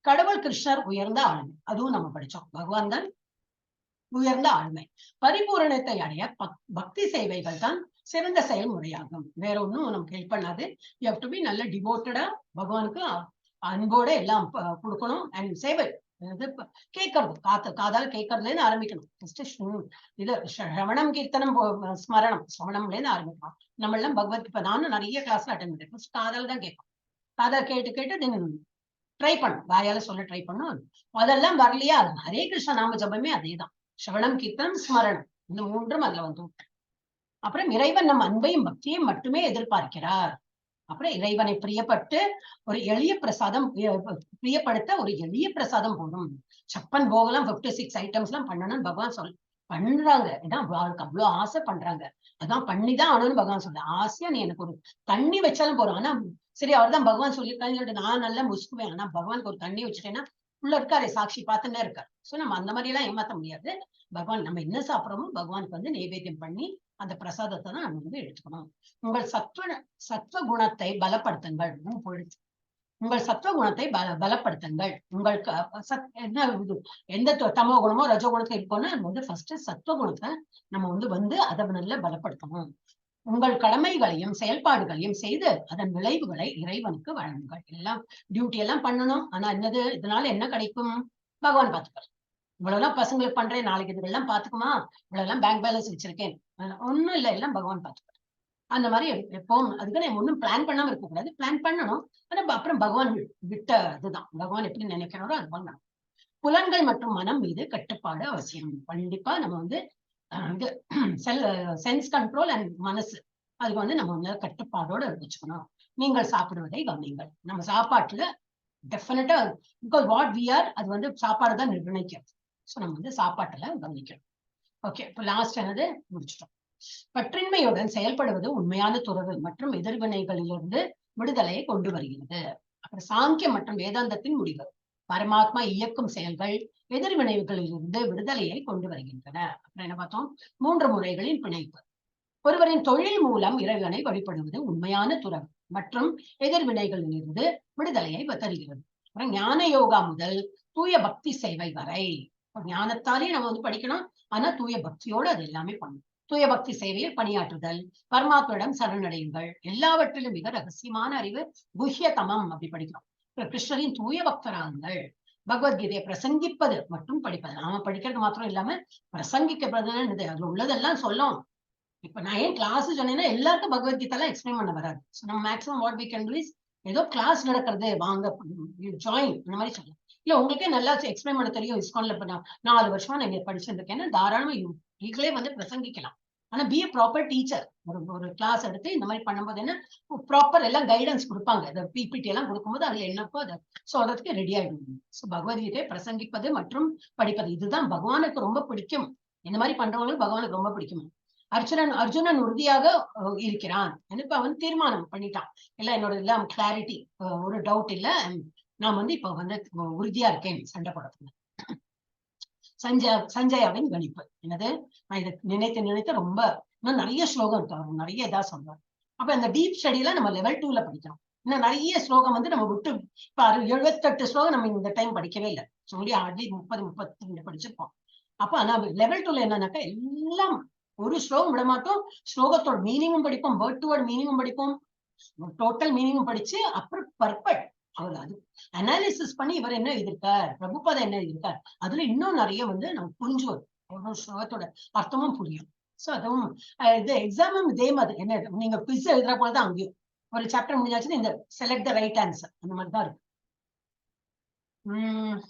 கடவுள் கிருஷ்ணர் உயர்ந்த ஆளுமை, அதுவும் நம்ம படிச்சோம். பகவான் தான் உயர்ந்த ஆளுமை. பரிபூரணத்தை அடைய பக்தி சேவைகள் தான் சிறந்த செயல்முறையாகும். வேற ஒன்னும் நமக்கு ஹெல்ப் பண்ணாது. யூ ஹேவ் டு பி நல்ல டிவோட்டடா பகவானுக்கு அன்போட எல்லாம் கொடுக்கணும். அண்ட் சேவை கேட்கறது, காதால கேட்கறதுல இருந்து ஆரம்பிக்கணும். இது சிரவணம் கீர்த்தனம் ஸ்மரணம்ல இருந்து ஆரம்பிக்கணும். நம்ம எல்லாம் பகவத்கீதை நானும் நிறைய கிளாஸ்ல அட்டென்ட் பண்ணிருக்கேன். காதால தான் கேட்கும். காதால கேட்டு ட்ரை பண்ணும், வாயால சொல்ல ட்ரை பண்ணும். அதெல்லாம் வரலையா, ஹரே கிருஷ்ண நாம ஜபமே அதேதான். சிரவணம் கீர்த்தனம் ஸ்மரணம், இந்த மூன்றும் அதுல வந்து. அப்புறம் இறைவன் நம் அன்பையும் பக்தியையும் மட்டுமே எதிர்பார்க்கிறார். அப்புறம் இறைவனை பிரியப்படுத்த ஒரு எளிய பிரசாதம் போதும். சப்பன் போகலாம் 56 ஐட்டம்ஸ் எல்லாம் பண்ணணும்னு பகவான் பண்றாங்க. ஏன்னா அவளுக்கு அவ்வளவு ஆசை பண்றாங்க. அதான் பண்ணிதான் ஆகணும்னு பகவான் சொல்ல. ஆசையா நீ எனக்கு ஒரு தண்ணி வச்சாலும் போறோம். ஆனா சரி, அவர் தான் பகவான் சொல்லியிருக்காருன்னு சொல்லிட்டு நான் நல்லா முசுக்குவேன். ஆனா பகவானுக்கு ஒரு தண்ணி வச்சுட்டேன்னா உள்ள இருக்காரு, சாட்சி பார்த்துட்டே இருக்காரு. சோ நம்ம அந்த மாதிரி எல்லாம் ஏமாத்த முடியாது. பகவான் நம்ம என்ன சாப்பிடறோமோ பகவானுக்கு வந்து நைவேத்தியம் பண்ணி அந்த பிரசாதத்தை தான் நம்ம வந்து எடுத்துக்கணும். உங்கள் சத்வ குணத்தை பலப்படுத்துங்கள். உங்கள் சத்வ குணத்தை பலப்படுத்துங்கள். உங்களுக்கு என்ன இது, எந்த தமோ குணமோ ரஜோ குணத்தை இருக்கோம்னா நம்ம வந்து ஃபர்ஸ்ட் சத்வ குணத்தை நம்ம வந்து அதை நல்லா பலப்படுத்தணும். உங்கள் கடமைகளையும் செயல்பாடுகளையும் செய்து அதன் விளைவுகளை இறைவனுக்கு வழங்குங்கள். எல்லாம் டியூட்டி எல்லாம் பண்ணணும். ஆனா என்னது, இதனால என்ன கிடைக்கும்? பகவான் பார்த்துப்பார். இவ்வளவுலாம் பசங்களுக்கு பண்றேன், நாளைக்கு இதுகள்லாம் பாத்துக்குமா, இவ்வளவு பேங்க் பேலன்ஸ் வச்சிருக்கேன், ஒண்ணும் இல்ல, எல்லாம் பகவான் பார்த்துப்பார். அந்த மாதிரி எப்பவும் அதுக்கு நம்ம ஒன்னும் பிளான் பண்ணாம இருக்கக்கூடாது. பிளான் பண்ணணும். ஆனா அப்புறம் பகவான் விட்ட இதுதான், பகவான் எப்படி நினைக்கிறாரோ அது பண்ணணும். புலன்கள் மற்றும் மனம் மீது கட்டுப்பாடு அவசியம். கண்டிப்பா நம்ம வந்து சென்ஸ் கண்ட்ரோல் அண்ட் மனசு, அதுக்கு வந்து நம்ம வந்து கட்டுப்பாடோட வச்சுக்கணும். நீங்கள் சாப்பிடுவதை கவனிங்கள். நம்ம சாப்பாட்டுல டெஃபினட்டா பிகாஸ் வாட் வி ஆர், அது வந்து சாப்பாடு தான் நிர்ணயிக்கிறது. சோ நம்ம வந்து சாப்பாட்டுல கவனிக்கணும். ஓகே, இப்போ லாஸ்ட் என்னது முடிச்சிட்டோம். பற்றின்மையுடன் செயல்படுவது உண்மையான துறவு மற்றும் எதிர்வினைகளிலிருந்து விடுதலையை கொண்டு வருகிறது. அப்புறம் சாங்கியம் மற்றும் வேதாந்தத்தின் முடிவு. பரமாத்மா இயக்கும் செயல்கள் எதிர்வினைகளிலிருந்து விடுதலையை கொண்டு வருகின்றன. அப்புறம் என்ன பார்த்தோம்? 3 முறைகளின் பிணைப்பு. ஒருவரின் தொழில் மூலம் இறைவனை வழிபடுவது உண்மையான துறவு மற்றும் எதிர்வினைகளிலிருந்து விடுதலையை தருகிறது. அப்புறம் ஞான யோகா முதல் தூய பக்தி சேவை வரை. ஞானத்தாலே நம்ம வந்து படிக்கணும், ஆனா தூய பக்தியோடு அது எல்லாமே பண்ணணும். தூய பக்தி சேவையில் பணியாற்றுதல், பரமாத்மாவிடம் சரணடையுங்கள், எல்லாவற்றிலும் மிக ரகசியமான அறிவு குஹ்யதமம் அப்படி படிக்கிறோம். கிருஷ்ணரின் தூய பக்தராகுங்கள், பகவத்கீதையை பிரசங்கிப்பது மற்றும் படிப்பது. நாம படிக்கிறது மாத்திரம் இல்லாம பிரசங்கிக்கப்படுறது, அதுல உள்ளதெல்லாம் சொல்லும். இப்ப நான் ஏன் கிளாஸ் சொன்னேன்னா எல்லாருக்கும் பகவத்கீதை எல்லாம் எக்ஸ்பிளைன் பண்ண வராது. நம்ம maximum what we can do is ஏதோ கிளாஸ் நடக்கிறது, வாங்க ஜாயின், இந்த மாதிரி சொல்லலாம். இல்ல உங்களுக்கே நல்லா எக்ஸ்பிளைன் பண்ண தெரியும். இஸ்கான்ல இப்ப 4 வருஷமா நான் இங்க படிச்சிருக்கேன்னா தாராளமா நீங்களே வந்து பிரசங்கிக்கலாம். ஆனா பி a ப்ராப்பர் டீச்சர். ஒரு கிளாஸ் எடுத்து இந்த மாதிரி பண்ணும்போது என்ன ப்ராப்பர் எல்லாம் கைடன்ஸ் கொடுப்பாங்க. இந்த பிபிடி எல்லாம் கொடுக்கும்போது அதுல என்னப்போ அதை சொல்றதுக்கு ரெடி ஆயிடும். ஸோ பகவத்கீதை பிரசங்கிப்பது மற்றும் படிப்பது இதுதான் பகவானுக்கு ரொம்ப பிடிக்கும். இந்த மாதிரி பண்றவங்களுக்கு பகவானுக்கு ரொம்ப பிடிக்கும். அர்ஜுனன் உறுதியாக இருக்கிறான். இப்ப அவன் தீர்மானம் பண்ணிட்டான். எல்லாம் என்னோட எல்லாம் கிளாரிட்டி, ஒரு டவுட் இல்ல, நான் வந்து இப்ப வந்து உறுதியா இருக்கேன் சண்டை போடுறதுக்கு. சஞ்சயாவின் கணிப்பு என்னது, நான் இதை நினைத்து ரொம்ப இன்னும் நிறைய ஸ்லோகம் இருக்கு, அவர் நிறைய இதா சொல்றாரு. அப்ப இந்த டீப் ஸ்டடியில நம்ம லெவல் 2ல படிக்கிறோம். இன்னும் நிறைய ஸ்லோகம் வந்து நம்ம விட்டு இப்ப 78 ஸ்லோகம் நம்ம இந்த டைம் படிக்கவே இல்லை. சொல்லி ஹார்ட்லி 30-32 படிச்சிருப்போம். அப்ப ஆனா லெவல் 2ல என்னன்னாக்கா எல்லாம் ஒரு ஸ்லோகம் விட மாட்டோம். ஸ்லோகத்தோட மீனிங்கும் படிப்போம், வேர்ட் டு வேர்ட் மீனிங்கும் படிப்போம், டோட்டல் மீனிங்கும் படிச்சு அப்புறம் பர்பெக்ட் அவர் அது அனாலிசிஸ் பண்ணி இவர் என்ன எழுதியிருக்கார், பிரபுபாதா என்ன எழுதியிருக்கார், அதுல இன்னும் நிறைய வந்து நம்ம புரிஞ்சு வரும். ஒரு ஸ்லோகத்தோட அர்த்தமும் புரியும். சோ அதுவும் இது எக்ஸாமும் இதே மாதிரி என்ன, நீங்க குவிஸ் எழுதுற போலதான் அங்கேயும் ஒரு சாப்டர் முடிஞ்சாச்சுன்னா இந்த செலக்ட் த ரைட் ஆன்சர் அந்த மாதிரிதான் இருக்கு.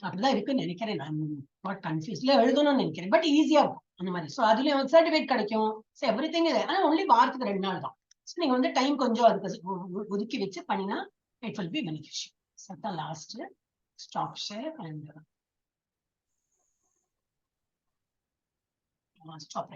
அப்படிதான் இருக்குன்னு நினைக்கிறேன். நான் கன்ஃபியூஸ்ல எழுதணும்னு நினைக்கிறேன், பட் ஈஸியா இருக்கும் அந்த மாதிரி. ஸோ அதுலயும் சர்டிஃபிகேட் கிடைக்கும். So every thing. ஆனா ஒன்லி வாரத்துக்கு 2 நாள் தான். ஸோ நீங்க வந்து டைம் கொஞ்சம் அதுக்கு ஒதுக்கி வச்சு பண்ணினா இட் வில் பி பெனிஃபிஷியல். சத்தான் last stop share and stop.